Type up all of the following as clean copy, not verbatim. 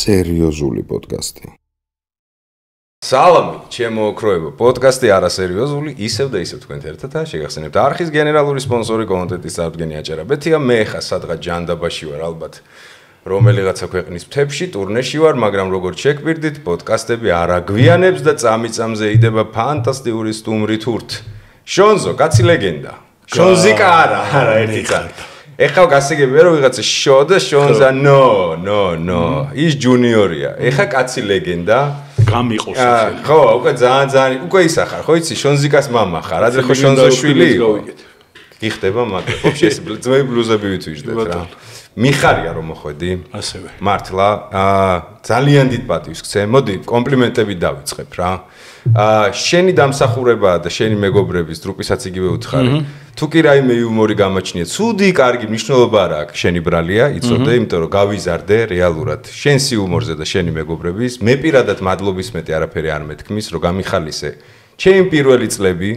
სერიოზული პოდკასტი. სალამი, ჩემო ოქროებო, პოდკასტი არასერიოზული, ისევ და ისევ თქვენთან ერთადაა შეგახსენებთ არხის გენერალური სპონსორი კონტენტის წარდგენი აჭარაბეთია, მე ხა სადღაც ჯანდაბაში ვარ ალბათ რომელიღაცა ქვეყნის მთებში, ტურნეში ვარ, მაგრამ როგორც შეგვირდით, პოდკასტები არ აგვიანებს და წამიწამზე იდება ფანტასტიკური სტუმრით ურთ. შონზო, კაცი ლეგენდა. შონზიკა არა ერთი წამი. ეხლა გასაგებია რომ ვიღაცა შო და შონზა ნო ის ჯუნიორია. ეხლა კაცი ლეგენდა გამიყოს ესე. ხო, უკვე ძალიან უკვე ის ახარ, ხო იცი, შონზიკას მამა ხარ, ადრე ხო შონზოშვილი იყო. გიხდება, მაგრამ ვაფშე ეს ძმები ბლუზები ვიტვიჟდეთ რა. მიხარია რომ მოხვედი. ასევე. მართლა, ძალიან დიდ პატივს გცემ. მოდი, კომპლიმენტები დავიწყებ რა. შენი დამსახურებაა და შენი მეგობრების დრუპისაც იგივე უთხარი. თუ კი რაიმე იუმორი გამაჩნია, ცუდი, კარგი მნიშვნელობა არ აქვს, შენი ბრალია, იცოდე, იმიტომ რომ გავიზარდე რეალურად შენს იუმორზე და შენი მეგობრების. მე პირადად მადლობის მეტი არაფერი არ მეთქმის, რომ გამიხალისე ჩემი პირველი წლები,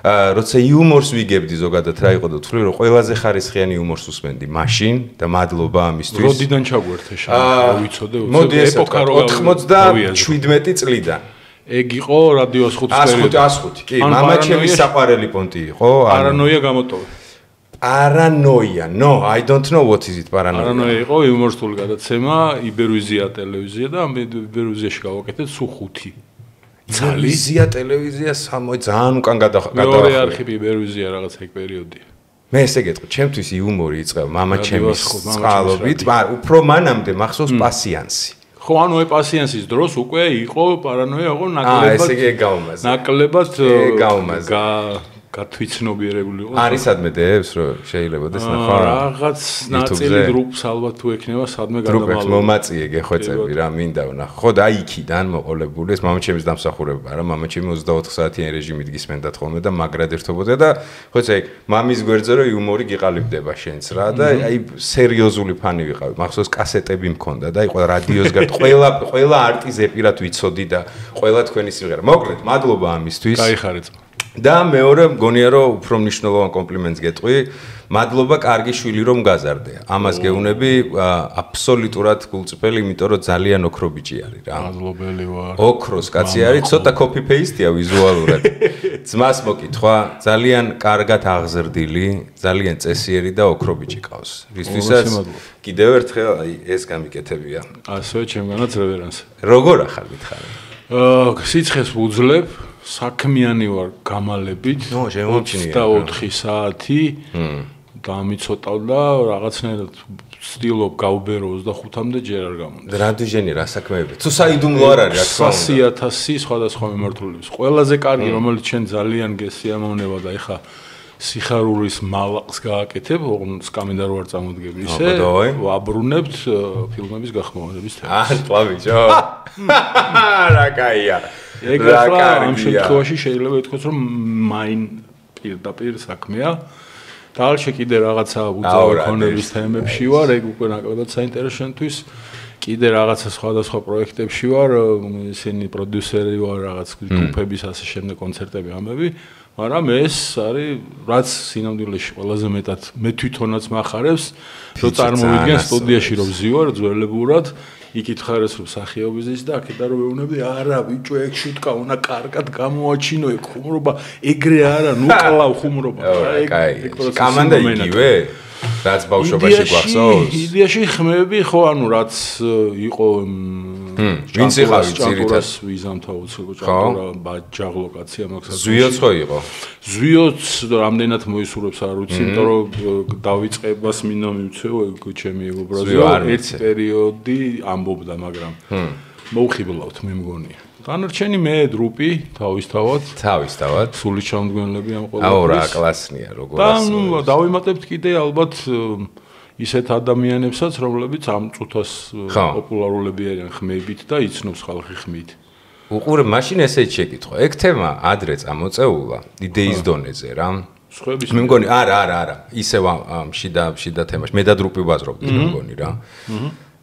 როცა იუმორს ვიგებდი ზოგადად რა იყო და თქვი რომ ყველაზე ხარისხიანი იუმორს უსმენდი მაშინ და მადლობა ამისთვის. როდიდან ჩაგვერთე შენ, ვიცოდე, მოდი ეს 97 წლიდან. ეგ იყო რადიოს 5 პერიოდი. 105, კი, მამა ჩემი საყვარელი პონტი იყო. პარანოია გამოტოვე. Paranoia. No, I don't know what is it paranoia. პარანოია იყო იუმორისტული გადაცემა, იბერვიზია ტელევიზია და ამ იბერვიზიაში გავაკეთეთ სულ 5. ტელევიზია, ძალიან უკან გადავახე. მეორე არქივი იბერვიზია რაღაც ეგ პერიოდი. მე ესე გეტყვი, ჩემთვის იუმორი იწყება მამა ჩემის წყალობით, მაგრამ უფრო მანამდე მახსოვს პასიანსი. ხო, ანუ პასიანსის დროს უკვე იყო პარანოია, იყო ნაკლებად. ესე იგი გაუმაზა. ნაკლებად გაუმაზა. გათვითცნობიერებული იყო. არის სადმე დევს რომ შეიძლება და ნახვა. რაღაც ნაწილი დრუპს ალბათ თუ ექნება სადმე გადამალო. დრუპს მომაწიე გეხვეწები რა მინდა ვნახო. ხო და იქიდან მოყოლებული ეს მამაჩემის დამსახურება რა, მამაჩემი 24 საათიანი რეჟიმით გისმენდათ ხოლმე და მაგრად ერთობოდა და ხო იცი, მამის გვერდზე რომ იუმორი გიყალიბდება შენც რა და აი სერიოზული ფანი ვიყავი. მახსოვს კასეტები მქონდა და იყო რადიოს გარდა ყველა არტის ეპირად ვიცოდი და ყველა თქვენი სიმღერა. მოკლედ, მადლობა ამისთვის. გაიხარეთ. და მეორე მგონია რომ უფრო მნიშვნელოვან კომპლიმენტს გეტყვი. მადლობა კარგი შვილი რომ გაზარდე. ამას გეუნები აბსოლუტურად გულწრფელი, იმიტომ რომ ძალიან ოქრო ბიჭი არის რა. მადლობელი ვარ. ოქროს კაცი არის, ცოტა copy paste-ია ვიზუალურად. ძმას მოკითხვა, ძალიან კარგად აღზრდილი, ძალიან წესიერი და ოქრო ბიჭი ყავს. რისთვისაც კიდევ ერთხელ აი ეს გამიკეთებია. ასევე ჩემგანაც რევერანსი. როგორ ახალ გითხარი? სიცხეს ვუძლებ. საქმიანი ვარ გამალებით. 24 საათი. დამიცოტავ და რაღაცნაირად ვცდილობ გავბერო 25-მდე ჯერ არ გამონდეს. რადიჟენი რა საქმეები? თუ საიდუმლო არ არის, რა თქმა უნდა. 100,000 სხვადასხვა მიმართულების. ყველაზე კარგი, რომელიც შენ ძალიან გესიამოვნება და ეხა სიხარულის მალყს გააკეთებ, სკამენ და რო არ წამოდგები ისე, ვაბრუნებთ ფილმების გახმოვანების თემას. ტლავიჯო. რა კაია. ეგ ახლა ამ შემთხვევაში შეიძლება ითქვას, რომ მაინ პირდაპირ საქმეა. და ალში კიდე რაღაცა უძრავი ქონების თემებში ვარ, ეგ უკვე ნაკლებად საინტერესო შენთვის. კიდე რაღაცა სხვადასხვა პროექტებში ვარ, ისინი პროდიუსერი ვარ, რაღაც ჯგუფების ასე შემდეგ კონცერტები ამბები, მაგრამ ეს არის რაც სინამდვილეში ყველაზე მეტად მე თვითონაც მახარებს, რომ წარმოვიდგენ სტუდიაში რომ ვზივარ ძველებურად იკითხარეს რომ სახეობიზის და აქედან რომ ვეუბნები არა ბიჭო ეგ შუტკა უნდა კარგად გამოაჩინო ეგ ხუმრობა ეგრე არა ნუ კლავ ხუმრობა ეგ კამანდა იგივე რაც ბავშვობაში გვახსოვს იდეაში ხმები ხო ანუ რაც იყო ვინც იყავი ძირითადად ვიზამთავ ჭანტურა ბაჯაღ ლოკაცია მაქსად ზვიოც ხო იყო ზვიოც რამდენად მოისურვებს არ ვიცი იმიტომ რომ დავიწყებას მინდა მივცეო ეგ ჩემი ობრაზი ერთ პერიოდი ამბობდა მაგრამ მოუხიბლავთ მე მგონია დანარჩენი მე დრუპი თავისთავად სული ჩამდგენლები ამ ყოველთვის აუ რა კლასნია როგორ და ნუ დავიმატებთ კიდე ალბათ ისეთ ადამიანებსაც რომლებიც ამ წუთას პოპულარულები არიან ხმებით და იცნობს ხალხი ხმით უყურე მაშინ ესეც შეკითხვა ეგ თემა ადრე წამოწეულა იდეის დონეზე რა სხვების მე მგონი არა ისევ ამ შიდა თემაში მე და დრუპი ვაზრობდით მე მგონი რა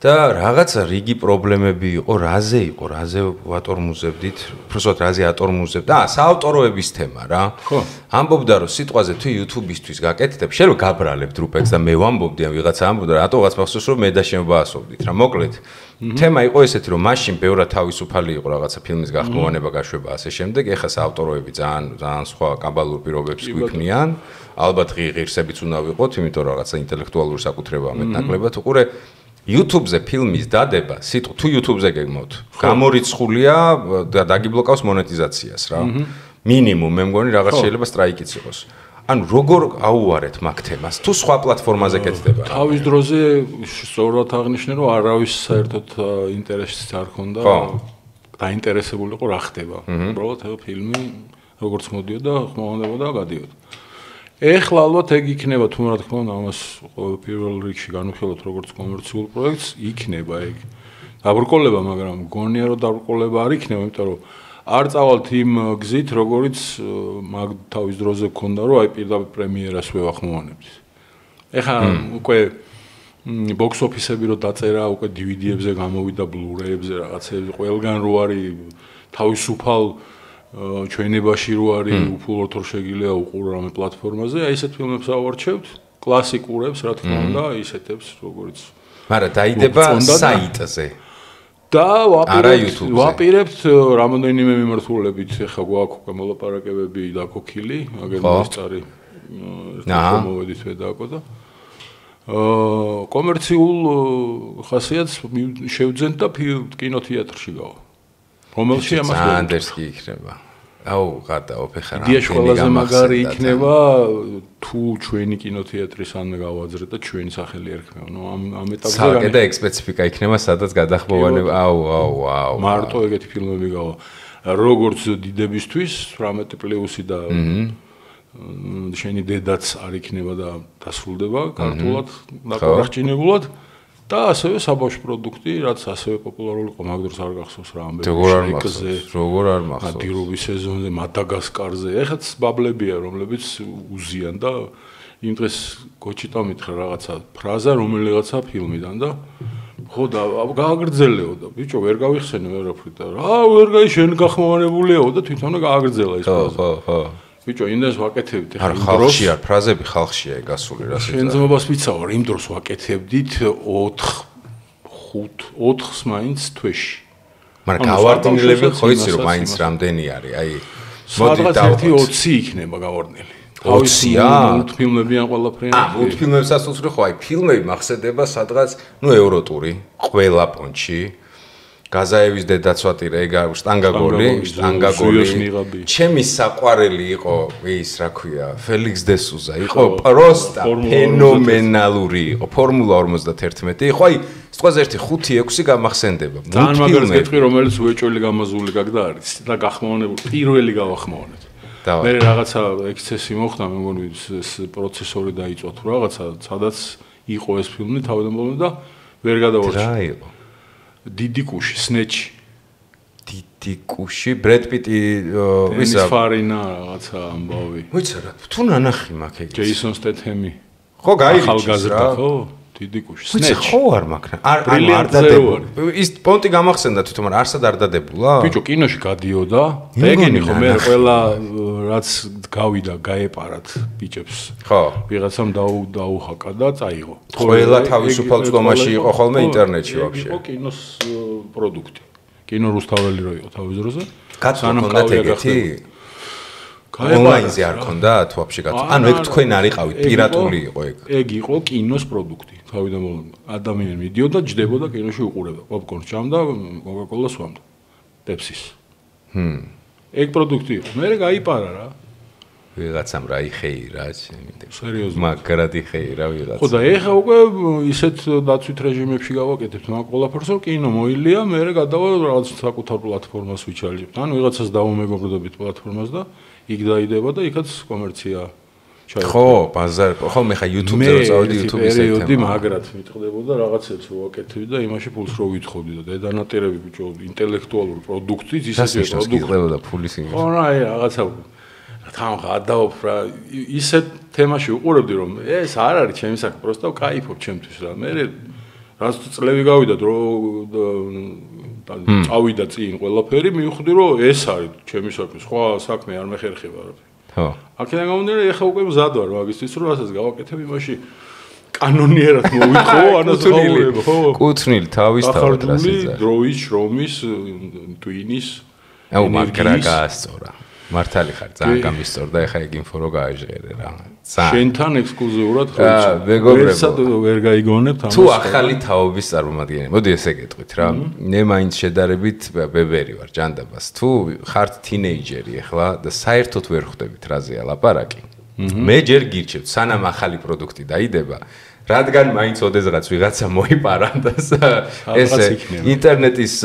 და რაღაცა რიგი პრობლემები იყო, რაზე ვატორმუზებდით, უბრალოდ რაზე ატორმუზებდით. საავტოროების თემა რა. ხო. ამბობდა რომ სიტყვაზე თუ YouTube-ისთვის გაკეთებ, შენ რო გაბრალებთ რუპექს და მე ვამბობდი ან ვიღაცა ამბობდა, რატოღაც მახსოვს რომ მე და შენ ვაასწორდით რა. მოკლედ, თემა იყო ესეთი რომ მაშინ ბევრად თავისუფალი იყო რაღაცა ფილმის გახმოვანება, გაშვება ასე შემდეგ. ეხლა საავტოროები ძალიან სხვა კაბალურ პირობებს გვიქმნიან. ალბათ ღირსებიც უნდა ვიყოთ, იმიტომ რომ რაღაცა ინტელექტუალური საკუთრებაა მეტნაკლებად. უყურე YouTube-ზე ფილმის დადება, სიტყვა თუ YouTube-ზე გეგმოთ, გამორიცხულია და დაგიბლოკავს მონეტიზაციას რა. მინიმუმ მე მგონი რაღაც შეიძლება სტრაიკიც იყოს. ანუ როგორ აუარეთ მაგ თემას? თუ სხვა პლატფორმაზე კეთდება. თავის დროზე სწორად აღნიშნე რომ არავის საერთოდ ინტერესიც არ ქონდა. დაინტერესებული იყო რა ხდება. უბრალოდ ფილმი როგორც მოდიოდა, ხმოვანდებოდა და გადიოდა. ეხლა ალბათ ეგ იქნება თუ რა თქმა უნდა ამას პირველ რიგში განვიხილოთ როგორც კომერციულ პროექტს, იქნება ეგ. დაბრკოლება, მაგრამ მგონია რომ დაბრკოლება არ იქნება, იმიტომ რომ არ წავალთ იმ გზით, როგორც მაგ თავის დროზე გქონდა, რომ აი პირდაპირ პრემიერას ვევახმოვანებთ. ეხლა უკვე box office-ები რო დაწერა, უკვე DVD-ებზე გამოვიდა, Blu-ray-ებზე რაღაცები, ყველგან რო არის თავისუფალ ჩვენებაში რო არის უფულოდ რო შეგიძლია უყურო რამე პლატფორმაზე, აი ესეთ ფილმებს ავარჩევთ, კლასიკურებს, რა თქმა უნდა, ისეთებს, როგორც. მაგრამ დაიდება საიტზე. და ვაპირებთ რამოდენიმე მიმართულებით, ეხლა გვაქვს უკვე მოლაპარაკებები დაქოქილი, აგერმოს წარი მოვედით ვედაკო და კომერციულ ხასიათს შევძენთ და კინოთეატრში გავა. რომელში ამას ანდერსკი იქნება. აუ, გადაო ფეხა რა. იდეაში ყველაზე მაგარი იქნება თუ ჩვენი კინოთეატრის ან გავაძრეთ და ჩვენი სახელი ერქმევა. ნუ ამ ეტაპზე საკე და ექსპეციფიკა იქნება, სადაც გადახმოვანება. აუ. მარტო ეგეთი ფილმები გავა. როგორც დიდებისთვის 18 პლუსი და შენი დედაც არ იქნება და დასრულდება ქართულად დაკარაღჭინებულად. და ასევე საბავშვო პროდუქტი, რაც ასევე პოპულარული იყო, მაგ დროს არ გახსოვს რა ამბები. როგორ არ მახსოვს. ნადირობის სეზონზე, მადაგასკარზე, ეხაც ბაბლებია, რომლებიც უზიან და იმ დღეს გოჩიტა მითხრა რაღაცა ფრაზა რომელიღაცა ფილმიდან და ხო და გააგრძელეო და ბიჭო ვერ გავიხსენე ვერაფრით და რა ვერ გაი შენ გახმოვანებულიაო და თვითონ გააგრძელა ეს ფრაზა. ხო. ბიჭო, ინდეს ვაკეთებდით ახლა იმ დროს. ხალხშია, ფრაზები ხალხშია ეგასული რა შეიძლება. შენ ძმობას ვიცავარ, იმ დროს ვაკეთებდით 4-5 მაინც თვეში. მაგრამ გავარდნილები ხო იცი რომ მაინც რამდენი არის? აი მოდი დავთვალოთ. 20 იქნება გავარდნილი. 20-ია? მულტფილმებიან ყველაფერი. მულტფილმებსაც უცრი ხო, აი ფილმები მახსენდება სადღაც, ნუ ევროტური, ყველა პონჩი. გაზაევის დედაცვატირე, ეგ არის შტანგაგოლი. ჩემი საყვარელი იყო ის, რა ქვია, ფელიქს დესუზა. იყო პროსტა ფენომენალური იყო. ფორმულა 51 იყო, აი, სიტყვაზე 1-5-6 გამახსენდება. ძალიან მაგარს გეტყვი, რომელიც უეჭველი გამაზული გაგდა არის და გახმოვანებული პირველი გავახმოვანეთ. მე რაღაცა ექსცესი მოხდა, მე მგონი ეს პროცესორი დაიწვა თუ რაღაცა, სადაც იყო ეს ფილმი თავდაპირველად და ვერ გადავარჩი. რა იყო? დიდი კუში, სნეჩი. დიდი კუში, ბრედ პიტი, ვისა? ფარინა რაღაცა ამბავი. ვიცი რა, თუ ნანახი მაქვს ეგ. ჯეისონ სტეთემი. ხო, გაიგე რა. ხო, დიდი კუში, სნეჩი. ვიცი, ხო არ მაქვს. არ დადებულა. ის პონტი გამახსენდა თვითონ, მაგრამ არსად არ დადებულა? ბიჭო, კინოში გადიოდა. და ეგენი ხო მე ყველა რაც გავიდა, გაეპარათ ბიჭებს. ხო. ვიღაცამ დაუხაკა და წაიღო. ყველა თავისუფალ წვდომაში იყო ხოლმე ინტერნეტში ვაფშე. იყო კინოს პროდუქტი. კინო რუსთაველი რო იყო თავის დროზე. გაცნობდათ ეგეთი? ონლაინზე არ ქონდათ ვაფშე გაცნო. ანუ ეგ თქვენ არ იყავით, პირატული იყო ეგ. ეგ იყო კინოს პროდუქტი. თავიდან ადამიანი მიდიოდა, ჯდებოდა კინოში უყურებდა. პოპკორნს ჭამდა, კოკა-კოლას ვამდა. პეპსის. ეგ პროდუქტი იყო. მე გაიპარა რა. ვიღაცამ რა იხეირა, სერიოზულად. მაგრად იხეირა ვიღაცა. ხო და ეხა უკვე ისეთ დაცვით რეჟიმებში გავაკეთებთ მაგ ყველაფერს, რომ კინო მოილია, მე გადავა რაღაც საკუთარ პლატფორმას ვიჩალიებთ. ანუ ვიღაცას დავუმეგობრდებით პლატფორმას და იქ დაიდება და იქაც კომერცია ჩაიწყო. ხო, ბაზარი. ხო, მე ხა YouTube-ზე რო წავედი YouTube-ის პერიოდი მაგრად მიტყდებოდა რაღაცებს რო ვაკეთებდი და იმაში ფულს რო ვითხოვდი და დედანატერები ბიჭო ინტელექტუალური პროდუქტი, ისეთი პროდუქტი. იყლებოდა ფულის იმის. ხო, რა, რაღაცა თან გადაოფ რა ისეთ თემაში უყურებდი რომ ეს არ არის ჩემი საქმე, პროსტა ვკაიფობ ჩემთვის რა. მე რაც წლები გავიდა დრო წავიდა წინ ყველაფერი მივხვდი რომ ეს არის ჩემი საქმე სხვა საქმე არ მეხერხება არაფერი ხო აქედან გამომდინარე ეხა უკვე მზად ვარ მაგისთვის რომ რასაც გავაკეთებ იმაში კანონიერად მოვითხო ანაზღაურება ხო კუთვნილი თავისთავად ახარჯული დროის შრომის ტვინის აუ მაგრამ გაასწორა მართალი ხარ ძალიან გამისწორდა ეხა ეგ ინფო რო გააჟღერე რა შენთან ექსკლუზიურად ხო მეგობრებო ვერ გაიგონებთ ამას თუ ახალი თაობის წარმომადგენელი მოდი ესე გეტყვით რა მე მაინც შედარებით ბებერი ვარ ჯანდაბას თუ ხართ თინეიჯერი ახლა და საერთოდ ვერ ხვდებით რაზეა ლაპარაკი მე ჯერ გირჩევთ სანამ ახალი პროდუქტი დაიდება რადგან მაინც ოდესღაც ვიღაცა მოიპარანდას ესე ინტერნეტის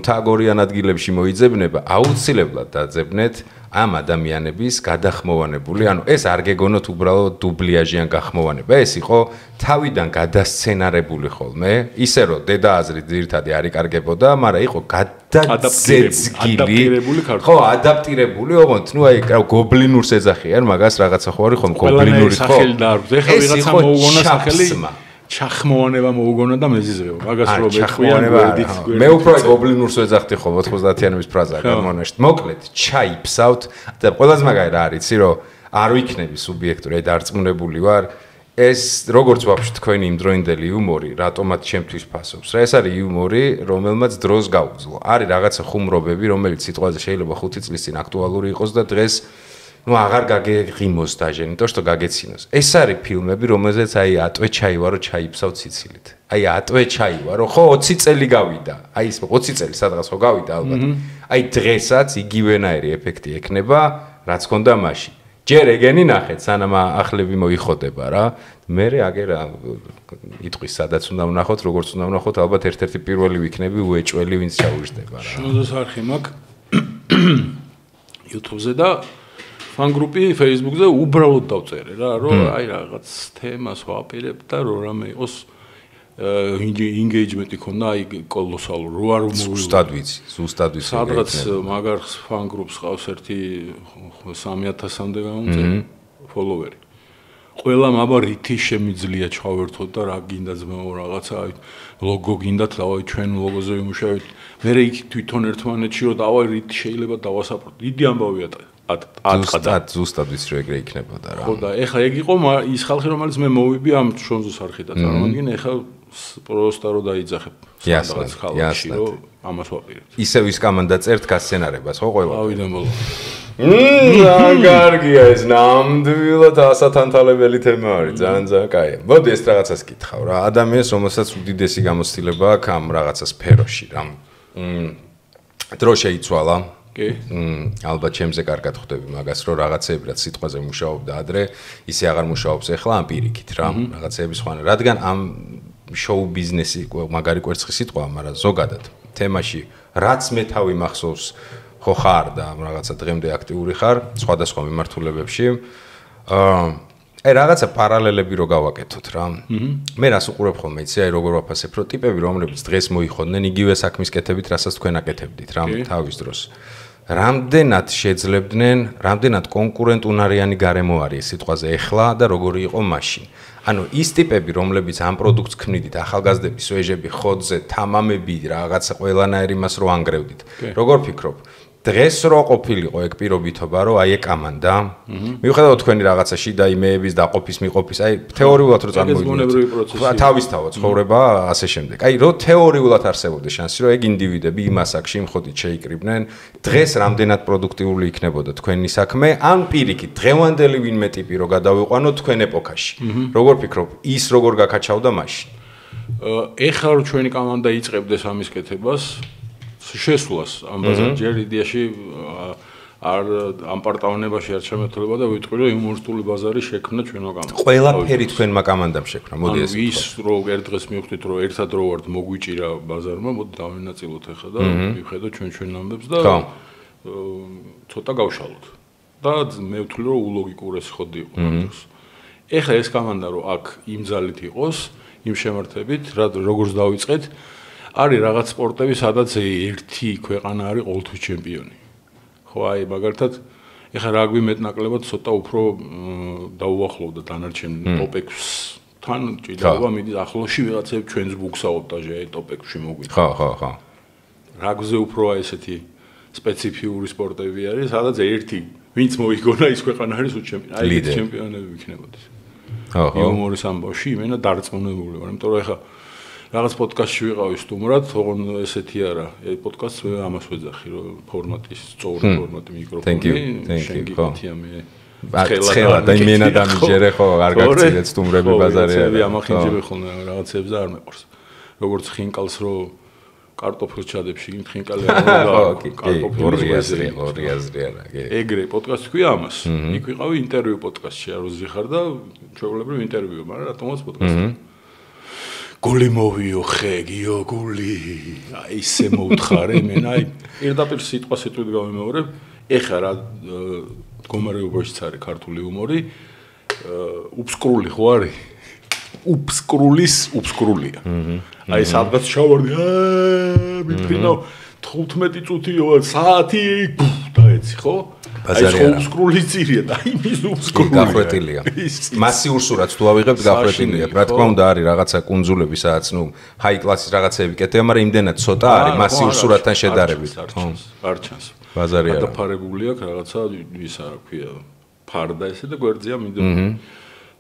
თაგორიან ადგილებში მოიძებნება აუცილებლად დაძებნეთ ამ ადამიანების გადახმოვანებული ანუ ეს არ გეგონოთ უბრალოდ დუბლიაჟიან გახმოვანება ეს იყო თავიდან გადასცენარებული ხოლმე ისე რომ დედა აზრი ძირითადად არ იკარგებოდა მაგრამ იყო ადაპტირებული ხო ადაპტირებული ოღონდ ნუ აი გობლინურს ეძახიან მაგას რაღაცა ხო არის ხოლმე გობლინური ხო სახელი დაარბდა ეხლა ვიღაცა მოუგონა სახელი ჩახმოვანება მოუგონა და მეზიზრეო მაგას რო მეყვიან მე უფრო გობლინურს ეძახდი ხოლმე 90-იანების ფრაზაა გამონაშთ მოკლედ ჩაიფსავთ და ყველაზე მაგარი რა არის იცი რომ არ ვიქნები სუბიექტური აი დარწმუნებული ვარ ეს როგორც ვაფშე თქვენი იმდროინდელი იუმორი რატომაც ჩემთვის ფასობს რა ეს არის იუმორი რომელმაც დროს გაუძლო არის რაღაცა ხუმრობები რომელიც სიტყვაზე შეიძლება 5 წლის წინ აქტუალური იყოს და დღეს ну აღარ გაგეღიმოს დაჟე, იმიტომ что გაგეცინოს. ეს არის ფილმები, რომელზეც აი ატვე ჩაივარო ჩაიფსავ ციცილით. აი ატვე ჩაივარო, ხო 20 წელი გავიდა. აი ეს 20 წელი სადღაც ხო გავიდა ალბათ. აი დღესაც იგივენაირი ეფექტი ექნება, რაც ჰქონდა მაშინ. ჯერ ეგენი ნახეთ, სანამ ახლები მოიხოდება რა. მე აგერ იტყვის სადაც უნდა ვნახოთ, როგორც უნდა ვნახოთ, ალბათ ერთ-ერთი პირველი ვიქნები უეჭველი, ვინც ჩაუждდება რა. შენოზეს არხი მაქვს YouTube-ზე და fan group-ი Facebook-ზე უბრალოდ დავწერე რა, რომ აი რაღაც თემას ვაპირებ და რომ რამე იყოს engagement-ი ქონდა აი კოლოსალურ რო არ ზუსტად ვიცი სადღაც მაგარ fan group-ს ყავს ერთი 3000-მდე გამომწერი follower-ი ყველამ აბა რითი შემიძლია ჩავერთოთ და რა გინდა ძმაო რაღაცა აი ლოგო გინდათ დავაი ჩვენ ლოგოზე ვიმუშავეთ მე იქ თვითონ ერთმანეთში რომ დავაი რითი შეიძლება დავასაპროტ დიდი ამბავია ზუსტად ვიცი რომ ეგრე იქნებოდა რა ხო და ეხლა ეგ იყო ის ხალხი რომელიც მე მოვიბი ამ შონზოს არხიდან წარმოგიდგენ ეხლა პროსტა რო დაიძახებ სადღაც ხალხში რომ ამას ვაპირებ ისევ ის კამანდა წერთ გასცენარებას ხო ყველა ავიდან ბოლო კარგია ეს ნამდვილად ასათანთალებელი თემა არის ძალიან კაია მოდი ეს რაღაცას გითხავ რა ადამიანს რომელსაც უდიდესი გამოცდილება აქვს ამ რაღაცა სფეროში რა დრო შეიცვალა ალბათ ჩემზე კარგად ხვდები მაგას რომ რაღაცეები რაც სიტყვაზე მუშაობდა ადრე ისე აღარ მუშაობს ახლა ამ პირიქით რა რაღაცეები სხვანა რადგან ამ შოუ ბიზნესი მაგარი კვერცხი სიტყვაა მაგრამ ზოგადად თემაში რაც მე თავი მახსოვს ხო ხარ და რაღაცა დღემდე აქტიური ხარ სხვადასხვა მიმართულებებში აი რაღაცა პარალელები რო გავაკეთოთ რა მე რას უყურებ ხოლმე იცი აი როგორ ვაფასებ რომ ტიპები რომლებიც დღეს მოიხოდნენ იგივე საქმის კეთებით რასაც თქვენ აკეთებდით რა თავის დროს რამდენად შეძლებდნენ, რამდენად კონკურენტუნარიანი გარემო არის სიტყვაზე ეხლა და როგორი იყო მაშინ. ანუ ის ტიპები, რომლებიც ამ პროდუქტს ქმნიდით, ახალგაზრდები, სვეჟები, ხოძზე, თამამები, რაღაცა ყველანაირი მას რო ანგრევდით. როგორ ფიქრობ? დღეს რო ყოფილიყო ეგ პირობითობა, რომ აი ეკამანდა. მიუხედავად თქვენი რაღაცა შიდა იმეების დაყოფის მიყოფის, აი თეორიულად რო წარმოვიდგინოთ. თავისთავად ცხოვრება ასე შემდეგ. აი რო თეორიულად არსებობდა შანსი, რომ ეგ ინდივიდები იმ ასაკში მხოლოდ შეიკრიბნენ, დღეს რამდენად პროდუქტიული იქნებოდა თქვენი საქმე, ან პირიქით, დღევანდელი ვინმე ტიპი რო გადავიყვანოთ თქვენ ეპოქაში. როგორ ფიქრობ, ის როგორ გაკაჩავდა მაშინ? ეხლა რო ჩვენი კომანდა იწყებდეს ამის კეთებას შესვლას ამ ბაზარში ჯერ იდეაში არ ამ პარტავნებაში არ შემეთვლება და ვიტყვი რომ იმურსტული ბაზარი შექმნა ჩვენო კომანდამ. ყველაფერი თქვენმა კომანდამ შექმნა. მოდი ეს. ის რო ერთ დღეს მივხვდით რომ ერთად რო ვართ მოგვიჭირა ბაზარმა, მოდი დავინაწილოთ ახლა და მივხედოთ ჩვენ ამბებს და ცოტა გავშალოთ. და მე ვთვლი რომ ულოგიკურესი ხოდი იყო მაგას. ეხლა ეს კომანდა რო აქ იმ ძალით იყოს, იმ შემართებით, როგორც დავიწყეთ არის რაღაც სპორტები, სადაც ერთი ქვეყანა არის ყოველთვის ჩემპიონი. ხო, აი მაგალითად, ეხლა რაგბი მეტნაკლებად ცოტა უფრო დაუახლოვდა დანარჩენ ტოპ 6 თან ჭიდაობა მიდის ახლოში ვიღაცები ჩვენს ბუქსაობთ და ტოპებში მოგვიდა. ხო. რაგზე უფრო ესეთი სპეციფიური სპორტები არის, სადაც ერთი ვინც მოიგონა ის ქვეყანა არის უჩემპიონი. აი ეს ჩემპიონები ვიქნებოდეს. ხო. იუმორის ამბავში იმენა დარწმუნებული ვარ, იმიტომ რომ ეხა რაღაც პოდკასტში ვიყავი სტუმრად, თორემ ესეთი არა. ეს პოდკასტს ამას ვეძახი, რომ ფორმატი სწორი ფორმატი მიკროფონი. შენგიფეთია მე. ცხელა და იმენა დამიჯერე ხო არ გაგწირეთ სტუმრები ბაზარი არა. მე ამახინჯები ხოლმე რაღაცებს და არ მეყურს. როგორც ხინკალს რო კარტოფილს ჩადებს შიგნით ხინკალი არა და კარტოფილის ორი აზრი არა. ეგრე პოდკასტი ქვია ამას. იქ ვიყავი ინტერვიუ პოდკასტში, არ უზიხარ და ჩვეულებრივ ინტერვიუ, მაგრამ რატომაც პოდკასტი. გული მოვიო ხე, გიო გული. აი ისე მოუთხარე მენ, აი პირდაპირ სიტყვა სიტყვით გავიმეორებ. ეხა რა მდგომარეობაშიც არის ქართული ჰუმორი. უბსკრული ხო არის? უბსკრულია. აი სადღაც ჩავარდი, მიფრინავ 15 წუთიო საათი დაეცი ხო? აი უბსკრული წირია და აი მის უბსკრული გახვეტილია. მასიურ სურათს თუ ავიღებთ გახვეტილია. რა თქმა უნდა არის რაღაცა კუნძულები, სადაც ნუ ჰაი კლასის რაღაცები კეთდება, მაგრამ იმდენად ცოტა არის მასიურ სურათთან შედარებით. არ ჩანს. ბაზარი არა. დაფარებული აქვს რაღაცა ისა რა ქვია, ფარდა ესე და გვერდზეა მინდორები.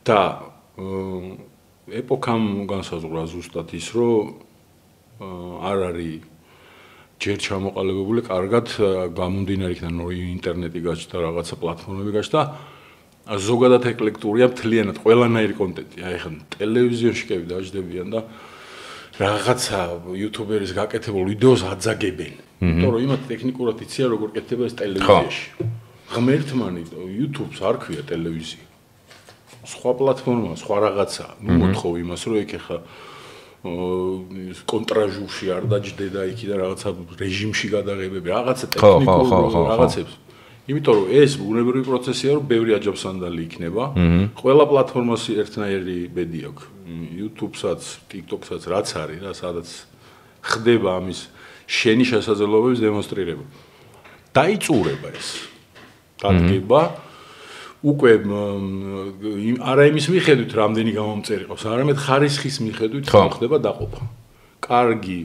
და ეპოქამ განსაზღვრა ზუსტად ის, რომ არ არის ჯერ ჩამოყალიბებული, კარგად გამომდინარე იქიდან რომ ინტერნეტი გაჩნდა, რაღაცა პლატფორმები გაჩნდა, ზოგადად ეკლექტურია მთლიანად ყველანაირი კონტენტი. აი ხან ტელევიზიონში კი დაждდებიან და რაღაცა იუთუბერის გაკეთებულ ვიდეოს აძაგებენ. იმიტომ რომ იმათ ტექნიკურად იციან როგორ კეთდება ეს ტელევიზიაში. ღმერთმანი YouTube-ს არ ქვია ტელევიზია. სხვა პლატფორმა, სხვა რაღაცა. ნუ მოთხოვ იმას, რომ იქ ხა კონტრაჟურში არ დაждდე და იქიდან რაღაცა რეჟიმში გადაღებები, რაღაცა ტექნიკურ რაღაცებს. იმიტომ რომ ეს ბუნებრივი პროცესია, რომ ბევრი აჯაბსანდალი იქნება. ყველა პლატფორმას ერთნაირი ბედი აქვს. YouTube-საც, TikTok-საც რაც არის და სადაც ხდება ამის შენი შესაძლებლობების დემონსტრირება. დაიწურება ეს. დადგება უკვე არა იმის მიხედვით რამდენი გამომწერი ყავს, არამედ ხარისხის მიხედვით ხდება დაყოფა. კარგი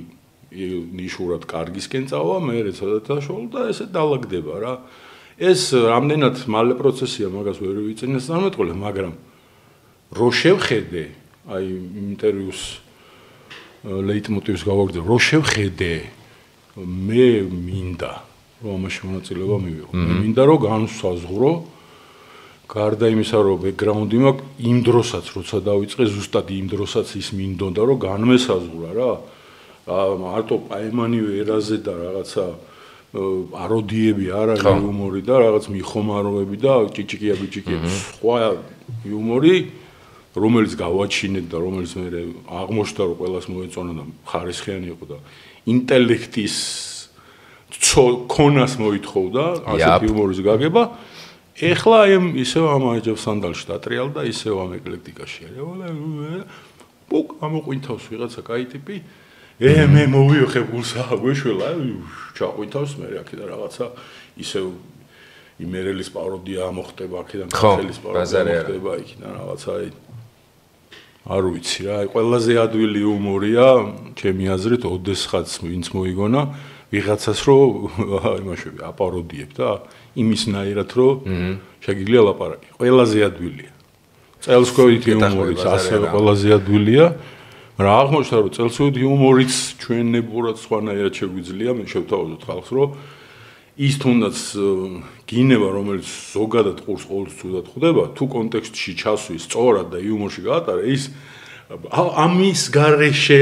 ნიშურად კარგისკენ წავა, მე როდესაც დაშოულ და ესე დალაგდება რა. ეს რამდენად მალე პროცესია, მაგას ვერ ვიცინესწარმეტყველე, მაგრამ რო შევხედე, აი ინტერვიუს ლეიტმოტივს გავაგრძელე, რო შევხედე, მე მინდა რომ ამაში მონაწილეობა მივიღო. მე მინდა რომ განსაზღვრო გარდა იმისა, რომ ბექგრაუნდი მაქვს, იმ დროსაც, როცა დავიწყე, ზუსტად იმ დროსაც ის მინდოდა, რომ განმესაზღვრა რა. მარტო პაემანივე ერაზე და რაღაცა აროდიები არ არის იუმორი და რაღაც მიხომაროები და ჭიჭიკია ბიჭიკია. სხვა იუმორი, რომელიც გავაჩინეთ და რომელიც მე აღმოჩნდა, რომ ყველას მოეწონა და ხარისხიანი იყო და ინტელექტის ქონას მოითხოვდა, ასეთი იუმორის გაგება. ეხლა აი ისევ ამ აჯავსანდალში დატრიალ და ისევ ამ ეკლექტიკაში არის. პუკ ამოყვინთავს ვიღაცა კაი ტიპი. მე მოვიოხე გულსა, გვეშველა, ჩაყვინთავს მე აქედან რაღაცა ისევ იმერელის პაროდია მოხდება აქედან კახელის პაროდია მოხდება იქიდან რაღაცა აი არ ვიცი რა, აი ყველაზე ადვილი იუმორია, ჩემი აზრით, ოდესღაც ვინც მოიგონა ვიღაცას რო იმაშები აპაროდიებ და იმისნაირად რომ შეგიძლია ლაპარაკი. ყველაზე ადვილია. წელსკვევითი იუმორიც ასევე ყველაზე ადვილია. მაგრამ აღმოჩნდა რომ წელსკვევითი იუმორიც ჩვენებურად სხვანაირად შეგვიძლია, მე შევთავაზოთ ხალხს რომ ის თუნდაც გინება რომელიც ზოგადად ყურს ყოველთვის თუდად ხვდება, თუ კონტექსტში ჩასვის სწორად და იუმორში გაატარა, ის ამის გარეშე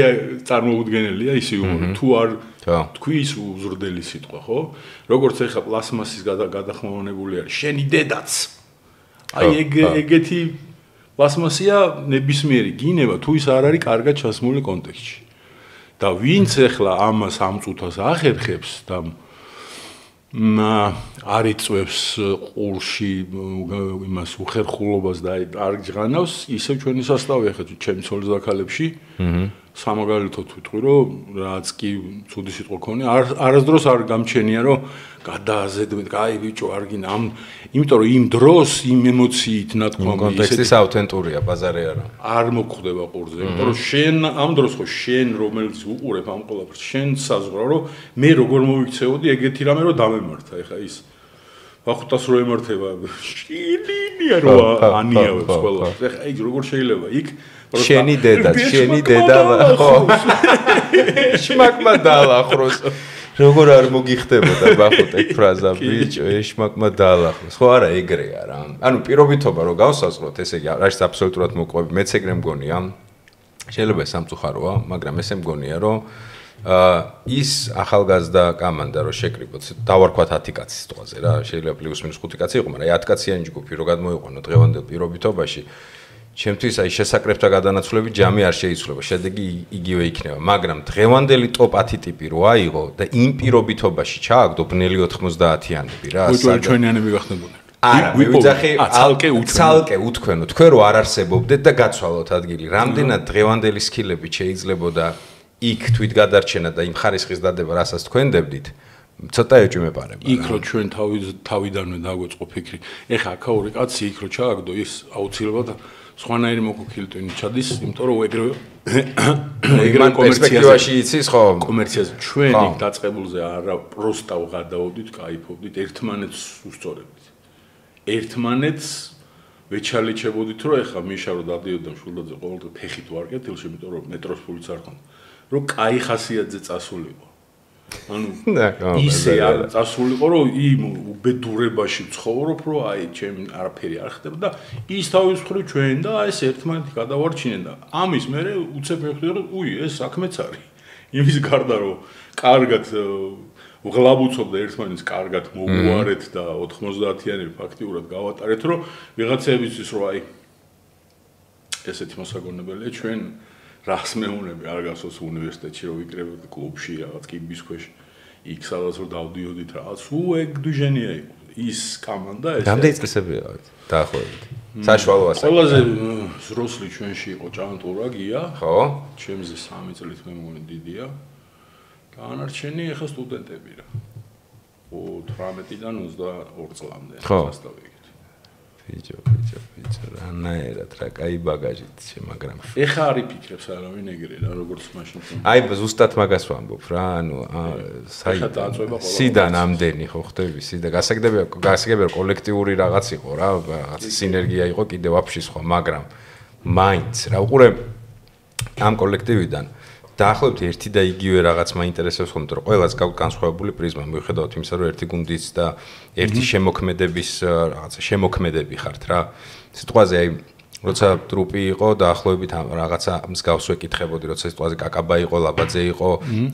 წარმოუდგენელია ის იუმორი. თუ არ თქვი ის უზრდელი სიტყვა, ხო? როგორც ეხა პლასმასის გადახმოვანებული არის, შენი დედაც. აი ეგეთი პლასმასია ნებისმიერი გინება, თუ ის არ არის კარგად ჩასმული კონტექსტში. და ვინც ეხლა ამას ამ წუთას ახერხებს და არ იწვევს ყურში იმას უხერხულობას და არ ჯღანავს, ისევ ჩვენი სასწავი ახლა ჩემი ცოლის დაქალებში სამაგალითოდ ვიტყვი, რომ რაც კი ცუდი სიტყვა ქონია, არასდროს არ გამჩენია, რომ გადააზედმეთ, კაი ბიჭო, არ გინდა ამ, იმიტომ რომ იმ დროს იმ ემოციით ნათქვამი კონტექსტის აუთენტურია, ბაზარი არა. არ მოხდება ყურზე, იმიტომ რომ შენ ამ დროს ხო შენ რომელიც უყურებ ამ ყველაფერს, შენ საზღვრა რომ მე როგორ მოვიქცეოდი ეგეთი რამე რომ დამემართა, ეხა ის ვახუტას რო ემართება, შინინია რო ანიავებს ყველას. ეხა ის როგორ შეიძლება იქ შენი დედა ხო შმაკმა დაალახროს როგორ არ მოგიხდებოდა ბახუტ ეგ ფრაზა ბიჭო შმაკმა დაალახროს ხო არა ეგრეა რა ანუ პირობითობა რო გავსაზღვროთ ესე იგი არის აბსოლუტურად მოყვები მეც ეგრე მგონია შეიძლება სამწუხაროა მაგრამ ესე მგონია რომ ის ახალგაზრდა კამანდა რო შეკრიბოთ დავარქვათ 10 კაცის სიტყვაზე რა შეიძლება პლუს მინუს 5 კაცი იყო მაგრამ 10 კაციანი ჯგუფი რო გადმოიყვანო დღევანდელ პირობითობაში ჩემთვის აი შესაკრებთა გადანაცვლები ჯამი არ შეიცვლება, შედეგი იგივე იქნება, მაგრამ დღევანდელი ტოპ 10 ტიპი რო აიღო და იმ პირობითობაში ჩააგდო ბნელი 90-იანები რა. ჩვენიანები გახდებოდნენ. არა, მე ვიძახი ცალკე უთქვენო, თქვენ რო არ არსებობდეთ და გაცვალოთ ადგილი. რამდენად დღევანდელი სკილები შეიძლებოდა იქ თვით გადარჩენა და იმ ხარისხის დადება, რასაც თქვენდებდით. ცოტა ეჭვმეპარება. იქ რო ჩვენ თავიდანვე დაგვეწყო ფიქრი. ეხა აქაური კაცი იქ რო ჩააგდო ის აუცილებლად სხვანაირი მოკოქილტვინი ჩადის, იმიტომ რომ ეგრე პერსპექტივაში იცის ხო? კომერციაზე ჩვენ იქ დაწყებულზე არა პროსტა ვღადაოდით, кайფობდით, ერთმანეთს უსწორებდით. ერთმანეთს ვეჩალიჩებოდით, რომ ეხა მიშა რო დადიოდა შულდაძე ყოველდღე ფეხით ვარ კეთილში, იმიტომ რომ მეტროს ფულიც არ ქონდა. რომ кай ხასიათზე წასულიყო. ანუ ისე არ წასულიყო რომ იმ უბედურებაში ცხოვრობ რომ აი ჩემ არაფერი არ ხდება და ის თავის მხრივ ჩვენ და ეს ერთმანეთი გადავარჩინენ და ამის მერე უცებ მივხვდი რომ უი ეს საქმეც არის იმის გარდა რომ კარგად ვღლაბუცობდა ერთმანეთს კარგად მოგვარეთ და 90-იანები ფაქტიურად გავატარეთ რომ ვიღაცები იცის რომ აი ესეთი მოსაგონებელია ჩვენ რას მეუნები არ გასოს უნივერსიტეტში რომ ვიკრებოდი კლუბში რაღაც კიბის ქვეშ იქ სადაც რომ დავდიოდით რაღაც ეგ დუჟენია იყო ის კამანდა ეს რამდენი წლისები ვიყავით დაახლოებით საშუალო ასაკი ყველაზე ზროსლი ჩვენში იყო ჭანტურა გია ხო ჩემზე 3 წლით მე მგონი დიდია განარჩენი ახლა სტუდენტები რა 18-დან 22 წლამდე სასწავლებელი ბიჭო რანაერად რა კაი ბაგაჟით მაგრამ ეხა არის ფიქრებს არავინ ეგრე რა როგორც მაშინ აი ზუსტად მაგას ვამბობ რა ანუ სიდან ამდენი ხო ხდები სიდა გასაგებია კოლექტიური რაღაც იყო რა რაღაც სინერგია იყო კიდე ვაფშე სხვა მაგრამ მაინც რა უყურე ამ კოლექტივიდან დაახლოებით ერთი და იგივე რაღაც მაინტერესებს ხოლმე რომ ყველას გაქვს განსხვავებული პრიზმა მიუხედავად იმისა რომ ერთი გუნდის და ერთი შემოქმედების რაღაცა შემოქმედები ხართ რა სიტყვაზე აი როცა ტრუპი იყო დაახლოებით რაღაცა მსგავს ვეკითხებოდი როცა სიტყვაზე კაკაბა იყო ლაბაძე იყო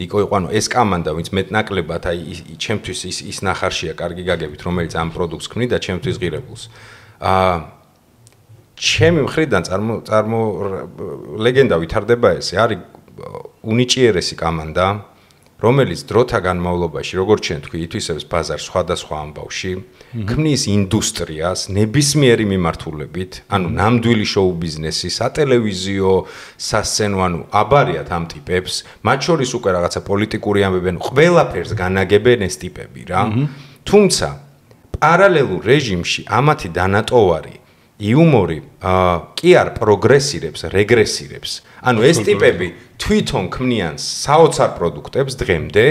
იყო ანუ ეს კამანდა ვინც მეტნაკლებად აი ჩემთვის ის ნახარშია კარგი გაგებით რომელიც ამ პროდუქტს ქმნიდა ჩემთვის ღირებულს ჩემი მხრიდან წარმო ლეგენდა ვითარდება ესე არის უნიჭიერესი კამანდა, რომელიც დროთა განმავლობაში, როგორც ჩვენ თქვი, ითვისებს ბაზარს სხვადასხვა ამბავში, ქმნის ინდუსტრიას ნებისმიერი მიმართულებით, ანუ ნამდვილი შოუ ბიზნესი, სატელევიზიო, სასცენო, ანუ აბარიათ ამ ტიპებს, მათ შორის უკვე რაღაცა პოლიტიკური ამბებენ, ყველაფერს განაგებენ ეს ტიპები რა. თუმცა პარალელურ რეჟიმში ამათი დანატოვარი იუმორი კი არ პროგრესირებს, რეგრესირებს. ანუ ეს ტიპები თვითონ ქმნიან საოცარ პროდუქტებს დღემდე,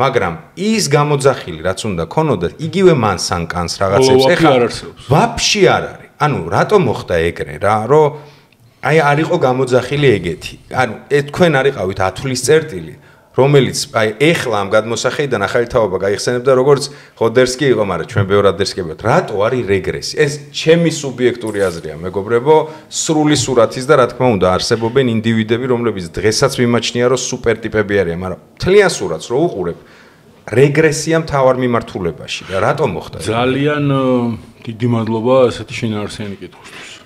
მაგრამ ის გამოძახილი რაც უნდა ქონოდათ, იგივე მან სანკანს რაღაცებს ეხლა ვაფშე არ არის. ანუ რატომ მოხდა ეგრე რა, რომ აი არ იყო გამოძახილი ეგეთი. ანუ თქვენ არიყავით 10 თვლის წერტილი, რომელიც აი ეხლა ამ გადმოსახედიდან ახალი თაობა გაიხსენებდა როგორც ხოდერსკი იყო, მაგრამ ჩვენ ბევრად დერსკებებთ. რატო არის რეგრესი? ეს ჩემი სუბიექტური აზრია, მეგობრებო, სრული სურათის და რა თქმა უნდა არსებობენ ინდივიდები, რომლებიც დღესაც მიმაჩნია, რომ სუპერ ტიპები არიან, მაგრამ მთლიან სურათს რო უყურებ, რეგრესია მთავარ მიმართულებაში და რატომ მოხდა? ძალიან დიდი მადლობა ასეთი შინაარსიანი კითხვისთვის.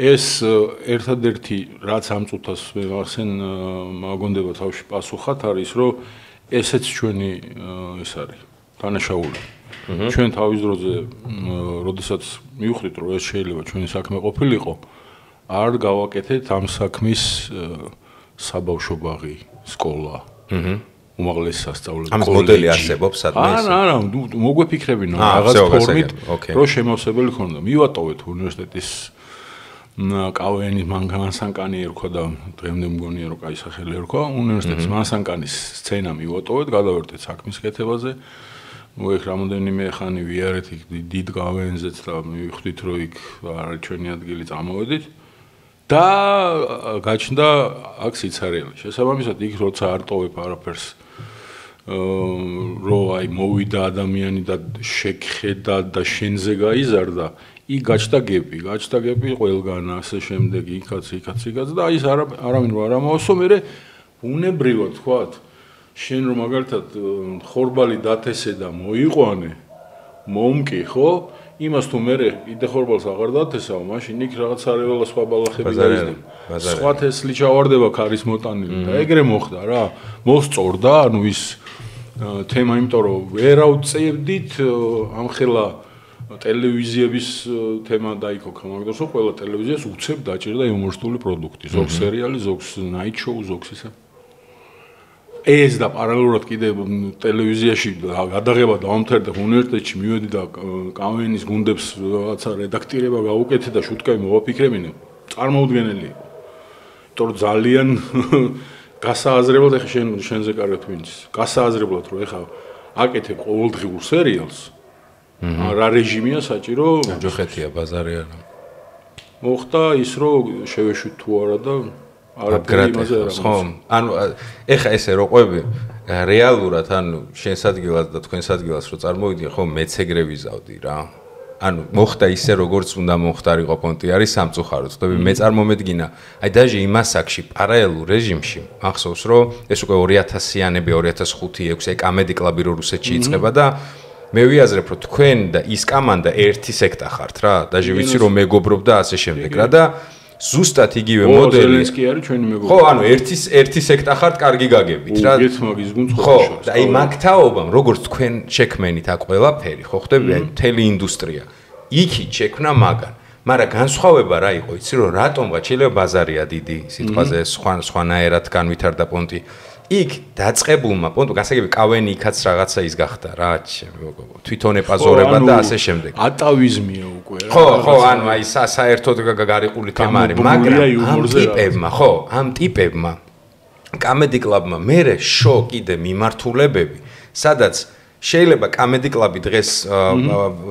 ეს ერთადერთი რაც ამ წუთას ვეღარსენ მაგონდება თავში პასუხად არის რომ ესეც ჩვენი ეს არის დანაშაული. ჩვენ თავის დროზე როდესაც მივხვდით რომ ეს შეიძლება ჩვენი საქმე ყოფილიყო არ გავაკეთეთ ამ საქმის საბავშვო ბაღი, სკოლა. უმაღლესი სასწავლებელი. ამ მოდელი არსებობს სადმე ეს? არა, მოგვეფიქრებინა რაღაც ფორმით, რომ შემავსებელი ქონდა. მივატოვეთ უნივერსიტეტის კავენის მანსანკანი ერქვა და დღემდე მგონია რომ კაი სახელი ერქვა. უნივერსიტეტის მანსანკანის სცენა მივატოვეთ, გადავერთეთ საქმის კეთებაზე. მოიხ რამოდენიმე ხანი ვიარეთ იქ დიდ კავენზეც და მივხვდით რომ იქ არის ჩვენი ადგილი წამოვედით. და გაჩნდა აქ სიცარიელი. შესაბამისად იქ როცა არ ტოვებ არაფერს რო აი მოვიდა ადამიანი და შეგხედა და შენზე გაიზარდა, იქ გაჩნდა გეპი ყველგან ასე შემდეგ იქაც და აი ეს არავინ რა ამავსო მე უნებრივად თქვათ შენ რომ მაგალითად ხორბალი დათესე და მოიყვანე მომკი ხო იმას თუ მე კიდე ხორბალს აღარ დათესაო მაშინ იქ რაღაცარეველა სხვა ბალახები გაიზრდება სხვა თესლი ჩავარდება ქარის მოტანილი და ეგრე მოხდა რა მოსწორდა ანუ ის თემა იმიტომ რომ ვერ ავწევდით ამხელა ტელევიზიების თემა დაიქოქა მაგდროს რომ ყველა ტელევიზიას უცებ დაჭირდა იუმორისტული პროდუქტი ზოგ სერიალი ზოგ ნაით შოუ ზოგ ისე ეს და პარალელურად კიდე ტელევიზიაში გადაღება დავამთავრე და უნივერსიტეტში მივედი და კავენის გუნდებს რაღაცა რედაქტირება გავუკეთე და შუტკები მოვაფიქრებინე წარმოუდგენელი იყო იმიტომ რომ ძალიან გასააზრებლად ეხა შენზე კარგად ვინც გასააზრებლად რომ ეხა აკეთებ ყოველდღიურ სერიალს რა რეჟიმია საჭირო ჯოხეთია ბაზარი არა მოხდა ის რომ შევეშვით თუ არა და ხო, ანუ ეხა ესე რო ყვები რეალურად ანუ შენს ადგილას და თქვენს ადგილას რო წარმოვიდგენ ხო მეც ეგრე ვიზავდი რა. ანუ მოხდა ისე როგორც უნდა მოხდარიყო პონტი არის სამწუხაროდ. ხდები მე წარმომედგინა აი დაჟე იმ ასაკში პარალელურ რეჟიმში ახსოვს რომ ეს უკვე 2000-იანები 2005-6 კამედი კლაბი რო რუსეთში იწყება და მე ვიაზრებ რომ თქვენ და ის კამანდა ერთი სექტა ხართ რა. დაჟე ვიცი რომ მეგობრობ და ასე შემდეგ რა და ზუსტად იგივე მოდელი. ზელენსკი არის ჩვენი მეგობარი. ხო, ანუ ერთი სექტა ხართ, კარგი გაგებით რა. გეთმაგის გუნდს ხო, და აი მაგთაობამ, როგორც თქვენ შექმენით აქ ყველაფერი, ხო ხდები, აი მთელი ინდუსტრია. იქით შექმნა მაგან. მაგრამ განსხვავება რა იყო, იცი რომ რატომღაც შეიძლება ბაზარია დიდი, სიტყვაზე სხვანაირად განვითარდა პონტი. იქ დაწყებულმა პონტო გასაგები კავენი იქაც რაღაცა ის გახდა რა თვითონ ეპაზორება და ასე შემდეგ. ატავიზმია უკვე რა. ხო, ანუ აი საერთოდ გარიყული თემა არის, მაგრამ ამ ტიპებმა კამედი კლაბმა მერე შო კიდე მიმართულებები, სადაც შეიძლება კამედი კლაბი დღეს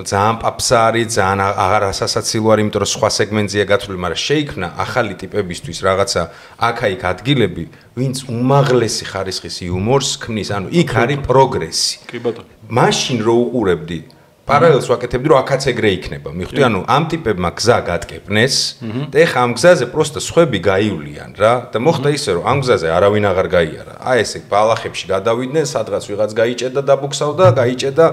ძალიან პაპსარი, ძალიან აღარასასაცილო არის, იმიტომ რომ სხვა სეგმენტზეა გათვლილი, მაგრამ შეიქმნა ახალი ტიპებისთვის რაღაცა აქა-იქ ადგილები, ვინც უმაღლესი ხარისხის იუმორს ქმნის, ანუ იქ არის პროგრესი. კი ბატონო. მაშინ რო უყურებდი პარალელს ვაკეთებდი, რომ აქაც ეგრე იქნება. მიხვდი, ანუ ამ ტიპებმა გზა გატკეპნეს და ეხა ამ გზაზე პროსტა სხვები გაივლიან რა და მოხდა ისე, რომ ამ გზაზე არავინ აღარ გაიარა. აი ესე ბალახებში გადავიდნენ, სადღაც ვიღაც გაიჭედა და ბუქსავდა, გაიჭედა.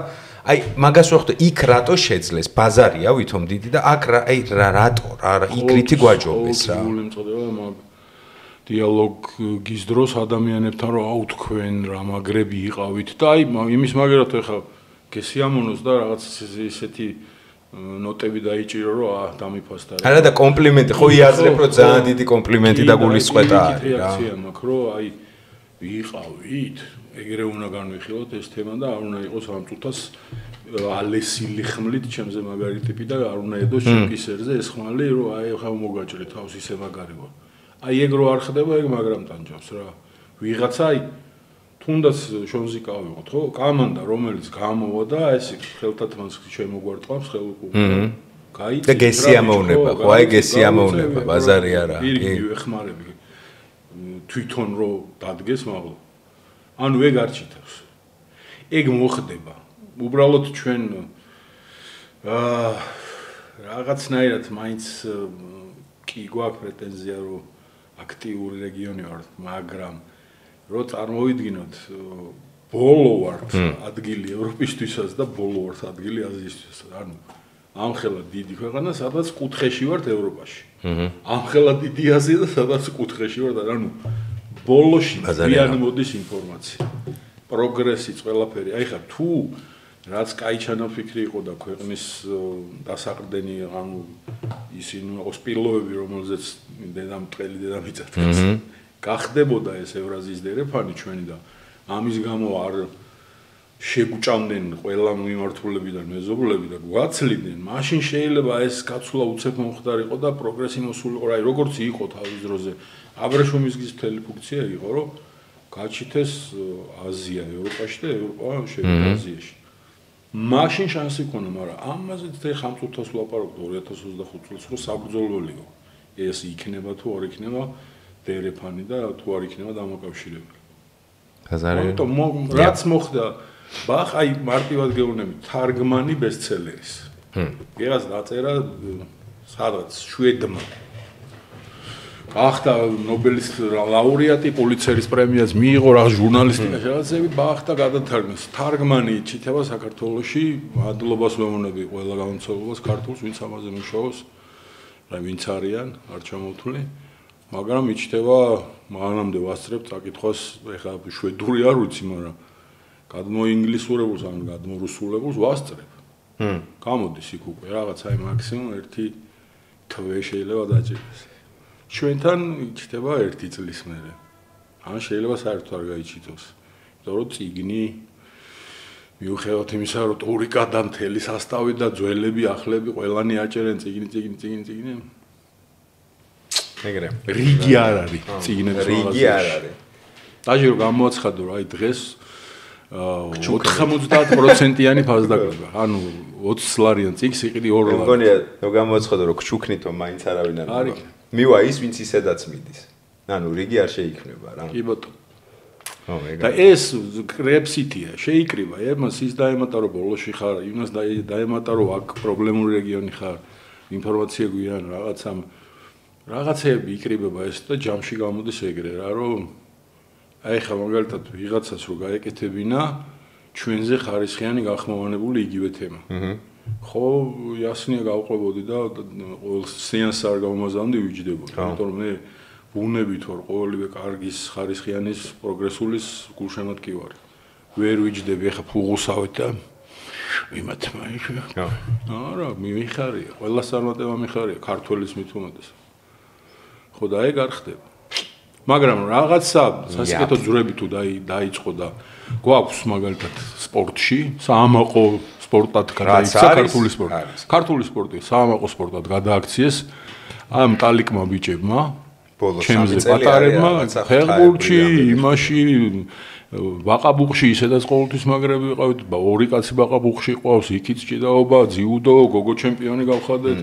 აი მაგას ვხვდი, იქ რატო შეძლეს? ბაზარია ვითომ დიდი და აქ აი რატო რა იქ რითი გვაჯობეს რა. დიალოგის დროს ადამიანებთან რომ აუთქვენ რა მაგრები იყავით და აი იმის მაგერად ეხა გესიამონოს და რაღაც ისეთი ნოტები დაიჭირო რომ დამიფასდა რა. არა და კომპლიმენტი ხო იაზრებ რომ ძალიან დიდი კომპლიმენტი და გულისწყეთა არის რა. რეაქცია მაქვს რომ აი ვიყავით ეგრე უნდა განვიხილოთ ეს თემა და არ უნდა იყოს ამ წუთას ალესილი ხმლით ჩემზე მაგარი ტიპი და არ უნდა ედოს შეკისერზე ეს ხმალი რომ აი ხა მოგაჭრე თავს ისე მაგარი ვარ. აი ეგ რო არ ხდება ეგ მაგრამ ტანჯავს რა. ვიღაცა აი თუნდაც შონზიკა ავიღოთ ხო? კამანდა რომელიც გამოვა და ეს ხელთათმანს შემოგვარტყავს ხელუყურს. და გესიამოვნება, ხო აი გესიამოვნება, ბაზარი არა. იგივე ხმარები თვითონ რო დადგეს მაგლო. ანუ ეგ არ ჩითავს. ეგ მოხდება. უბრალოდ ჩვენ რაღაცნაირად მაინც კი გვაქვს პრეტენზია რომ აქტიური რეგიონი ვართ, მაგრამ რო წარმოვიდგინოთ ბოლო ვართ ადგილი ევროპისთვისაც და ბოლო ვართ ადგილი აზიისთვისაც. ანუ ამხელა დიდი ქვეყანა, სადაც კუთხეში ვართ ევროპაში. ამხელა დიდი აზია და სადაც კუთხეში ვართ, ანუ ბოლოში ძალიან მოდის ინფორმაცია. პროგრესიც ყველაფერი. აი ხა თუ რაც კაი ჩანაფიქრი იყო და ქვეყნის დასაყრდენი ანუ ისინი სპილოები რომელზეც დედამიწა გახდებოდა ეს ევრაზიის დერეფანი ჩვენი და ამის გამო არ შეგუჭამდნენ ყველა მიმართულებიდან მეზობლები და გვაცლიდნენ, მაშინ შეიძლება ეს გაცვლა უცებ მომხდარიყო და პროგრესი მოსულიყო, აი როგორც იყო თავის დროზე. აბრეშუმის გზის მთელი ფუნქცია იყო, რომ გაჩითეს აზია ევროპაში და ევროპა შევიდა აზიაში. მაშინ შანსი ქონა, მაგრამ ამაზე ხა წუთას ვლაპარაკობ 2025 წელს, რომ საბრძოლველიო. ეს იქნება თუ არ იქნება დერეფანი და თუ არ იქნება დამოკავშირებელი. რაც მოხდა ბახ აი მარტივად გეუბნები თარგმანი ბესტსელერის. ვიღაც დაწერა სადღაც შვედმა. ახლა ნობელის ლაურეატი პულიცერის პრემიას მიიღო რა ჟურნალისტიკაში რაღაცები ბახტა გადათარგმნეს. თარგმანი ჭითება საქართველოში მადლობას ვეუბნები ყველა გამომცემლობას ქართულს ვინც ამაზე მუშაობს. რა ვინც არიან არ ჩამოთვლი. მაგრამ იჭდება მანამდე ვასწრებ წაკითხვას ეხლა შვედური არ ვიცი, მაგრამ გადმოინგლისურებულს ან გადმორუსულებულს ვასწრებ. გამოდის იქ უკვე რაღაც აი მაქსიმუმ 1 თვე შეიძლება დაჭირდეს. ჩვენთან იჭდება 1 წლის მერე. ან შეიძლება საერთოდ არ გაიჭიდოს. იმიტომ რომ წიგნი მიუხედავად იმისა, რომ ტურიკადან მთელი სასტავი და ძველები, ახლები ყველანი აჭერენ წიგნი. ეგრე. რიგი არ არის წიგნების რაღაცა. რიგი არ არის. დაჟე რომ გამოაცხადო რა აი დღეს 90%-იანი ფასდაგრება. ანუ 20 ლარიან წიგს იყიდი 2 ლარი. მგონია რომ გამოაცხადო რომ გჩუქნითო მაინც არავინ არ არის. მივა ის ვინც ისედაც მიდის. ანუ რიგი არ შეიქმნება რა. კი ბატონო. და ეს კრებსიტია შეიკრიბა, იმას ის დაემატა რომ ბოლოში ხარ, იმას დაემატა რომ აქ პრობლემური რეგიონი ხარ, ინფორმაცია გვიან რაღაცეები იკრიბება ეს და ჯამში გამოდის ეგრე რა, რომ აი ხა მაგალითად ვიღაცას რო გაეკეთებინა ჩვენზე ხარისხიანი გახმოვანებული იგივე თემა. ხო, იასნია გავყვებოდი და ყოველ სეანსს არ გამომაზამდი ვიჯდებოდი, იმიტომ რომ მე ვუნებით ვარ ყოველივე კარგის ხარისხიანის პროგრესულის გულშემატკივარი ვარ. ვერ ვიჯდები ახლა ფუღუსავით და ვიმათ მაიში. არა, მიხარია, ყველა წარმატება მიხარია, ქართველის მით უმეტეს. ხო და ეგ არ ხდება. მაგრამ რაღაცა სასიკეთო ძვრები თუ დაიწყო და გვაქვს მაგალითად სპორტში, საამაყო სპორტად გადაიქცა ქართული სპორტი. ქართული სპორტი საამაყო სპორტად გადააქციეს ამ ტალიკმა ბიჭებმა. ჩემზე პატარებმა ფეხბურთში, იმაში ვაყაბუყში ისედაც ყოველთვის მაგრები ვიყავით, ორი კაცი ვაყაბუყში ყავს, იქიც ჭიდაობა, ძიუდო, გოგო ჩემპიონი გავხადეთ.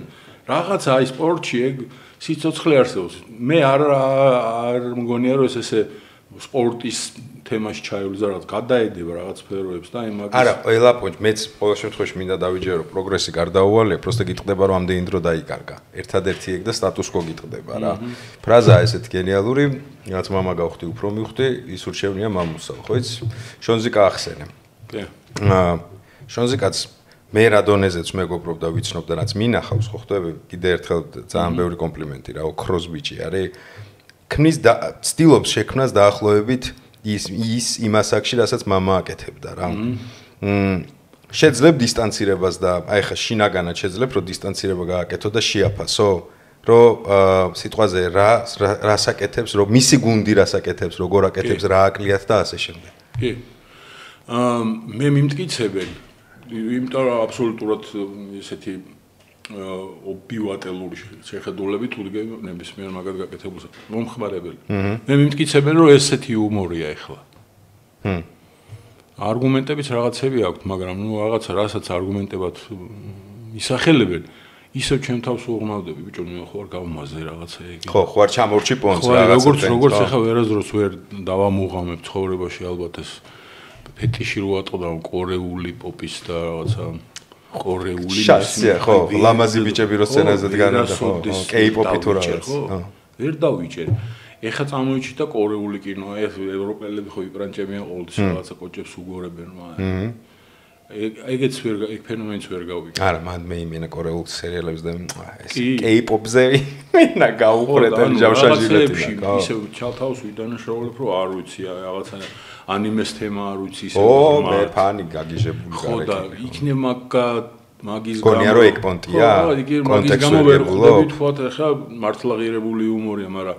რაღაცა აი სპორტში ეგ სიცოცხლე არსებობს. მე არ მგონია რომ ესე სპორტის თემაში ჩაივლიზა რაღაც გადაედება რაღაც სფეროებს და იმ მაგის. არა, ყველა პონჩ მეც ყოველ შემთხვევაში მინდა დავიჯერო რომ პროგრესი გარდაუვალია, просто გიტყდება რომ ამდენი დრო დაიკარგა. ერთადერთი ეგ და სტატუს კო გიტყდება რა. ფრაზა ესეთ გენიალური, რაც მამა გავხდი უფრო მივხვდი, ის ურჩევნია მამუსა, ხო იცი? შონზიკა ახსენე. კი. შონზიკაც მე რა დონეზეც მეგობრობ და ვიცნობ და რაც მინახავს ხო ხტები, კიდე ერთხელ ძალიან ბევრი კომპლიმენტი რა, ოქროს ბიჭი არის. ქმნის და ცდილობს შექმნას დაახლოებით ის იმ ასაკში, რასაც მამა აკეთებდა რა. შეძლებ დისტანცირებას და აი ხა შინაგანად შეძლებ რომ დისტანცირება გააკეთო და შეაფასო, რომ სიტყვაზე რას აკეთებს, რომ მისი გუნდი რას აკეთებს, როგორ აკეთებს, რა აკლიათ და ასე შემდეგ. კი. მე მიმტკიცებენ, იმიტომ რომ აბსოლუტურად ესეთი ობიუატელური შეხედულები თუ ნებისმიერ მაგად გაკეთებულს მომხმარებელი. მე მიმტკიცებენ რომ ესეთი იუმორია ეხლა. არგუმენტებიც რაღაცები აქვს, მაგრამ ნუ რაღაცა რასაც არგუმენტებად ისახელებენ, ისევ ჩემ თავს უღმავდები, ბიჭო, მე ხო არ გავმაზე რაღაცა ეგ. ხო, ხო არ ჩამორჩი პონს რაღაცა. როგორც ეხლა ვერასდროს ვერ დავამუღამებ ცხოვრებაში ალბათ ეს ფეტიში რო ატყდა კორეული პოპის და რაღაცა კორეული შასია ხო ლამაზი ბიჭები რო სცენაზე დგანან და ხო კეიპოპი თუ რაღაც ვერ დავიჭერ ეხა წამოიჭიდა კორეული კინო ეს ევროპელები ხო იპრანჭებიან ყოველთვის რაღაცა კოჭებს უგორებენ ეგეც ვერ ეგ ფენომენიც ვერ გავიგე არა მან მე იმენა კორეულ სერიალებს და ეს კეიპოპზე მენა გაუყურე და ჯავშაჟილეთი ისე ჩავთავს ვიდანაშაულებ რომ არ ვიცი რაღაცა ანიმეს თემა არ ვიცი ისე მე ფანი გაგიჟებული ხო და იქნება მაგის გონია რომ ეგ პონტია კონტექსტი გამოვერხდები თქვათ ახლა მართლა ღირებული იუმორია მაგრამ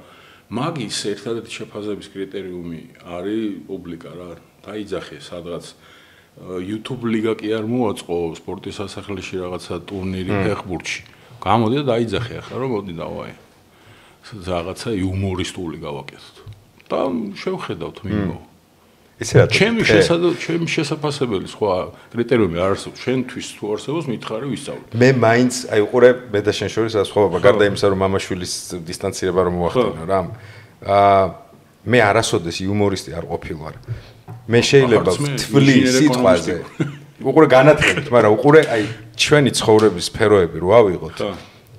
მაგის ერთადერთი შეფასების კრიტერიუმი არის პუბლიკა რა. დაიძახე სადღაც YouTube ლიგა კი არ მოაწყო სპორტის სასახლეში რაღაცა ტურნირი ფეხბურთში. გამოდი და დაიძახე ახლა რომ მოდი დავაი. რაღაცა იუმორისტული გავაკეთოთ. და შევხედავთ მინიმუმ. ესე რა ჩემი შესაძლებელი სხვა კრიტერიუმი არ არსებობს. შენთვის თუ არსებობს, მითხარი ვისწავლე. მე მაინც აი უყურე მე და შენ შორის ასხოვება გარდა იმისა რომ მამაშვილის დისტანცირება რომ მოახდინო რა. მე არასოდეს იუმორისტი არ ყოფილვარ. მე შეიძლება ვთვლი სიტყვაზე. უყურე განათლებით, მაგრამ უყურე აი ჩვენი ცხოვრების სფეროები რო ავიღოთ.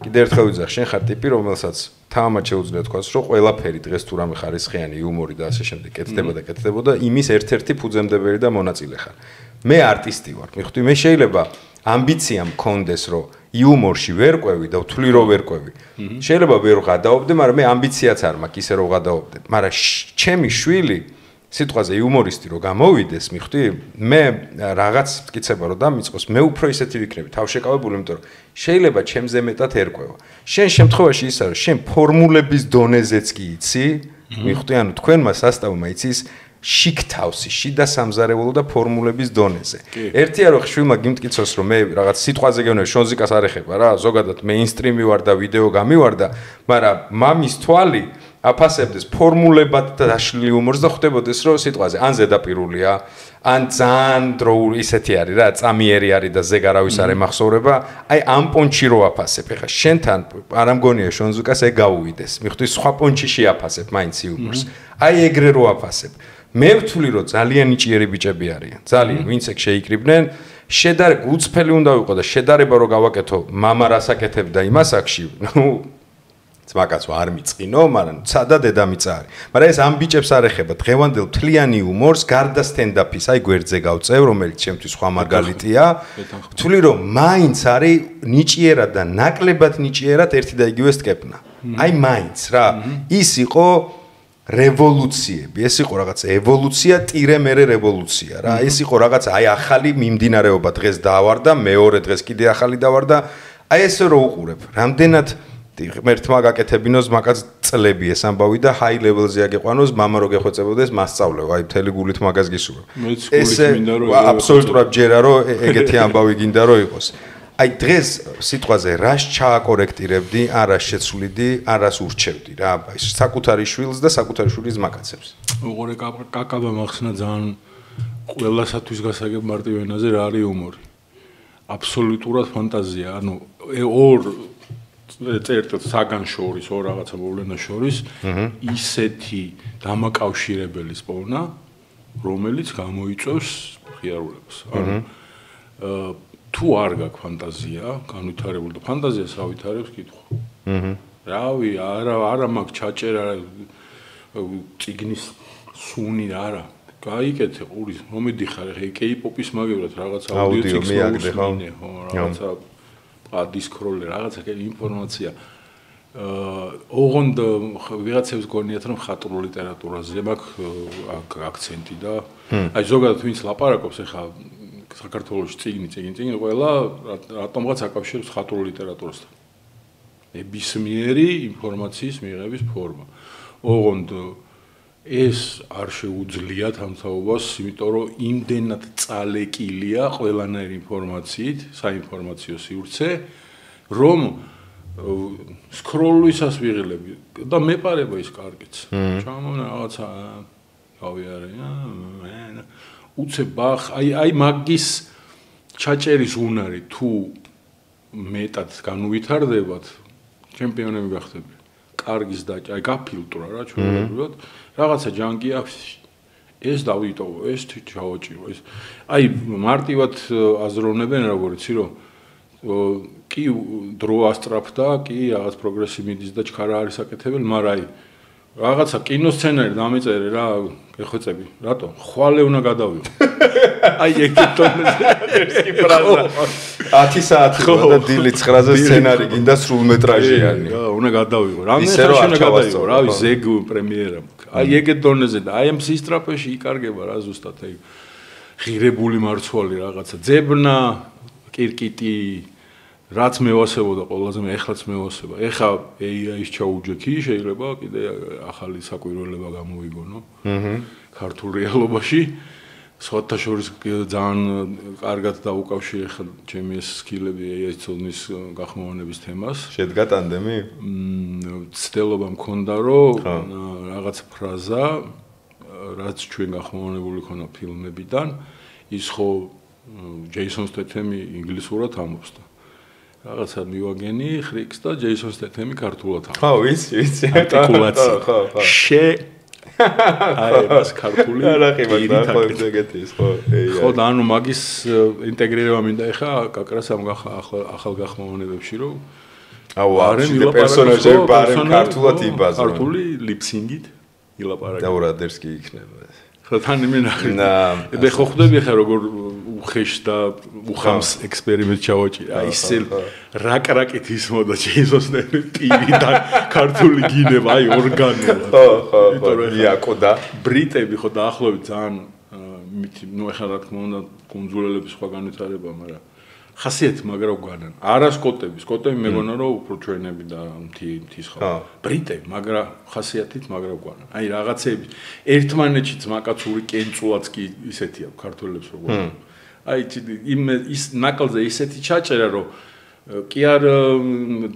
კიდე ერთხელ ვიძახ, შენ ხარ ტიპი, რომელსაც თამამად შეუძლია თქვას, რომ ყველაფერი დღეს თუ რამე ხარისხიანი იუმორი და ასე შემდეგ კეთდება და იმის ერთ-ერთი ფუძემდებელი და მონაწილე ხარ. მე არტისტი ვარ, მიხვდი, მე შეიძლება ამბიცია მქონდეს, რომ იუმორში ვერ ყვევი და ვთვლი რომ ვერ ყვევი. შეიძლება ვერ ვღადაობდე, მაგრამ მე ამბიციაც არ მაქვს ისე რომ ვღადაობდე. მაგრამ ჩემი შვილი სიტყვაზე იუმორისტი რო გამოვიდეს, მიხვდი? მე რაღაც მტკიცება რო დამიწყოს, მე უფრო ისეთი ვიქნები, თავშეკავებული, იმიტომ რომ შეიძლება ჩემზე მეტად ერკვევა. შენ შემთხვევაში ის არის, შენ ფორმულების დონეზეც კი იცი, მიხვდი? ანუ თქვენმა სასწავლმა იცის შიქთავსი, შიდა სამზარეულო და ფორმულების დონეზე. ერთია რომ შვილმა გიმტკიცოს, რომ მე რაღაც სიტყვაზე გეუბნები, შონზიკას არ ეხება რა, ზოგადად მეინსტრიმი ვარ და ვიდეო გამივარ და, მაგრამ მამის თვალი აფასებდეს ფორმულებად დაშლილი იუმორს და ხვდებოდეს რომ სიტყვაზე ან ზედაპირულია ან ძალიან დროული ისეთი არის რა წამიერი არის და ზეგარავის არ ემახსოვრება აი ამ პონჩი რო აფასებ ეხა შენთან არ ამგონია შონზუკას ეგ გაუვიდეს მიხვდი სხვა პონჩი შეაფასებ მაინც იუმორს აი ეგრე რო აფასებ მე ვთვლი რომ ძალიან ნიჭიერი ბიჭები არიან ძალიან ვინც ეგ შეიკრიბნენ შედარება გულწრფელი უნდა ვიყო და შედარება რო გავაკეთო მამა რას აკეთებდა იმას აქში ნუ ძმაკაც არ მიწყინო, მაგრამ ცადა დედამიწა არის. მაგრამ ეს ამ ბიჭებს არ ეხება დღევანდელ თლიანი იუმორს, გარდა სტენდაფის, აი გვერდზე გავწევ, რომელიც ჩემთვის სხვა მარგალიტია. ვთვლი რომ მაინც არის ნიჭიერად და ნაკლებად ნიჭიერად ერთი და იგივე სტკეპნა. აი მაინც რა. ის იყო რევოლუციები, ეს იყო რაღაც ევოლუცია, ტირე მერე რევოლუცია რა. ეს იყო რაღაც აი ახალი მიმდინარეობა დღეს დავარდა, მეორე დღეს კიდე ახალი დავარდა. აი ესე რო უყურებ, რამდენად ღმერთმა გაკეთებინოს მაგაც წლები ეს ამბავი და high level-ზე აგეყვანოს მამა რო გეხვეწებოდეს მასწავლეო აი მთელი გულით მაგას გისურვებ ესე აბსოლუტურად ჯერა რომ ეგეთი ამბავი გინდა რომ იყოს აი დღეს სიტყვაზე რას ჩააკორექტირებდი ან რას შეცვლიდი ან რას ურჩევდი რა საკუთარი შვილს და საკუთარი შვილის მაკაცებს უყურე კაკაბა მახსნა ძალიან ყველასათვის გასაგებ მარტივ ენაზე რა არის იუმორი აბსოლუტურად ფანტაზია ანუ ორ წერტილ საგან შორის ორ რაღაცა მოვლენა შორის ისეთი დამაკავშირებელი სპოვნა რომელიც გამოიწვევს ღიარულებას ანუ თუ არ გაქვს ფანტაზია განვითარებული და ფანტაზიას ავითარებს კითხვა რავი არა მაქვს ჩაჭერა წიგნის სუნი არა გაიკეთე ყურის მომედიხარ ხე კეიპოპის მაგებრად რაღაც აუდიო მიაგდე ხო რაღაცა დისკროლი რაღაცა ინფორმაცია ოღონდ ვიღაცებს გონიათ რომ ხატრულ ლიტერატურაზე მაქვს აქცენტი და აი ზოგადად ვინც ლაპარაკობს ეხა საქართველოში წიგნი ყველა რატომღაც აკავშირებს ხატრულ ლიტერატურასთან ნებისმიერი ინფორმაციის მიღების ფორმა ოღონდ ეს არ შეუძლიათ ამ თაობას, იმიტომ რომ იმდენად წალეკილია ყველანაირი ინფორმაციით, საინფორმაციო სივრცე, რომ სკროლვისას ვიღილები და მეპარება ის კარგიც. ჩამოვნა რაღაცა გავიარე, უცებ ბახ, აი მაგის ჩაჭერის უნარი თუ მეტად განუვითარდებათ, ჩემპიონები გახდებიან. კარგის დაჭა, აი გაფილტრა რა ჩვეულებრივად. რაღაცა ჯანკი აქვს. ეს დავიტოვო, ეს ჩავაჭირო, ეს. აი მარტივად აზროვნებენ როგორ იცი რომ კი დრო ასტრაფდა, კი რაღაც პროგრესი მიდის და ჩქარა არის აკეთებელი, მაგრამ აი რაღაცა კინოსცენარი დამეწერე რა, გეხვეწები. რატო? ხვალე უნდა გადავიღო. აი ეგეთონზე ერთი ფრაზა 10 საათი და დილი 9-ზე სცენარი გინდა სრულმეტრაჟიანი. რა, უნდა გადავიღო. რამდენი უნდა გადავიღო, რავი, ზეგ პრემიერა. აი ეგეთ დონეზე და აი ამ სისტრაფეში იკარგება რა ზუსტად აი ღირებული მარცვალი რაღაცა ძებნა კირკიტი რაც მევასებოდა ყველაზე მე ეხლაც მევასება. ეხა AI-ის ჩაუჯექი შეიძლება კიდე ახალი საკვირველება გამოვიგონო. ქართულ რეალობაში სხვათა შორის ძალიან კარგად დაუკავშირე ხა ჩემი ეს სკილები AI-ის ცოდნის გახმოვანების თემას. შედგა ტანდემი? ცდელობა მქონდა რომ რაღაც ფრაზა რაც ჩვენ გახმოვანებული ქონა ფილმებიდან ის ხო ჯეისონ სტეთემი ინგლისურად ამბობს და რაღაცა მივაგენი ხრიქს და ჯეისონ სტეთემი ქართულად ამბობს. ხო, ვიცი. არტიკულაცია. შე აი ეს ქართული ერახიბაკის ხო. ხო და ანუ მაგის ინტეგრირება მინდა ეხა კაკრას ამ ახალ გახმოვანებებში რომ არემ პერსონაჟები ბარემ ქართულად იბაზრონ. ქართული ლიფსინგით ილაპარაკე. და ურადერსკი იქნება. ხო თან მინახე. ეხა ხო ხვდები ხა როგორ უხეშ და უხამს ექსპერიმენტ ჩავაჭირე. აი ისე რაკრაკით ისმოდა ჯეისონსტენი ტივიდან ქართული გინება, აი ორგანულად. ხო, იაკო და ბრიტები ხო დაახლოებით ძალიან ნუ ეხა რა თქმა უნდა კუნძულელების სხვა განვითარება, მაგრამ ხასიათი მაგრა გვანან. არა სკოტები მეგონა რომ უფრო ჩვენები და მთის ხო. ბრიტები მაგრა ხასიათით მაგრა გვანან. აი რაღაცეები ერთმანეთშიც მაკაცური კენწულაც კი ისეთი აქვს ქართველებს როგორ. აი ის ნაკლზე ისეთი ჩაჭერა რომ კი არ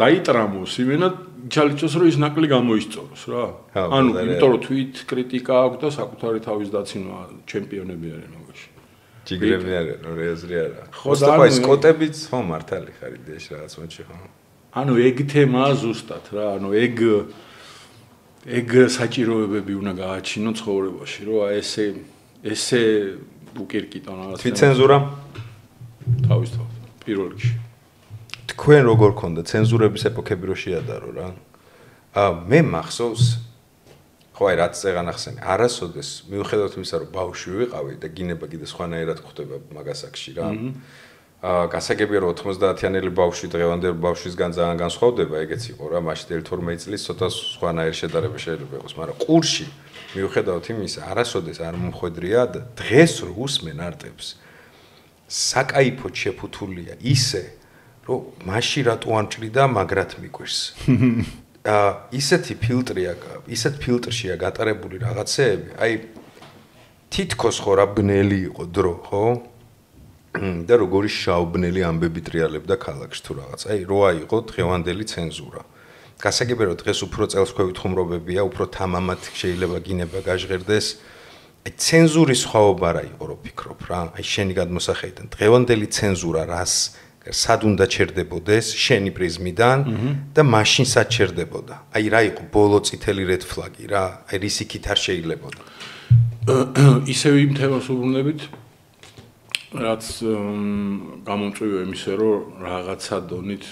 დაიტრამოს იმენა ჩალიჩოს რომ ის ნაკლი გამოისწოროს რა. ანუ იმიტომ რომ თვით კრიტიკა აქვს და საკუთარი თავის დაცინვა ჩემპიონები არიან მაგაში. ჯიგრები არიან, რეაზრი არა. ხო და აი სკოტებიც ხო მართალი ხარ იდეაში რაღაც მომენტში ხო. ანუ ეგ თემა ზუსტად რა, ანუ ეგ საჭიროებები უნდა გააჩინო ცხოვრებაში, რომ აი ესე უკირკიტონ რაღაც. თვითცენზურა თავისთავად პირველ რიგში. თქვენ როგორ ქონდა ცენზურების ეპოქები რო შეადარო რა? მე მახსოვს ხო აი რაც წეგან ახსენე არასოდეს მიუხედავად იმისა რომ ბავშვი ვიყავი და გინება კიდე სხვანაირად ხდება მაგასაკში რა გასაგებია რომ 90-იანელი ბავშვი დღევანდელი ბავშვისგან ძალიან განსხვავდება ეგეც იყო რა მაშინ 12 წლის ცოტა სხვანაირი შედარება შეიძლება იყოს მაგრამ ყურში მიუხედავად იმისა არასოდეს არ მომხვედრია და დღეს რო უსმენ არტებს საკაიფოდ შეფუთულია ისე რომ მაშინ რატო ამჭრიდა მაგრად მიკვირს ისეთი ფილტრია, ისეთ ფილტრშია გატარებული რაღაცეები, აი თითქოს ხო რა ბნელი იყო დრო, ხო? და როგორი შაუბნელი ამბები ტრიალებდა ქალაქში თუ რაღაც. აი როა იყო დღევანდელი ცენზურა. გასაგებია რომ დღეს უფრო წელსქვევით ხუმრობებია, უფრო თამამად შეიძლება გინება გაჟღერდეს. აი ცენზურის ხვაობა რა იყო რო ფიქრობ რა? აი შენი გადმოსახედიდან დღევანდელი ცენზურა რას სად უნდა ჩერდებოდეს შენი პრიზმიდან და მაშინ სად ჩერდებოდა. აი რა იყო ბოლო წითელი რედ ფლაგი რა, აი რისიქით არ შეიძლებოდა. ისევ იმ თემას უბრუნებით, რაც გამომწვევია იმისა, რომ რაღაცა დონით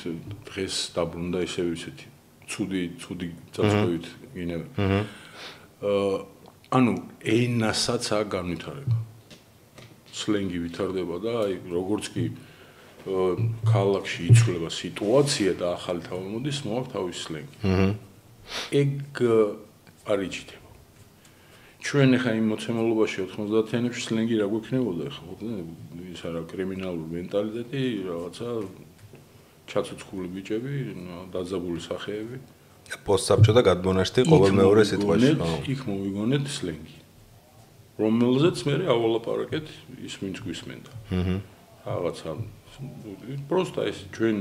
დღეს დაბრუნდა ისევ ისეთი ცუდი წაწყვეტით გინება. ანუ ენასაც აქვს განვითარება. სლენგი ვითარდება და აი როგორც კი ქალაქში იცვლება სიტუაცია და ახალი თავი მოდის, მოაქვს თავის სლენგი. ეგ არ იჭდება. ჩვენ ახლა იმ მოცემულობაში 90-იანებში სლენგი რა გვექნებოდა ხო? ის არა კრიმინალური მენტალიტეტი, რაღაცა ჩაცოცხული ბიჭები, დაძაბული სახეები. პოსტსაბჭოთა გადმონაშთი ყოველ მეორე სიტყვაში ხო? იქ მოვიგონეთ სლენგი. რომელზეც მე ავალაპარაკეთ ის ვინც გვისმენდა. რაღაცა просто ეს ჩვენ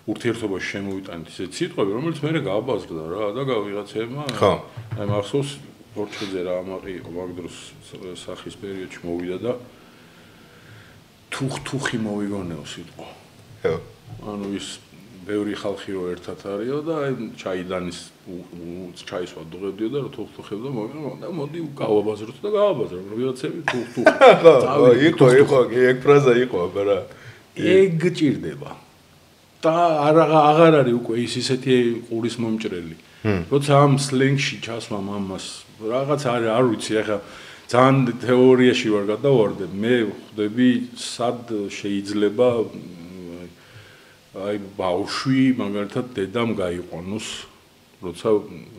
ურთიერთობაში შემოვიტანეთ ისეთ სიტყვები, რომელიც მე გააბაზრდა რა და გავიღაცებმა. ხო. აი მახსოვს ორჩეზე რა ამაყი იყო მაგ დროს სახის პერიოდში მოვიდა და თუხი მოვიგონეო სიტყვა. ხო. ანუ ის ბევრი ხალხი რო ერთად არისო და აი ჩაიდანის ჩაის ვადუღებდიო და რო თუხებდა და მოდი გავაბაზროთ და გავაბაზროთ ვიღაცები თუხ. ხო, იყო, ეგ ფრაზა იყო, აბარა. ეგ ჭირდება. და აღარ არის უკვე ისეთი ყურის მომჭრელი. როცა ამ სლენგში ჩასვამ ამას რაღაც არ ვიცი, ახლა ძალიან თეორიაში ვარ გადავარდე, მე ხვდები სად შეიძლება აი ბავშვი მაგალითად დედამ გაიყვანოს, როცა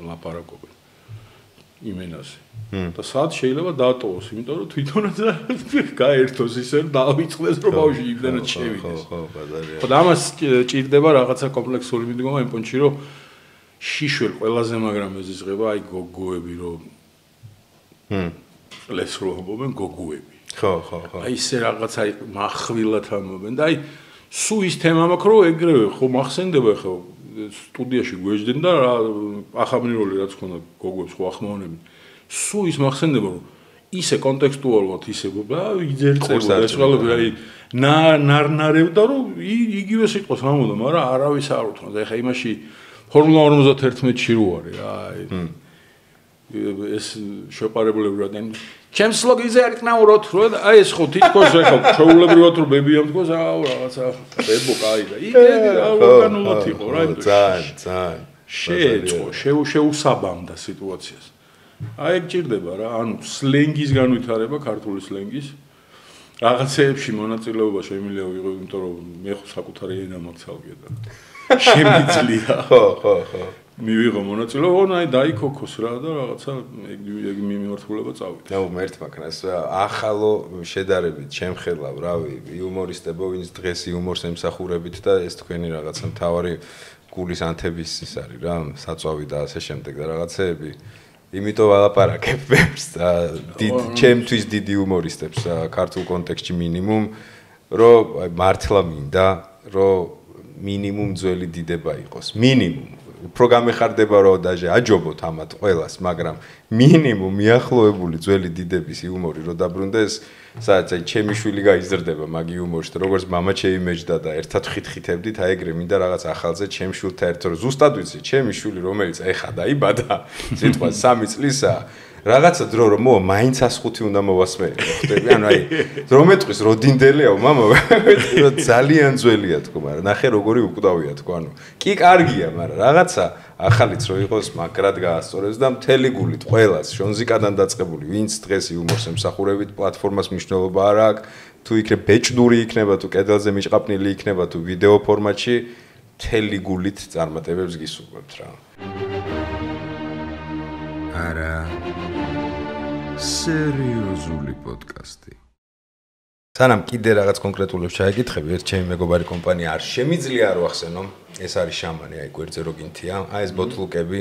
ლაპარაკობენ. იმენაზე. და სად შეიძლება დატოვოს, იმიტომ რომ თვითონაც გაერთოს ისე დაავიწყდეს რომ ბავშვი იმდენად შევიდეს. ხო, ბაზარია. ხო, და ამას ჭირდება რაღაცა კომპლექსური მიდგომა იმ პონჩი რომ შიშველ ყველაზე მაგრამ ეზიზღება აი გოგოები რომ ლეს რო ამბობენ გოგოები. ხო. აი ისე რაღაცა מחვილად ამბობენ და აი სულ ის თემა მაქვს რომ ეგრევე ხო მახსენდება ხო სტუდიაში გვეждდენ და ახამნი როლი რაც ქონდა გოგოებს ხო ახმოვანები. სულ ის მახსენდება რომ ისე კონტექსტუალურად ისე იძერწებოდა ეს ყველაფერი აი ნარნარევდა რომ იგივე სიტყვას ამბობდა მაგრამ არავის არ უთმობდა ეხა იმაში ფორმულა 51-ში რო არის რა აი ეს შეყარებულებრივად ჩემს სლოგიზე არ იქნაუროთ რომ აი ეს ხო თითქოს ეხა ჩაულებრივად რომ ბებიამ თქოს აუ რაღაცა ბებო კაი და იგი ორგანულად იყო რა ძალიან შეუსაბამდა სიტუაციას აი ეგ ჭირდება რა ანუ სლენგის განვითარება ქართული სლენგის რაღაცეებში მონაწილეობა შემიძლია ვიღო იმიტომ რომ მე ხო საკუთარი ენა მაქვს ალგე და შემიძლია ხო მივიღო მონაწილეობა აი დაიქოქოს რა და რაღაცა ეგ მიმართულება წავიდე ნუ მე ერთ მაგას ახალო შედარებით შემხელავ რავი იუმორისტებო ვინც დღეს იუმორს ემსახურებით და ეს თქვენი რაღაცა მთავარი გულის ანთების ის არის რა საწვავი და ასე შემდეგ და რაღაცეები იმიტომ ვალაპარაკებ ბევრს და ჩემთვის დიდი იუმორისტებს ქართულ კონტექსტში მინიმუმ რომ მართლა მინდა რომ მინიმუმ ძველი დიდება იყოს მინიმუმ უფრო გამეხარდება რომ დაჟე აჯობოთ ამათ ყველას მაგრამ მინიმუმ მიახლოებული ძველი დიდების იუმორი რომ დაბრუნდეს სადაც აი ჩემი შვილი გაიზრდება მაგ იუმორში და როგორც მამა შეიმეჯდა და ერთად ხითხითებდით აი ეგრე მინდა რაღაც ახალზე ჩემ შვილთან ერთად ზუსტად ვიცი ჩემი შვილი რომელიც ეხა დაიბადა სიტყვა 3 წლისაა რაღაცა დრო რომ მოვა მაინც 105 უნდა მოვასმენია ხვდები ანუ აი რომ მეტყვის როდინდელიაო მამა რომ ძალიან ძველია თქო მაგრამ ნახე როგორი უკვდავია თქო ანუ კი კარგია მაგრამ რაღაცა ახალიც რო იყოს მაგრად გაასწორებს და მთელი გულით ყველას შონზიკადან დაწყებული ვინც დღეს იუმორს ემსახურებით პლატფორმას მნიშვნელობა არ აქვს თუ იქნებ ბეჭდური იქნება თუ კედელზე მიჭყაპნილი იქნება თუ ვიდეო ფორმატში მთელი გულით წარმატებებს გისურვებთ რა არა სერიოზული პოდკასტი. სანამ კიდე რაღაც კონკრეტულებს ჩაიგითხები, ერთ ჩემი მეგობარი კომპანია არ შემიძლია არ ვახსენო, ეს არის შამანი, აი გვერდზე რო გინთია, აი ეს ბოთლუკები,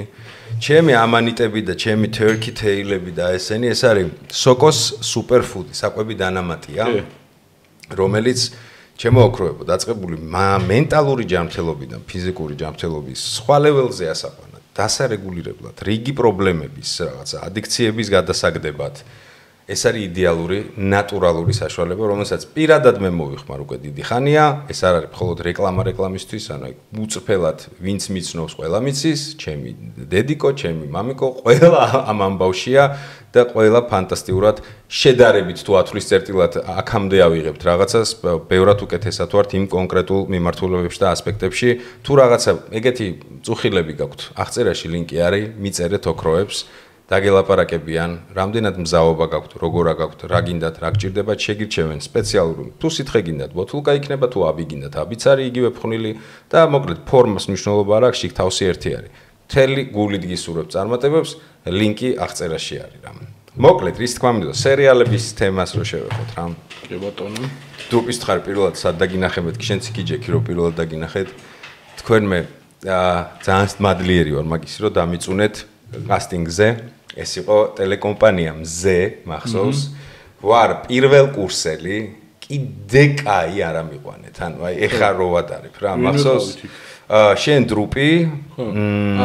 ჩემი ამანიტები და ჩემი turkey tail-ები და ესენი, ეს არის სოკოს superfood, საკვები დანამატია, რომელიც ჩემო ოქროებო დაწყებული მენტალური ჯანმრთელობიდან, ფიზიკური ჯანმრთელობის სხვა ლეველზე ასაყვანად. დასარეგულირებლად, რიგი პრობლემების, რაღაცა ადიქციების გადასაგდებად. ეს არის იდეალური, ნატურალური საშუალება, რომელსაც პირადად მე მოვიხმარ უკვე დიდი ხანია. ეს არ არის მხოლოდ რეკლამისთვის, ანუ უწფელად ვინც მიცნობს, ყველა მიცის, ჩემი დედიკო, ჩემი მამიკო, ყველა ამ ამბავშია და ყველა ფანტასტიკურად შედარებით თუ ათვლის წერტილად აქამდე ავიღებთ რაღაცას, ბევრად უკეთესად ვართ იმ კონკრეტულ მიმართულებებში და ასპექტებში. თუ რაღაცა ეგეთი წუხილები გაქვთ, აღწერაში ლინკი არის, მიწერეთ ოქროებს. დაგელაპარაკებიან, რამდენად მზაობა გაქვთ, როგორ გაქვთ, რა გინდათ, რა გჭირდებათ, შეგირჩევენ სპეციალური. თუ სითხე გინდათ, ბოთლუკა იქნება, თუ აბი გინდათ, აბიც არის იგივე ფხვნილი და მოკლედ ფორმას მნიშვნელობა არ აქვს, იქ თავსი ერთი არის. მთელი გულით გისურვებ წარმატებებს, ლინკი აღწერაში არის რა. მოკლედ, რის თქმა უნდა, სერიალების თემას რო შევეხოთ რა. კი ბატონო. დრუპის თხარ პირველად სად დაგინახებთ, შენც კი ჯექი რო პირველად დაგინახეთ. თქვენმე ძალიან მადლიერი ვარ მაგის რო დამიწუნეთ კასტინგზე. ეს იყო ტელეკომპანია მზე მახსოვს ვარ პირველ კურსელი კიდე კაი არ ამიყვანეთ ანუ აი ეხა როვად არის რა მახსოვს შენ დრუპი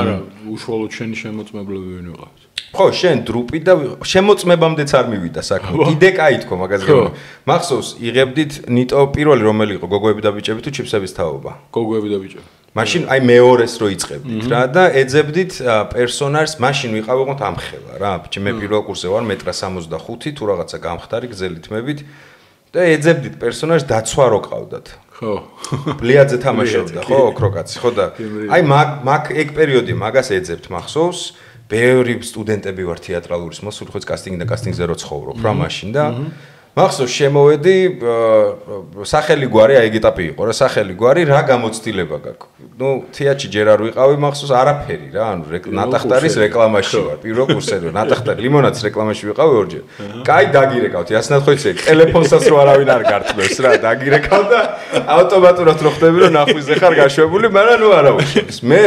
არა უშუალოდ შენი შემოწმებლები ვინ ვიყავთ ხო შენ დრუპი და შემოწმებამდეც არ მივიდა საქმე კიდე კაი თქო მაგას გქონდა მახსოვს იღებდით ნიტო პირველი რომელი იყო გოგოები და ბიჭები თუ ჩიფსების თაობა გოგოები და ბიჭები მაშინ აი მეორეს რო იწყებდით რა და ეძებდით პერსონაჟს მაშინ ვიყავიყოთ ამხელა რა მე პირველ კურსზე ვარ მეტრა 65 თუ რაღაცა გამხდარი გზელით მებით და ეძებდით პერსონაჟს დაცვა რო ყავდათ ხო ბლიაძე თამაშობდა ხო ოქროკაცი ხო და აი მაგ ეგ პერიოდი მაგას ეძებთ მახსოვს ბევრი სტუდენტები ვარ თეატრალურის მოსული ხო კასტინგი და კასტინგზე რო ცხოვრობ რა მაშინ და მახსოვს შემოვედი სახელი გვარი აიგეტაპი იყო რა სახელი გვარი რა გამოცდილება გაქვს ნუ თეატრში ჯერ არ ვიყავი მახსოვს არაფერი რა ანუ ნატახტარის რეკლამაში ვარ პირველ კურსზე ნატახტარი ლიმონადის რეკლამაში ვიყავი ორჯერ კაი დაგირეკავთ იასნად ხო იცი ტელეფონსაც რო არავინ არ გართმევს რა დაგირეკავ და ავტომატურად რო ხდები რომ ნახვიზე ხარ გაშვებული მაგრამ ნუ არა უშავს მე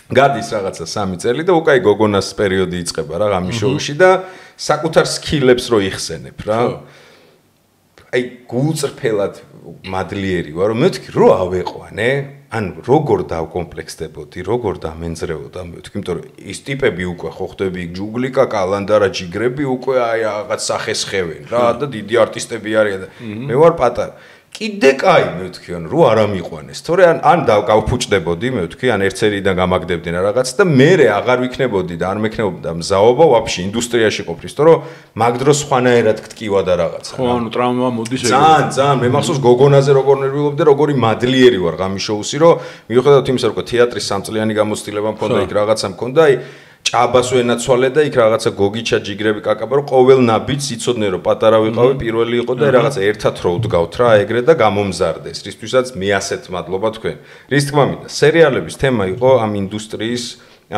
გადის რაღაცა 3 წელი და უკაი გოგონას პერიოდი იწყება რა ღამის შოუში და საკუთარ სკილებს რო იხსენებ რა აი გულწრფელად მადლიერი ვარ რომ მეთქი რო ავეყვანე ან როგორ დავკომპლექსდებოდი როგორ დამენძრეოდა მეთქი იმიტომ რომ ის ტიპები უკვე ხო ხდები ჯუგლიკა კალანდარა ჯიგრები უკვე აი რაღაც სახეს ხევენ რა და დიდი არტისტები არიან და მე ვარ პატარა კიდე კაი მეთქი ან რო არ ამიყვანეს თორე ან გავფუჭდებოდი მეთქი ან ერთერიდან გამაგდებდი რა რაღაც და მე აღარ ვიქნებოდი და არ მექნებოდა მზაობა ვაფშე ინდუსტრიაში ყოფრის თორე მაგ დროს სხვანაირად გტკივა და რაღაცა ხო ანუ ტრამვა მოდის ძალიან მე მახსოვს გოგონაზე როგორ ნერვიულობდი როგორი მადლიერი ვარ ღამის შოუსი რომ მიუხედავად იმისა რომ თეატრის 3 წლიანი გამოცდილება მქონდა იქ რაღაცა მქონდა აი ჭაბას ვენაცვალე და იქ რაღაცა გოგიჩა ჯიგრები კაკაბა რომ ყოველ ნაბიჯს იცოდნენ რომ პატარა ვიყავი პირველი იყო და რაღაცა ერთად რო ვდგავთ რა ეგრე და გამომზარდეს რისთვისაც მე ასეთ მადლობა თქვენ რის თქმა მინდა სერიალების თემა იყო ამ ინდუსტრიის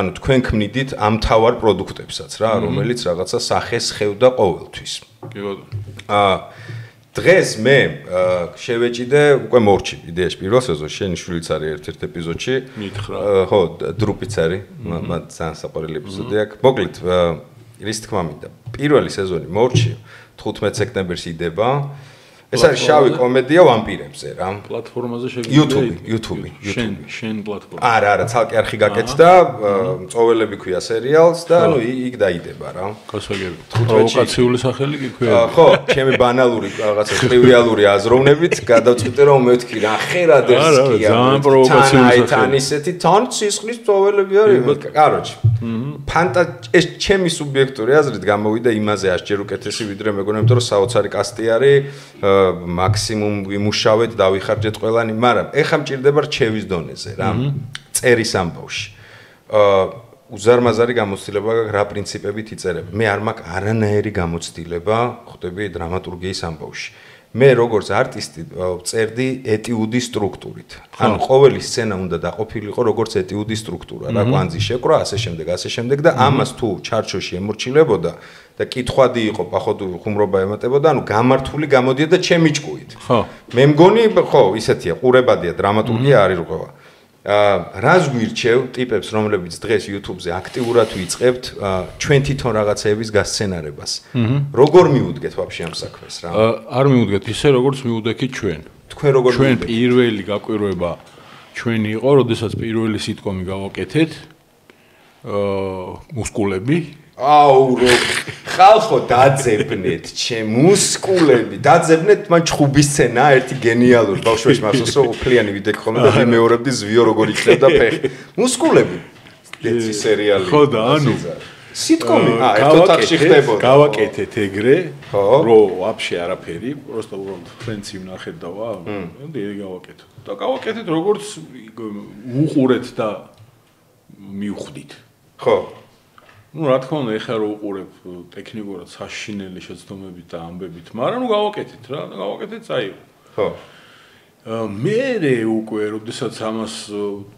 ანუ თქვენ ქმნიდით ამ თავარ პროდუქტებსაც რა რომელიც რაღაცა სახეს ხევდა ყოველთვის კი ბატონო დღეს მე შევეჭიდე უკვე მორჩი იდეაში პირველ სეზონში შენი შვილიც არის ერთ-ერთ ეპიზოდში მითხრა ხო დრუპიც არის მაგრამ ძალიან საყვარელი ეპიზოდი აქვს მოკლედ რის თქმა მინდა პირველი სეზონი მორჩი 15 სექტემბერს იდება ეს არის შავი კომედია ვამპირებზე რა პლატფორმაზე შეგიძლია YouTube შენ პლატფორმა არა ცალკე არხი გაკეთდა მწოველები ქვია სერიალს და ნუ იქ დაიდება რა გასაგები პროვოკაციული სახელი კი ქვია ხო ჩემი ბანალური რაღაცა ტრივიალური აზროვნებით გადავწყვიტე რომ მეთქი რა ხერადებს კი ძალიან პროვოკაციული სახელი თან ისეთი თან სისხლის მწოველები არის კაროჩი ეს ჩემი სუბიექტური აზრით გამოვიდა იმაზე ასჯერ უკეთესი ვიდრე მეგონა იმიტომ რომ საოცარი კასტი არის მაქსიმუმ ვიმუშავეთ დავიხარჯეთ ყველანი, მაგრამ ეხა მჭირდება რჩევის დონეზე რა. წერის ამბავში. უზარმაზარი გამოცდილება გაქვს რა პრინციპებით იწერება. მე არ მაქვს არანაირი გამოცდილება, ხვდები დრამატურგიის ამბავში. მე როგორც არტისტი წერდი ეტიუდის სტრუქტურით. ანუ ყოველი სცენა უნდა დაყოფილიყო როგორც ეტიუდის სტრუქტურა, რა კვანძი შეკრა, ასე შემდეგ და ამას თუ ჩარჩოში ემორჩილებოდა და კითხვადი იყო, პახოვი ხუმრობა ემატებოდა, ანუ გამართული გამოდიოდა ჩემი ჭკუით. ხო. მე მგონი, ხო, ისეთია, ყურებადია, დრამატურგია არის რღვევა. რას გვირჩევ ტიპებს, რომლებიც დღეს YouTube-ზე აქტიურად ვიწყებთ ჩვენ თვითონ რაღაცეების გასცენარებას. როგორ მიუდგეთ ვაფშე ამ საქმეს რა? არ მიუდგეთ ისე როგორც მიუდექით ჩვენ. თქვენ როგორ ჩვენ პირველი გაკვირვება ჩვენი იყო, როდესაც პირველი სიტკომი გავაკეთეთ მუსკულები აუ რო ხალხო დაძებნეთ ჩემ მუსკულები დაძებნეთ მან ჩხუბის სცენა ერთი გენიალური ბავშვებში მახსოვს რომ უფლიანი ვიდეო ხომ და მეორებდი ზვიო როგორ იქნება ფეხი მუსკულები დეცი სერიალი ხო და ანუ სიტკომი ერთ ოთახში ხდებოდა გავაკეთეთ ეგრე რო ვაფშე არაფერი просто უბრალოდ ფრენცი ვნახეთ და ვა მე გავაკეთე და გავაკეთეთ როგორც უყურეთ და მივხვდით ხო ну, რა თქმა უნდა, ეხლა რო უყურებ ტექნიკურად საშინელი შეცდომებით და ამბებით, მაგრამ ნუ გავაკეთეთ რა, გავაკეთეთ წაიღო. ხო. მე უკვე, როდესაც ამას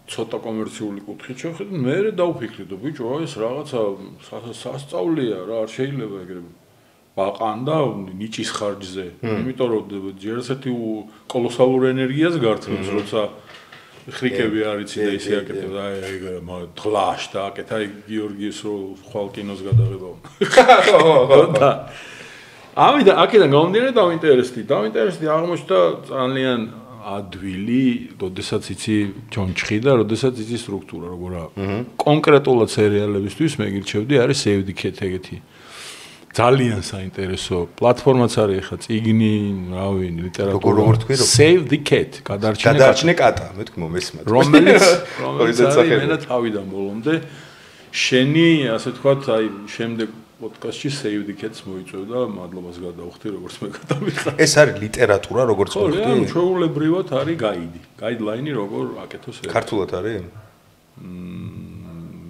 ცოტა კომერციული კუთხით შევხედე, მე დავფიქრდი, ბიჭო, ეს რაღაცა სასწაულია რა, არ შეიძლება ეგრე ბაყან და ნიჭის ხარჯზე. იმიტომ რომ ჯერ ესეთი კოლოსალურ ენერგიას გართმევს, როცა ხრიკები არიცი და ისე აკეთებ და აი დღლაშ და აკეთა გიორგიეს რო ხვალ კინოს გადაღება. ხო. ამიტომ აქედან გამომდინარე დავინტერესდი აღმოჩნდა ძალიან ადვილი, როდესაც იცი ჩონჩხი და როდესაც იცი სტრუქტურა როგორა. კონკრეტულად სერიალებისთვის მე გირჩევდი არის Save the Cat ეგეთი. ძალიან საინტერესო პლატფორმაც არის ახლა წიგნი, რავი, ლიტერატურა. როგორ თქვი რომ Save the Cat, გადარჩინე კატა, მეთქი მომესმათ. რომელიც მენა თავიდან ბოლომდე შენი, ასე ვთქვათ, აი შემდეგ პოდკასტში Save the Cats მოიწვევდა, მადლობას გადავხდი, როგორც მე გადავიხარ. ეს არის ლიტერატურა, როგორც ხო, ანუ ჩვეულებრივად არის გაიდი, გაიდლაინი როგორ აკეთოს ეს. ქართულად არის?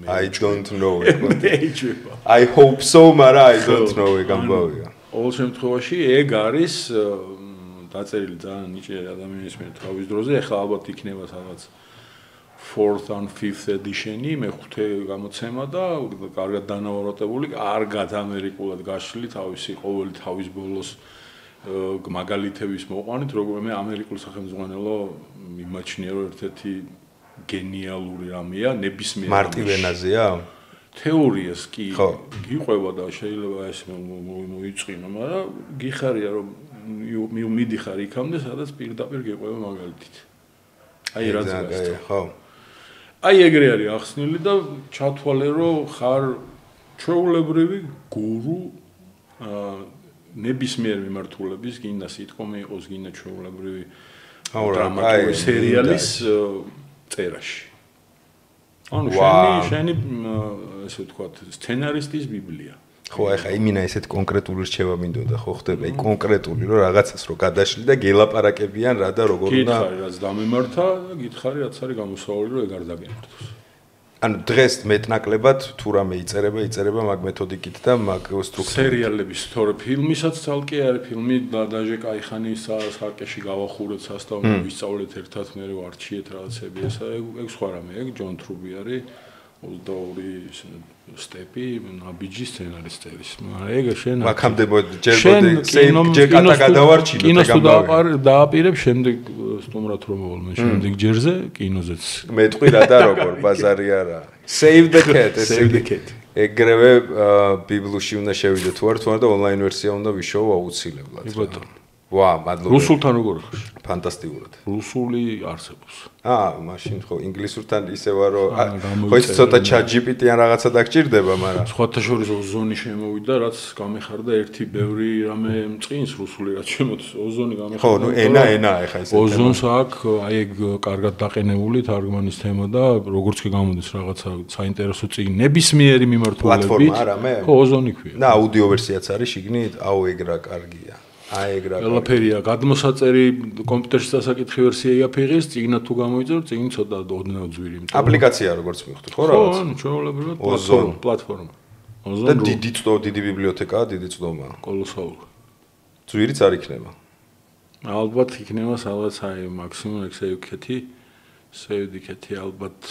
I don't know. I hope so, მაგრამ I don't know. გამბავია. ყოველ შემთხვევაში ეგ არის დაწერილი ძალიან ნიჭიერი ადამიანის მიერ თავის დროზე, ეხლა ალბათ იქნება სადღაც 4th and 5th edition-ი, მეხუთე გამოცემა და კარგად დანავაროტებული, კარგად ამერიკულად გაშლილი თავისი ყოველი თავის ბოლოს მაგალითების მოყვანით, როგორ მე ამერიკულ სახელმძღვანელო მიმაჩნია, რომ ერთ-ერთი გენიალური რამეა, ნებისმიერ მარტივ ენაზეა? თეორიას კი გიყვება და შეიძლება ეს მოიწყინო, მაგრამ გიხარია რომ მიდიხარ იქამდე, სადაც პირდაპირ გიყვება მაგალითით. აი რაც გასწავლე. ხო. აი ეგრე არის ახსნილი და ჩათვალე რომ ხარ ჩვეულებრივი გურუ ნებისმიერ მიმართულების, გინდა სიტკომი იყოს, გინდა ჩვეულებრივი დრამატული სერიალის წერაში. ანუ შენი ესე ვთქვათ, სცენარისტის ბიბლია. ხო, ახლა იმინა ესეთ კონკრეტული რჩევა მინდოდა, ხო ხდება, აი კონკრეტული რომ რაღაცას რო გადაშლი და გელაპარაკებიან რა და როგორ უნდა. გითხარი რაც დამემართა და გითხარი რაც არის გამოსავალი რომ ეგ არ დაგემართოს. ანუ დღეს მეტნაკლებად თუ რამე იწერება მაგ მეთოდიკით და მაგ სტრუქტურით. სერიალების თორე ფილმისაც ცალკე არის ფილმი დაჟე კაიხანის საკეში გავახურეთ სასწავლო ვისწავლეთ ერთად მე ვარჩიეთ რაღაცები ესა ეგ სხვა რამე ეგ ჯონ თრუბი არის 22 სტეპი ნაბიჯის სცენარისტების მაგრამ ეგ შენ აქამდე ჯერ კატა გადავარჩინოთ კინოს თუ დააპირებ შემდეგ სტუმრად რომ მოვალ შემდეგ ჯერზე კინოზეც მეტყვი რა და როგორ ბაზარი არა save the cat ეგრევე ბიბლიაში უნდა შევიდე თუ არ და ონლაინ ვერსია უნდა ვიშოვო აუცილებლად ვა მადლობა რუსულთან როგორ ხარ ფანტასტიკურად რუსული არსებობს მაშინ ხო ინგლისურთან ისე ვარ რომ ხო ის ცოტა ChatGPT-ან რაღაცა დაგჭირდება მაგრამ სხვათა შორის ოზონი შემოვიდა რაც გამეხარდა ერთი ბევრი რამე მწყინს რუსული რაც შემოც ოზონი გამეხარდა ხო ნუ ენა ახლა ისე ოზონს აქ აი ეგ კარგად დაყენებული თარგმანის თემა და როგორც კი გამოდის რაღაცა საინტერესო წიგნი ნებისმიერი მიმართულებით პლატფორმა არა მე ხო ოზონი ქვია და აუდიო ვერსიაც არის შიგნით აუ ეგ რა კარგია ყველაფერია გადმოსაწერი კომპიუტერში დასაკითხი ვერსია იაფიღეს წიგნად თუ გამოიწევ წიგნი ცოტა ოდნავ ძვირი აპლიკაცია როგორც მივხვდით ხო რაღაც ხო ჩვეულებრივად პლატფორმა და დიდი ბიბლიოთეკაა დიდი წვდომაა კოლოსალური ძვირიც არ იქნება ალბათ იქნება სადღაც აი მაქსიმუმ სევდიკეთი ალბათ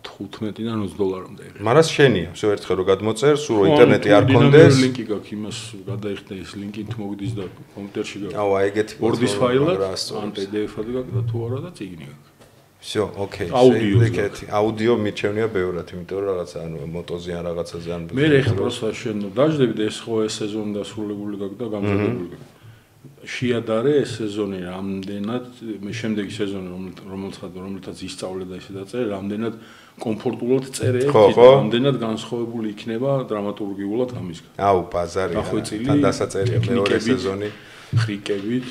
15-დან $20-მდე იღება. მაგრამ შენია, всё ერთხელ რომ გადმოწერ, სულ რომ ინტერნეტი არ კონდეს. ლინკი გაქვს იმას გადაიხდე ის ლინკი თუ მოგდის და კომპიუტერში გაქვს. აუ, აი ეგეთი Word-ის ფაილად, ან PDF-ად გაქვს და თუ არა და წიგნი გაქვს. всё, ოკეი. აუდიო მიჩვენია ბევრად, იმიტომ რომ რაღაცა ანუ მოტოზე ან რაღაცაზე ან მე ეხლა პროსტა შენ დაждები და ეს ხო ეს სეზონი დასრულებული გაქვს და გამზადებული გაქვს. შეადარე ეს სეზონი რამდენად მე შემდეგი სეზონი რომელთაც ისწავლე და ისე დაწერე რამდენად კომფორტულად წერე რამდენად განსხვავებული იქნება დრამატურგიულად ამისგან აუ ბაზარია თან დასაწერია მეორე სეზონი ხრიკებით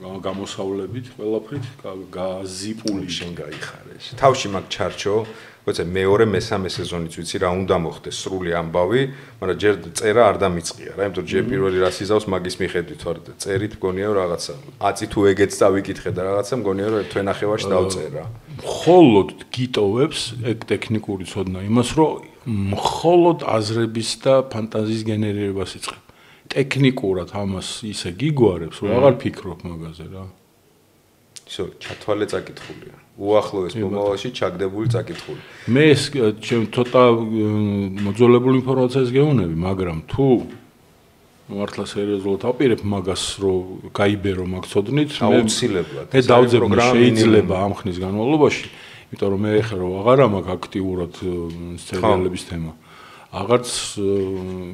გამოსავლებით ყველაფრით გაზიპული შენ გაიხარე თავში მაგ ჩარჩო როცა მეორე მესამე სეზონიც ვიცი რა უნდა მოხდეს სრული ამბავი მაგრამ ჯერ წერა არ დამიწყია რა იმიტომ ჯერ პირველი რას იზავს მაგის მიხედვით ვარ წერით მგონია რომ რაღაცა აწი თუ ეგეც დავიკითხე და რაღაცა მგონია რომ თვენახევარში დავწერა მხოლოდ გიტოვებს ეგ ტექნიკური ცოდნა იმას რომ მხოლოდ აზრების და ფანტაზიის გენერირებას იწყებ ტექნიკურად ამას ისე გიგوارებს რომ აღარ ფიქრობ მაგაზე რა ისო ჩათვალე წაკითხულია უახლოეს მომავალში ჩაგდებული წაკითხული მე ეს ცოტა მოძველებული ინფორმაციას გეუბნები მაგრამ თუ მართლა სერიოზულად აპირებ მაგას რომ გაიბერო მაგ ცოდნით აუცილებლად მე დავძებ შეიძლება ამ ხნის განმავლობაში იმიტომ რომ მე ეხლა რომ აღარა მაქვს აქტიურად სერიალების თემა აღარც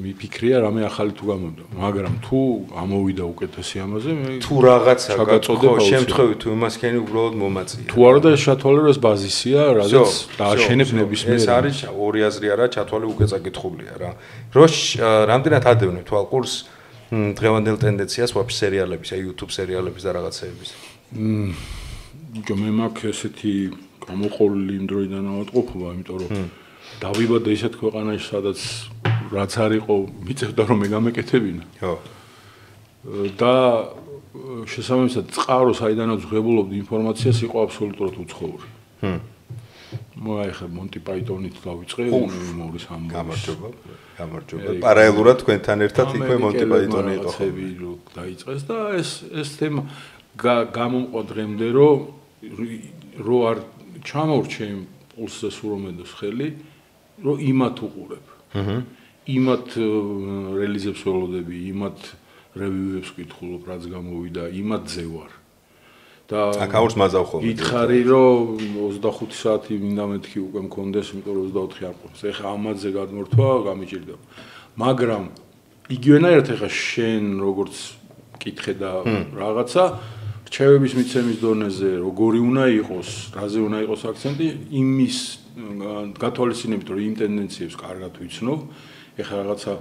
მიფიქრია რამე ახალი თუ გამოვიდა მაგრამ თუ ამოვიდა უკეთესი ამაზე მე თუ რაღაცა გაწოდებ შემთხვევით თუ იმას ქენი უბრალოდ მომაწია თუ არა და შათვალე რომ ეს ბაზისია რადგან დააშენებ ნებისმიერ ეს არის ორი აზრი არა ჩათვალე უკვე წაკითხულია რა რო რამდენად ადევნებ თვალყურს დღევანდელ ტენდენციას ვაფშე სერიალების აი YouTube სერიალების და რაღაცეების მე მაქვს ესეთი გამოყოლილი იმ დროიდან ავატყოფობა იმიტომ რომ დავიბადე ისეთ ქვეყანაში, სადაც რაც არ იყო, მიწევდა რომ მე გამეკეთებინა. ხო. და შესაბამისად, წყარო საიდანაც ღებულობდი ინფორმაციას იყო აბსოლუტურად უცხოური. მოახ მონტი პაითონით დავიწყე იმორის ამბავს. გამარჯობა. პარალელურად თქვენთან ერთად იქვე მონტი პაითონი იყო. დაიწყეს და ეს თემა გამომყვა დღემდე რომ არ ჩამორჩე იმ პულსზე სულ რომ ედოს ხელი, რომ იმათ უყურებ. იმათ რელიზებს ველოდები, იმათ რევიუებს ვკითხულობ, რაც გამოვიდა, იმათზე ვარ. და აკაურს მაზავ ხოლმე. გითხარი რომ 25 საათი მინდა მეთქი უკვე მქონდეს, იმიტომ რომ 24 არ ყოფს. ეხლა ამაზე გადმორთვა გამიჭირდება. მაგრამ იგივენაირად ეხლა შენ როგორც კითხე და რაღაცა რჩევების მიცემის დონეზე როგორი უნდა იყოს, რაზე უნდა იყოს აქცენტი, იმის გათვალისწინებით რომ იმ ტენდენციებს კარგად ვიცნობ. ეხლა რაღაცა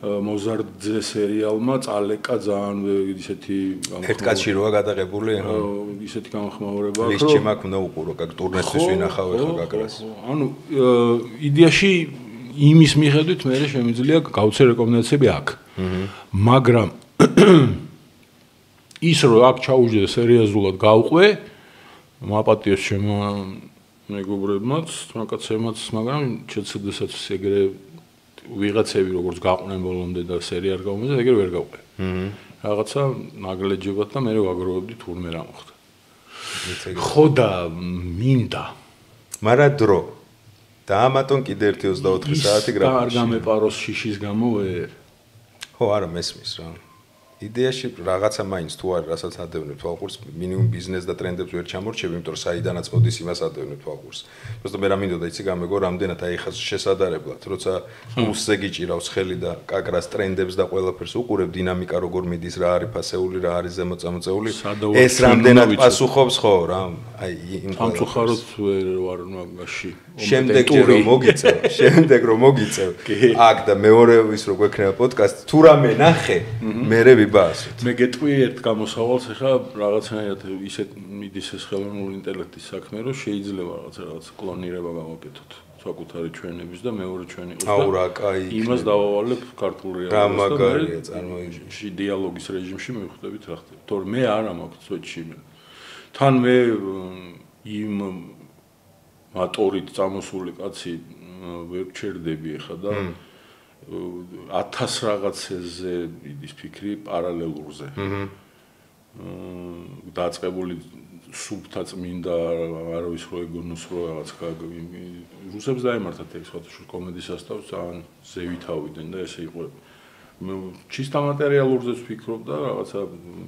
მოზარდზე სერიალმა წალეკა ძალიან ისეთი ერთ კაცში როა გადაღებული ისეთი გამხმაურება აქვს რომ ლისტში მაქვს უნდა უყურო კაკ ტურნესთვის ვინახავ ეხლა გაკრას ანუ იდეაში იმის მიხედვით მე შემიძლია გავცე რეკომენდაციები აქ მაგრამ ის რომ აქ ჩაუჯდე სერიოზულად გავყვე მაპატიოს ჩემო მეგობრებმაც თმაკაცებმაც მაგრამ შეცდესაც ეგრე ვიღაცები როგორც გაყვნენ ბოლომდე და სერია არ გამომეცა, ეგრე ვერ გავყვე. რაღაცა ნაგლეჯებად და მე ვაგროვებდი თურმე რა მოხდა. ხო და მინდა. მარა დრო. და ამათონ კიდე 1-24 საათი გრაფიკში. არ გამეპაროს შიშის გამო ვერ. ხო, არა მესმის რა. იდეაში რაღაცა მაინც თუ არ რასაც ადევნებ თვალყურს მინიმუმ ბიზნეს და ტრენდებს ვერ ჩამორჩები, იმიტომ რომ საიდანაც მოდის იმას ადევნებ თვალყურს. просто მე რა მინდოდა იცი გამეგო რამდენად აი ხა შესადარებლად, როცა პულსზე გიჭირავს ხელი და კაკრას ტრენდებს და ყველაფერს უყურებ, დინამიკა როგორ მიდის, რა არის ფასეული, რა არის ზემოწამოწეული. ეს რამდენად პასუხობს ხო რა? აი იმ სამწუხაროდ ვერ ვარ მაგაში. შემდეგ რომ მოგიწევ, აქ და მეორე ის რო გვექნება პოდკასტი, თუ რამე ნახე, მერე ვიბაასოთ. მე გეტყვი ერთ გამოსავალს, ახლა რაღაცნაირად ისეთ მიდის ეს ხელოვნური ინტელექტის საქმე, რომ შეიძლება რაღაც კლონირება გავაკეთოთ. საკუთარი ჩვენების და მეორე ჩვენი იყოს და აუ რა კაი. იმას დავავალებ ქართულ რეალობას და მაგარია წარმოიდგინე. დიალოგის რეჟიმში მივხვდებით რა ხდება. თორე მე არა მაქვს სვეტში. თან მე იმ მატორით წამოსული კაცი ვერ ჩერდები ახლა და 1000 რაღაცეზე იდის ფიქრი პარალელურზე. დაწყებული სუბთა წმინდა არავის რო ეგონოს რო რაღაც რუსებს დაემართათ ეს ხოთში კომედიის ასტავს ძალიან ზევითავდნენ და ესე იყო. მე ჩისტა მატერიალურზეც ვფიქრობ და რაღაცა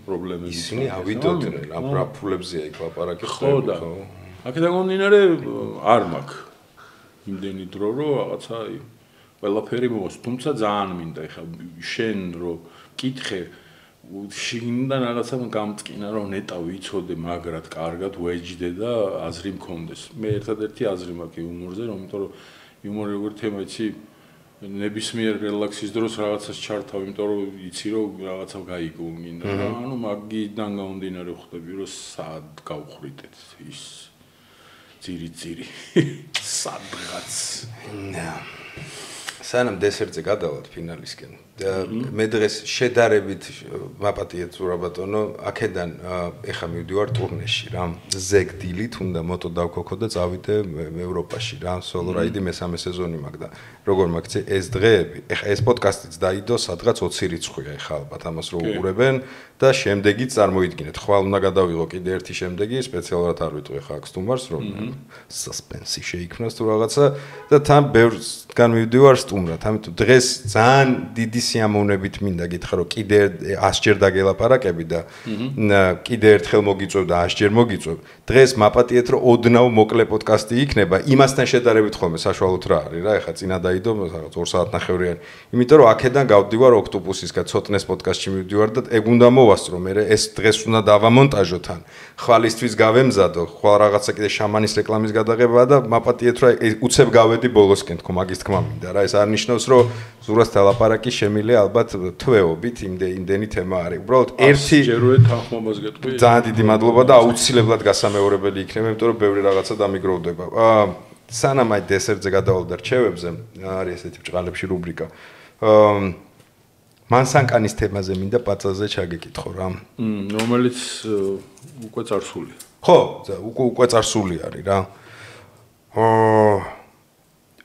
პრობლემები ისინი ავიდოდნენ ამ რაფულებზეა იქ ლაპარაკი ხო და აქედან გამომდინარე არ მაქვს იმდენი დრო რომ რაღაცა ყველაფერი მოს თუმცა ძალიან მინდა ეხა შენ რო კითხე შინიდან რაღაცა გამწკინა რომ ნეტა ვიცოდე მაგრად კარგად ვეჯდე და აზრი მქონდეს მე ერთადერთი აზრი მაქვს იუმორზე რომ იმიტომ რომ იუმორი როგორ თემა იცი ნებისმიერ რელაქსის დროს რაღაცას ჩართავ იმიტომ რომ იცი რომ რაღაცა გაიგო მინდა ანუ მაგიდან გამომდინარე ხვდები რომ სად გავხრიტეთ ის ძირი სადღაც სანამ დესერტზე გადავალთ ფინალისკენ და მე დღეს შედარებით მაპატიეთ ზურა ბატონო აქედან ეხა მივდივარ ტურნეში რა ზეგდილით უნდა მოტო დავქოქო და წავიდე ევროპაში რა სოლო რაიდი მესამე სეზონი მაქვს და როგორ მაგცე ეს დღეები ეხა ეს პოდკასტიც დაიდო სადღაც 20 რიცხვია ეხა ალბათ ამას რო უყურებენ და შემდეგიც წარმოიდგინეთ ხვალ უნდა გადავიღო კიდე ერთი შემდეგი სპეციალურად არ ვიტყვი ეხა აქ სტუმარს რომ სასპენსი შეიქმნას თუ რაღაცა და თან ბევრგან მივდივარ სტუმრად ამიტომ დღეს ძალიან დიდი სიამოვნებით მინდა გითხრა რომ კიდე 100ჯერ დაგელაპარაკები და კიდე ერთხელ მოგიწევ და 100ჯერ მოგიწევ დღეს მაპატიეთ რომ ოდნავ მოკლე პოდკასტი იქნება იმასთან შედარებით ხოლმე საშუალოდ რა არის რა ეხა წინა დაიდო რაღაც 2 საათნახევრიანი იმიტომ რომ აქედან გავდივარ ოქტოპუსისგან ცოტნეს პოდკასტში მივდივარ და ეგ უნდა მოვასწრო მე ეს დღეს უნდა დავამონტაჟო თან ხვალისთვის გავემზადო ხვალ რაღაცა კიდე შამანის რეკლამის გადაღებაა და მაპატიეთ რომ უცებ გავედი ბოლოსკენ თქო მაგის თქმა მინდა რა ეს არ ნიშნავს რომ ზურას დალაპარაკი შემილია ალბათ თვეობით იმდენი თემა არის უბრალოდ ერთი ჯეროე თანხმობას გეტყვი ძალიან დიდი მადლობა და აუცილებლად გასამეორებელი იქნება იმიტომ რომ ბევრი რაღაცა დამიგროვდება სანამ აი დესერტზე გადავალ და რჩევებზე არის ესეთი ბჭყალებში რუბრიკა მანსანკანის თემაზე მინდა პაწაზე ჩაგეკითხო რა რომელიც უკვე წარსულია ხო უკვე წარსული არის რა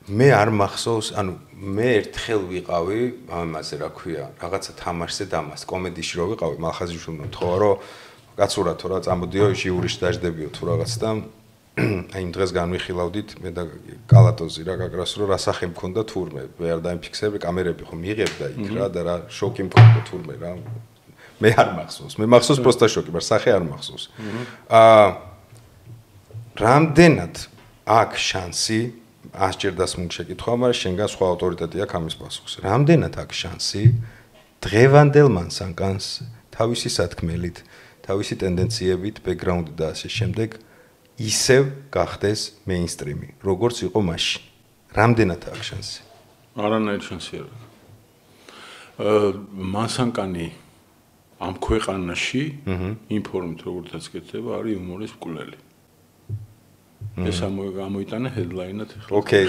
მე არ მახსოვს, ანუ მე ერთხელ ვიყავი, ამაზე რა ქვია, რაღაცა თამაშზე დამას, კომედიაში რო ვიყავი, მალხაზიშვილმა თქვა, რომ კაცურა თუ რა წამოდიო ჟიურიში დაждდებიო თუ რაღაც და აი იმ დღეს განვიხილავდით მე და კალატოზი რა გაკრას რომ რა სახე მქონდა თურმე, ვერ დაიფიქსები კამერები ხო მიიღებდა იქ რა და რა შოკი მქონდა თურმე რა. მე არ მახსოვს, მე მახსოვს პროსტა შოკი, მაგრამ სახე არ მახსოვს. რამდენად აქ შანსი 100 ჯერ დასმულ შეკითხვა, მაგრამ შენგან სხვა ავტორიტეტი აქვს ამის პასუხს. რამდენად აქ შანსი დღევანდელ მანსანკანს თავისი სათქმელით, თავისი ტენდენციებით, ბექგრაუნდით და ასე შემდეგ ისევ გახდეს მეინსტრიმი, როგორც იყო მაშინ. რამდენად აქვს შანსი? არანაირი შანსი არ აქვს. მანსანკანი ამ ქვეყანაში ინფორმით როგორცაც კეთდება, არის იუმორის მკვლელი. ეს ამოიტანა ჰედლაინად ახლა. ოკეი,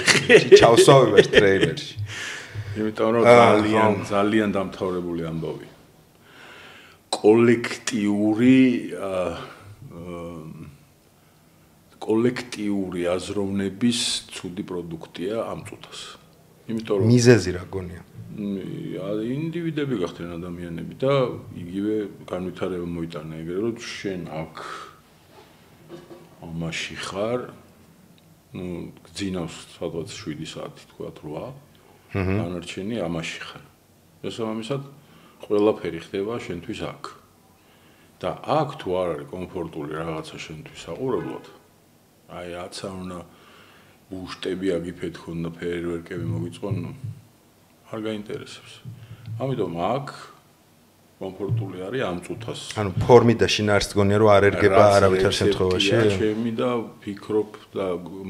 ჩავსვავებ ტრეილერში. იმიტომ რომ ძალიან დამთავრებული ამბავი. კოლექტიური აზროვნების ცუდი პროდუქტია ამ წუთას. იმიტომ რომ მიზეზი რა გონია? ინდივიდები გახდნენ ადამიანები და იგივე განვითარება მოიტანა ეგრე რომ შენ აქ ამაში ხარ, გძინავს სადღაც 7 საათი თქვა 8. დანარჩენი ამაში ხარ. შესაბამისად ყველაფერი ხდება შენთვის აქ. და აქ თუ არ არის კომფორტული რაღაცა შენთვის საყურებლად, აი რაცა უნდა ბუშტები აგიფეთ ხონდა ფეიერვერკები მოგვიწყონ, არ გაინტერესებს. ამიტომ აქ კომფორტული არის ამ წუთას. ანუ ფორმი და შინაარსი გონია რომ არ ერგება არავითარ შემთხვევაში. ჩემი და ფიქრობ და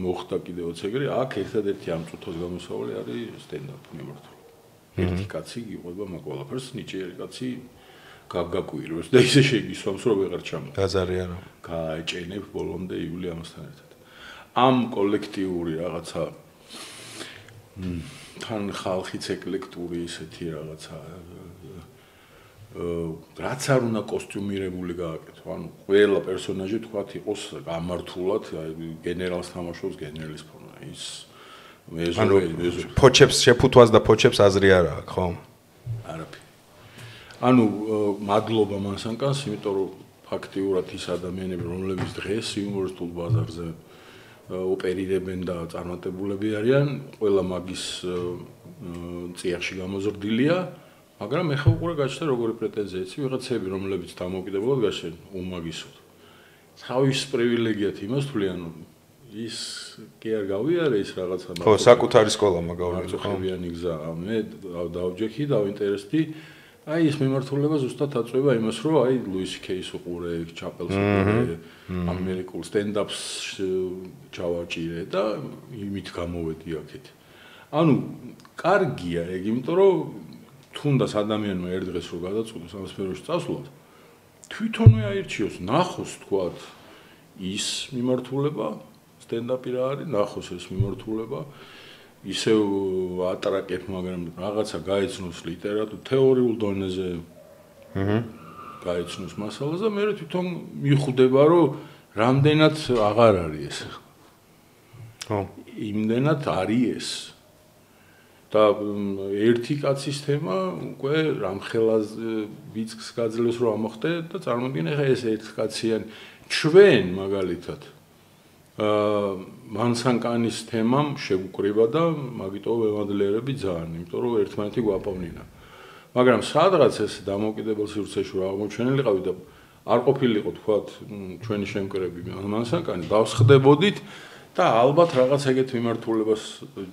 მოხდა კიდევაც ეგრე, აქ ერთადერთი ამ წუთას გამოსავალი არის სტენდაპი მიმართული. ერთი კაცი იყვება მაგ ყველაფერს, ნიჭიერი კაცი გაგაკვირვებს და ისე შეგვისვამს რომ ვეღარ ჩამო. გაზარი არა. გაეჭენებ ბოლომდე ივლი ამასთან ერთად. ამ კოლექტიური რაღაცა თან ხალხიც ეკლექტური ისეთი რაღაცა რაც არ უნდა კოსტიუმირებული გააკეთო. ანუ ყველა პერსონაჟი თქვათ იყოს გამართულად, გენერალს თამაშობს გენერლის ფორმა. ის ფოჩებს შეფუთვას და ფოჩებს აზრი არ აქვს, ხო? არაფერი. ანუ მადლობა მანსანკანს, იმიტომ რომ ფაქტიურად ის ადამიანები, რომლებიც დღეს იუმორისტულ ბაზარზე ოპერირებენ და წარმატებულები არიან, ყველა მაგის წიაღში გამოზრდილია, მაგრამ ეხლა უკვე გაჩნდა როგორი პრეტენზია იცი ვიღაცები, რომლებიც დამოუკიდებლად გაშენ უმაგისოდ. თავის პრივილეგიათ იმას თვლიან, ის კი არ გავიარე ის რაღაცა. ხო, საკუთარი სკოლა მაგავიარე, ხო. ხებიანი გზა, მე დავჯექი, დავინტერესდი. აი ეს მიმართულება ზუსტად აწვევა იმას, რომ აი ლუის კეის უყურე, ჩაპელს უყურე, ამერიკულ სტენდაპს ჩავაჭირე და იმით გამოვედი აქეთ. ანუ კარგია ეგ, იმიტომ რომ თუნდაც ადამიანმა ერთ დღეს რო გადაწყვიტოს ამ სფეროში წასვლას, თვითონვე აირჩიოს, ნახოს თქვათ ის მიმართულება, სტენდაპი რა არის, ნახოს ეს მიმართულება, ისევ ატრაკებ, მაგრამ რაღაცა გაეცნოს ლიტერატურა, თეორიულ დონეზე გაეცნოს მასალას და მე თვითონ მიხვდება, რომ რამდენად აღარ არის ეს. ხო. იმდენად არის ეს. და ერთი კაცის თემა უკვე რამხელას ვიწყს გაძლევს რომ ამოხდე და წარმოგიდგენ ხა ეს ერთ კაციან ჩვენ მაგალითად მანსანკანის თემამ შეგვკრიბა და მაგიტო ვემადლიერები ძალიან, იმიტომ რომ ერთმანეთი გვაპოვნინა. მაგრამ სადღაც ეს დამოუკიდებელ სივრცეში რა აღმოჩენილიყავი და არ ყოფილიყო თქვათ ჩვენი შემკრები მანსანკანი, დავსხდებოდით და ალბათ რაღაც ეგეთ მიმართულებას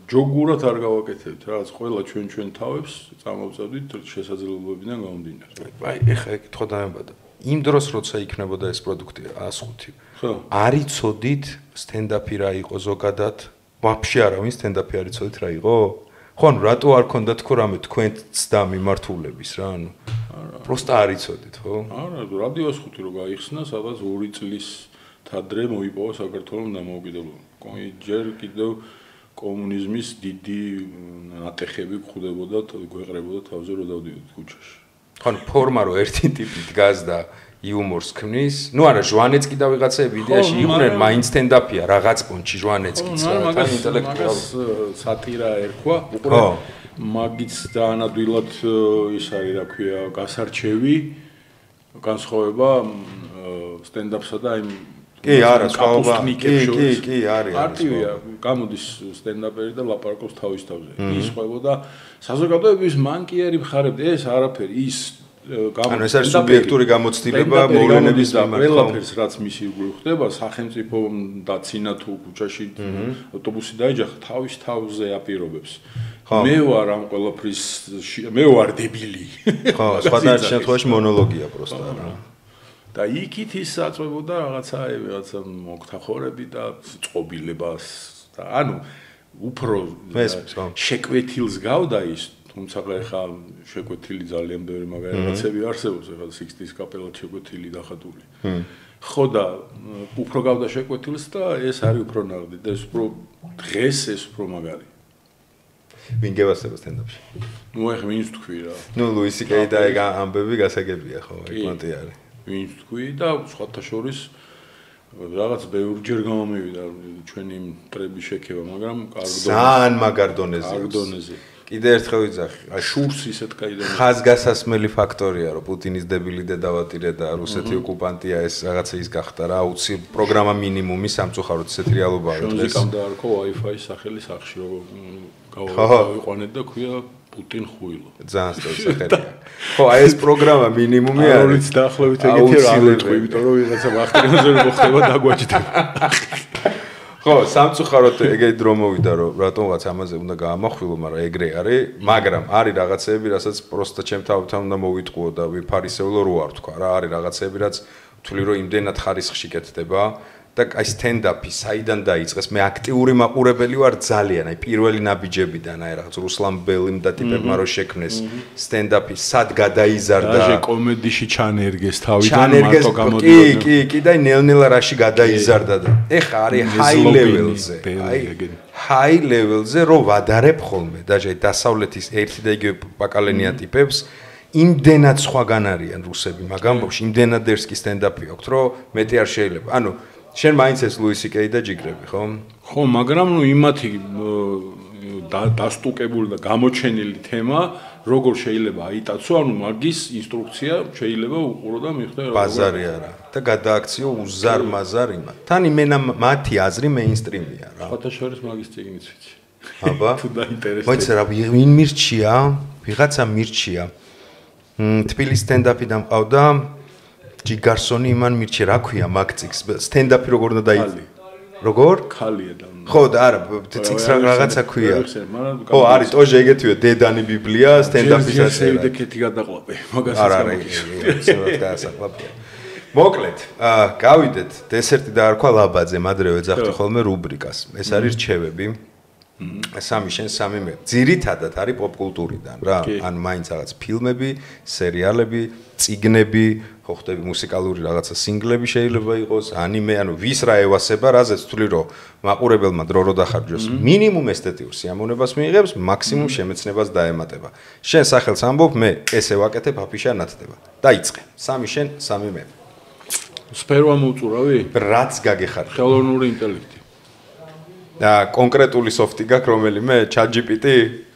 ჯოგურად არ გავაკეთებთ, რაღაც ყველა ჩვენ თავებს წამოვწევდით შესაძლებლობებიდან გამომდინარე. აი, ეხლა ეკითხვა დამებადა. იმ დროს როცა იქნებოდა ეს პროდუქტი 105. ხო. არ იცოდით სტენდაპი რა იყო ზოგადად? ვაფშე არავინ სტენდაპი არ იცოდით რა იყო? ხო, ანუ რატო არ ქონდათ თქო რამე თქვენ ცდა მიმართულების რა, ანუ პროსტა არ იცოდით, ხო? არა, რადიო 105 რო გაიხსნა, სადაც 2 წლის თადრე მოიპოვა საქართველოს დამოუკიდებლობა. ჯერ კიდევ კომუნიზმის დიდი ნატეხები გვხვდებოდა, გვეყრებოდა თავზე რო დავდივდით ქუჩაში. ხან ფორმა რო ერთი ტიპი დგას და იუმორს ქმნის. ნუ არა, ჟვანეც კიდე ვიღაცები იდეაში იყვნენ, მაინც სტენდაპია რაღაც პონჩი ჟვანეცკიც რა, თან ინტელექტუალ სატირა ერქვა. უყურე მაგიც დაანადვილად ის არის, რა ქვია, გასარჩევი განსხვავება სტენდაპსა და იმ კი არა, სხვაობა კი არის. არტივია, გამოდის სტენდაპერი და ლაპარაკობს თავის თავზე. ის ხვდება და საზოგადოების მან კი არის მხარები, ეს არაფერი ის ანუ ეს არის სუბიექტური გამოცდილება მოვლენების მიმართ. ყველაფერს რაც მისი იგივე ხდება, სახელმწიფო დაცინა თუ ქუჩაში ავტობუსი დაეჯახა თავის თავზე აპირობებს. მე ვარ ამ ყველაფრის მე ვარ დებილი. ხო, სხვადასხვა შემთხვევაში მონოლოგია პროსტა რა. და იქით ის აწვებოდა რაღაცა მოგთახორები და წყობილებას და ანუ უფრო შეკვეთილს გავდა ის თუმცა ხა შეკვეთილი ძალიან ბევრი მაგალითები არსებობს ხა 60-ის კაპელად შეკვეთილი დახატული ხო და უფრო გავდა შეკვეთილს და ეს არის უფრო ნაღდი და ეს უფრო დღეს ეს უფრო მაგარი ვინ გევასება სტენდაპში ნუ ეხლა ვინც თქვი რა ნუ ლუისი კეი და ეგ ამბები გასაგებია ხო ეგ პონტი არის ვინც თქვი და სხვათა შორის რაღაც ბევრჯერ გამომივიდა ჩვენი მტრების შექება, მაგრამ ძალიან მაგარ დონეზე. კიდე ერთხელ ვიძახი, შურს ისეთ კაიდან. ხაზგასასმელი ფაქტორია, რომ პუტინის დებილი დედავატირე და რუსეთი ოკუპანტია ეს რაღაცა ის გახდა რა, უცი პროგრამა მინიმუმი სამწუხაროდ ისეთ რეალობაა დღეს. მუსიკამ დაარქვა Wi-Fi სახელი სახში, რომ გავიყვანეთ და ქვია პუტინ ხუილო. ძალიან სწორი სახელია. ხო, აი ეს პროგრამა მინიმუმი არის. არც დაახლოებით ეგეთი რა ვიტყვი, იმიტომ რომ ვიღაცა ვახტირონზე მოხდება დაგვაჭდება. ხო, სამწუხაროდ ეგეთი დრო მოვიდა, რომ რატომღაც ამაზე უნდა გაამახვილო, მაგრამ ეგრე არის, მაგრამ არის რაღაცეები, რასაც პროსტა ჩემ თავთან უნდა მოვიტყუო და ვიფარისევლო რო არ თქვა რა, არის რაღაცეები, რაც თვლი რომ იმდენად ხარისხში კეთდება. და აი სტენდაპი საიდან დაიწყეს? მე აქტიური მაყურებელი ვარ ძალიან, აი პირველი ნაბიჯებიდან, აი რაღაც რუსლან ბელიმ და ტიპებმა რო შექმნეს სტენდაპი, სად გადაიზარდა? დაჟე კომედიში ჩანერგეს თავიდან მარტო გამოდიოდა. კი, და ნელ-ნელა რაში გადაიზარდა და ეხა არის high level-ზე. აი high level-ზე რო ვადარებ ხოლმე, დაჟე დასავლეთის ერთი და იგივე პაკალენია ტიპებს იმდენად სხვაგან არიან რუსები, მაგრამ ბავშვი იმდენად ერსკი სტენდაპი აქვს, რომ მეტი არ შეიძლება. ანუ შენ მაინც ეს ლუისი კეი და ჯიგრები, ხო? ხო, მაგრამ ნუ იმათი დასტუკებული და გამოჩენილი თემა, როგორ შეიძლება აიტაცო, ანუ მაგის ინსტრუქცია შეიძლება უყურო და მიხვდე როგორ ბაზარი არა და გადააქციო უზარმაზარ იმათ. თან იმენა მათი აზრი მეინსტრიმია რა. სხვათა შორის მაგის წიგნიც ვიცი. აბა? თუ დაინტერესდება. მოიცა რა, ვინ მირჩია? ვიღაცა მირჩია. თბილისის სტენდაპი დამყავდა ჯიგარსონი იმან მირჩია რა ქვია მაგწიგს სტენდაპი როგორ უნდა დაიწყო როგორ ხალია და ხო და არა წიგს რაღაცა ქვია ხო არის ტოჟე ეგეთია დედანი ბიბლია სტენდაპისაც ეიდეკეთი გადაყლაპე მაგასაც მოკლედ გავიდეთ დესერტი დაარქვა ლაბაძე მადრევე ძახტი ხოლმე რუბრიკას ეს არის რჩევები სამი შენ სამი მე ძირითადად არის პოპკულტურიდან რა ან მაინც რაღაც ფილმები სერიალები წიგნები ხო ხდები მუსიკალური რაღაცა სინგლები შეიძლება იყოს ანიმე ანუ ვის რა ევასება რაზეც თვლი რომ მაყურებელმა დრო რო დახარჯოს მინიმუმ ესთეტიურ სიამოვნებას მიიღებს მაქსიმუმ შემეცნებას დაემატება შენ სახელს ამბობ მე ესე ვაკეთებ აფიშა ნათდება დაიწყე სამი შენ სამი მე სფერო მოუწურავი რაც გაგეხარ ხელოვნური ინტელექტი და კონკრეტული სოფტი გაქვს რომელიმე ChatGPT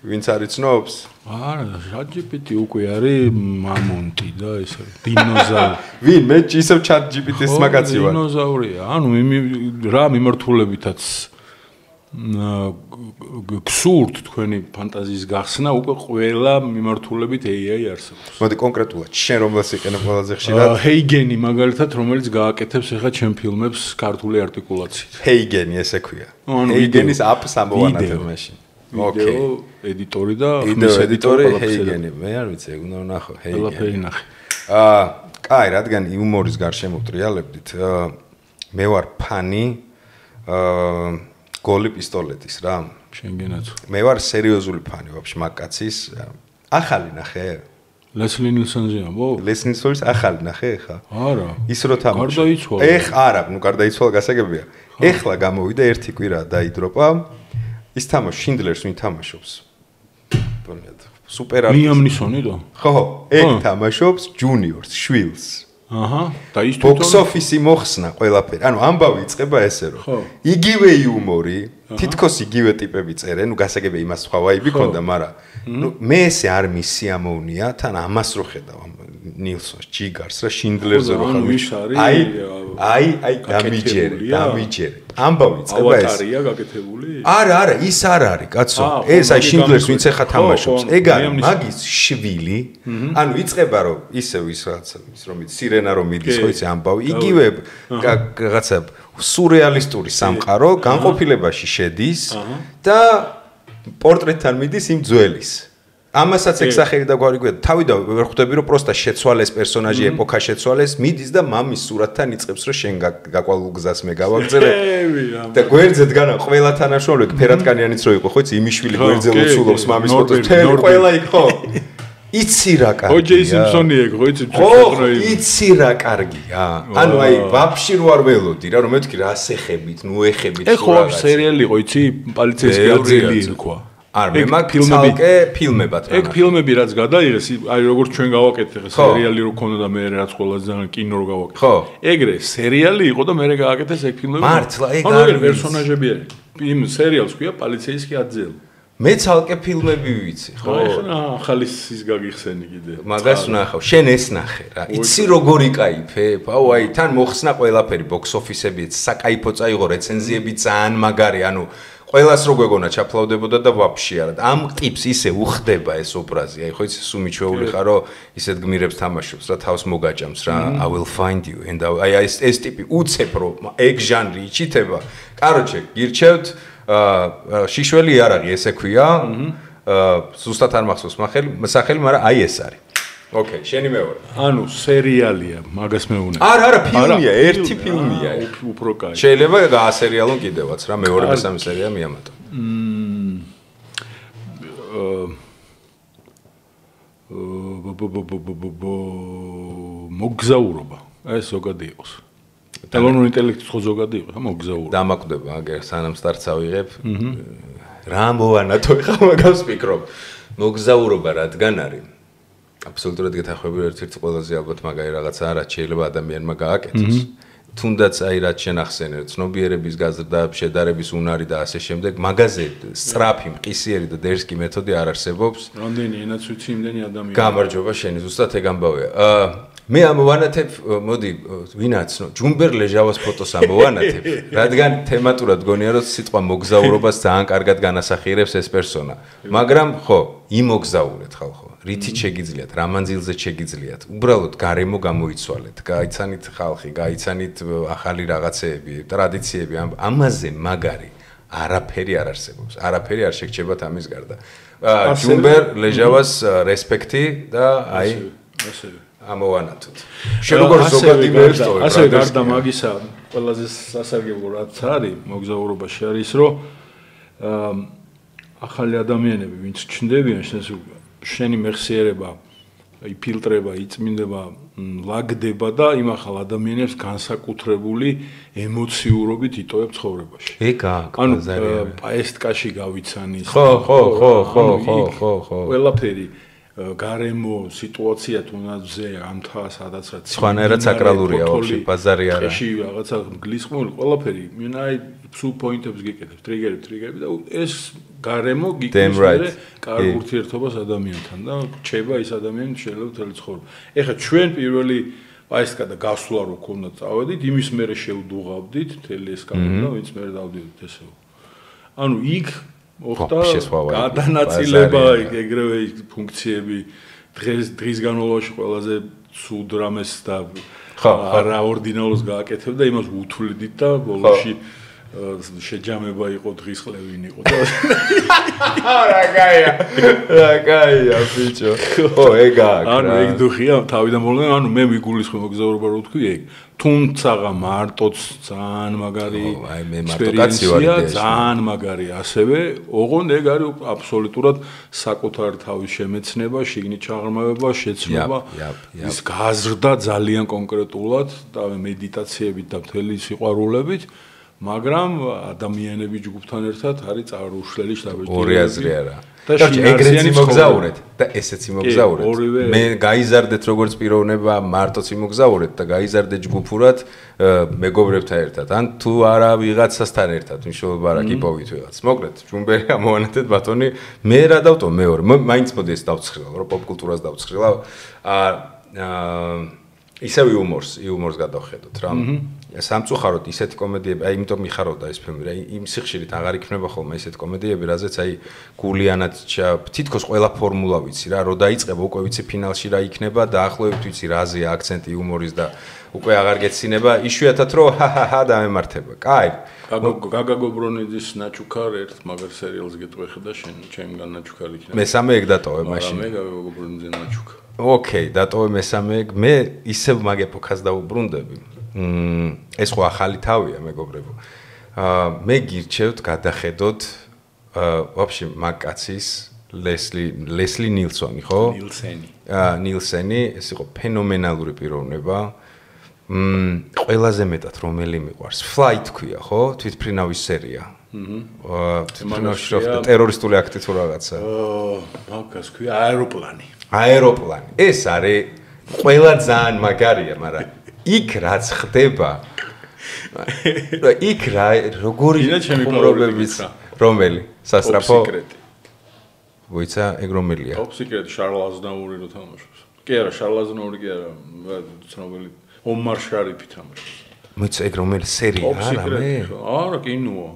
ვინც არის ცნობს? არა, ChatGPT უკვე არის მამონტი და ეს დინოზავრი. ვინ? მე ისევ ChatGPT-ს მაგაცი ვარ. დინოზავრია. ანუ რა მიმართულებითაც გსურთ თქვენი ფანტაზიის გახსნა უკვე ყველა მიმართულებით AI არსებობს. მოდი კონკრეტულად შენ რომელს იყენებ ყველაზე ხშირად? ჰეიგენი მაგალითად რომელიც გააკეთებს ახლა ჩემ ფილმებს ქართული არტიკულაციით. ჰეიგენი ესე ქვია. ჰეიგენის apps ამოვანათებ მაშინ. ვიდეო ედიტორი და ხმის ედიტორი ჰეიგენი. მე არ ვიცი, უნდა ვნახო ჰეიგენი. ყველაფერი ნახე. კაი, რადგან იუმორის გარშემო ტრიალებდით, მე ვარ ფანი გოლი პისტოლეტის რა. შენგენაც. მე ვარ სერიოზული ფანი ვაფშე მაგკაცის. ახალი ნახე? ლესლი ნილსონზე ამბო? ლესლი ნილსონის ახალი ნახე ხა? არა. ის რო თამაშობს. გარდაიცვალა. არა, ნუ გარდაიცვალა გასაგებია. ეხლა გამოვიდა ერთი კვირა დაიდროპა. ის თამაშობს შინდლერს ვინ თამაშობს? სუპერ Liam Neeson-იდო? ხო, ეგ თამაშობს ჯუნიორს, შვილს. აჰა, და ის box office-ი მოხსნა ყველაფერი. ანუ ამბავი იწყება ესე რომ იგივე იუმორი, თითქოს იგივე ტიპები წერენ, ნუ გასაგებია იმას სხვა ვაიბი ქონდა, მაგრამ ნუ მე ესე არ მისიამოვნია, თან ამას რო ხედავ ნილსონს, ჯიგარს რა შინდლერზე რო ხარ. აი, დამიჯერე. ამბავი იწყება ეს. ავატარია გაკეთებული? არა, ის არ არის, კაცო. ეს აი შინდლერს ვინც ახლა თამაშობს. ეგ არის მაგის შვილი. ანუ იწყება რომ ისევ ის რაღაცა ის რომ სირენა რომ მიდის ხო იცი ამბავი. იგივე რაღაცა სურეალისტური სამყარო განყოფილებაში შედის და პორტრეტთან მიდის იმ ძველის. ამასაც ექსახელი და გვარი გვია თავიდან ვერ ხვდები რომ პროსტა შეცვალეს პერსონაჟი ეპოქა შეცვალეს მიდის და მამის სურათთან იწყებს რომ შენ გაკვალულ გზას მე გავაგზელე და გვერდზე დგანა ყველა თანაშრომელი ფერატკანიანიც რო იყო ხო იცი იმიშვილი გვერდზე ლოცულობს მამის ფოტოს თელი ყველა იქ ხო იცი რა კარგია ოჯეი სიმფსონი ეგ ხო იცი ხო იცი რა კარგია ანუ აი ვაფშე რო არ ველოდი რა რომ მეთქი რა ასეხებით ნუ ეხებით ეგ ხო სერიალი იყო იცი პოლიციასკი აძელი თქვა არ მე მაგ ფილმები ფილმებად ეგ ფილმები რაც გადაიღეს აი როგორც ჩვენ გავაკეთე სერიალი რო ქონდა და მე რაც ყველაზე ძალიან კინო რო გავაკეთე ეგრე სერიალი იყო და მე გააკეთეს ეგ ფილმები მართლა ეგ არის პერსონაჟები არის იმ სერიალს ქვია პოლიციასკი აძელი მე ცალკე ფილმები ვიცი ხო ახლა ახალი ის გაგიხსენი კიდე მაგას ვნახავ შენ ეს ნახე რა იცი როგორი кайფებ აუ აი თან მოხსნა ყველაფერი box office-ები საკაიფო წაიღო რეცენზიები ძალიან მაგარი ანუ ყველას რო გვეგონა ჩაფლავდებოდა და ვაფშე არა და ამ ტიპს ისე უხდება ეს ობრაზი აი ხო იცი სულ მიჩვეული ხარო ისეთ გმირებს თამაშობს რა თავს მოგაჭამს რა I will find you and აი ეს ტიპი უცებ რომ ეგ ჟანრი იჩითება კაროჩე გირჩევთ შიშველი იარაღი ესე ქვია ზუსტად არ მახსოვს სახელი მაგრამ აი ეს არის ოკეი შენი მეორე ანუ სერიალია მაგას მეუბნები არა ფილმია ერთი ფილმია უფრო კაი შეიძლება გაასერიალონ კიდევაც რა მეორე მესამე სერია მიამატო მოგზაურობა ეს ზოგადი იყოს ელონური ინტელექტი ხო ზოგადი იყო რა მოგზაურობა დამაკვდება აგერ სანამ სტარტს ავიღებ რა მოვანათო ხა მაგას ვფიქრობ მოგზაურობა რადგან არის აბსოლუტურად გეთახვები ერთ-ერთი ყველაზე ალბათ მაგარი რაღაცა არა შეიძლება ადამიანმა გააკეთოს თუნდაც აი რაც შენახსენე ცნობიერების გაზრდა შედარების უნარი და ასე შემდეგ მაგაზე სწრაფი მყისიერი და დერსკი მეთოდი არ არსებობს რამდენი ენაც ვიცი იმდენი ადამიანი გამარჯობა შენი ზუსტად ეგ ამბავია მე ამოვანათებ მოდი ვინაცნო ჯუმბერ ლეჟავას ფოტოს ამოვანათებ რადგან თემატურად გონია რომ სიტყვა მოგზაურობას ძალიან კარგად განასახიერებს ეს პერსონა მაგრამ ხო იმოგზაურეთ ხალხო რითი შეგიძლიათ რა მანძილზე შეგიძლიათ უბრალოდ გარემო გამოიცვალეთ გაიცანით ხალხი გაიცანით ახალი რაღაცეები ტრადიციები ამაზე მაგარი არაფერი არ არსებობს არაფერი არ შეგჭებათ ამის გარდა ჯუმბერ ლეჟავას რესპექტი და აი ასე ამოვანათოთ შენ როგორ ზოგადი ვერსტოვებ ასე გარდა მაგისა ყველაზე სასარგებლო რაც არის მოგზაურობაში არის რომ ახალი ადამიანები ვინც ჩნდებიან შენი მეხსიერება იფილტრება იწმინდება ლაგდება და იმ ახალ ადამიანებს განსაკუთრებული ემოციურობით იტოვებ ცხოვრებაში ეგ ანუ პაესტკაში გავიცანი ხო ყველაფერი გარემო სიტუაცია თუნდაც ამთა სადაც რაც სხვანაირად საკრალურია ვაფშე ბაზარი არა ეში რაღაცა გლისყმული ყველაფერი მენაი სულ პოინტებს გიკეთებ ტრიგერები და ეს გარემო გიკეთებს კარგ ურთიერთობას ადამიანთან და რჩება ის ადამიანი შეიძლება მთელი ცხოვრება ეხლა ჩვენ პირველი პაესტკა და გასვლა რო ქონდა წავედით იმის მერე შევდუღავდით მთელი ეს კანონი და ვინც მერე დავდივდით ესე ანუ იქ ოხტა გადანაწილება ეგრევე ფუნქციები დღის განმავლობაში ყველაზე ცუდ რამეს და რა ორდინალოს გააკეთებ და იმას უთვლიდით და ბოლოში შეჯამება იყო დღის ყლევინი იყო და რა კაია ბიჭო ხო ეგ აქვს ანუ ეგ დუხია თავიდან ბოლომდე ანუ მე ვიგულისხმე მოგზაურობა რო თქვი ეგ თუმცა მარტოც ძალიან მაგარი ექსპერიენცია ძალიან მაგარი ასევე ოღონდ ეგ არის აბსოლუტურად საკუთარ თავის შემეცნება შიგნით ჩაღრმავება შეცნობა ის გაზრდა ძალიან კონკრეტულად და მედიტაციებით და მთელი სიყვარულებით მაგრამ ადამიანები ჯგუფთან ერთად არის წარუშლელი შტაბის ორი აზრი არა. ეგრეც იმოგზაურეთ და ესეც იმოგზაურეთ. მე გაიზარდეთ როგორც პიროვნება, მარტოც იმოგზაურეთ და გაიზარდეთ ჯგუფურად მეგობრებთან ერთად. ან თუ არა ვიღაცასთან ერთად, მნიშვნელობა რა კიპოვით ვიღაც. მოკლედ, ჯუმბერი ამოვანათეთ ბატონი, მე რა დავტო მეორე. მაინც მოდი ეს დავცხრილავ, რომ პოპ კულტურას დავცხრილავ. ისევ იუმორს გადავხედოთ რა. სამწუხაროდ ისეთი კომედიები, აი იმიტომ მიხარობდა ეს ფილმი, რა იმ სიხშირით აღარ იქნება ხოლმე ესეთი კომედიები, რაზეც აი გულიანად თითქოს ყველა ფორმულა ვიცი რა, რო დაიწყება უკვე ვიცი ფინალში რა იქნება, დაახლოებით ვიცი რაზეა აქცენტი იუმორის და უკვე აღარ გეცინება, იშვიათად რო ჰაჰაჰა დამემართება. კაი. გაგა გობრონიძის ნაჩუქარ ერთ მაგარ სერიალს გეტყვი და შენ ჩემგან ნაჩუქარი იქნება. მესამე ეგ დატოვე მაშინ. მე გაგა გობრონიძის ნაჩუქა. ოკეი, დატოვე მესამე ეგ. მე ისევ მაგ ეპოქას დავუბრუნდები. ეს ხო ახალი თავია მეგობრებო. მე გირჩევთ გადახედოთ ვაფშე მაგკაცის ლესლი ნილსონი, ხო? ნილსენი, ეს იყო ფენომენალური პიროვნება. ყველაზე მეტად რომელი მიყვარს? Flight ქვია, ხო? თვითმფრინავის სერია. თვითმფრინავში ტერორისტული აქტი თუ რაღაცა. მაგას ქვია აეროპლანი. ეს არის ყველა ძალიან მაგარია, მაგრამ იქ რაც ხდება იქ რა როგორი ხუმრობების რომელი სასტრაფო ვიცა ეგ რომელია Top Secret შარლ აზნაური რო თამაშობს კი არა შარლ აზნაური კი არა ცნობილი ომარ შარიფი თამაშობს მოიცა ეგ რომელი სერია არა მე არა კინოა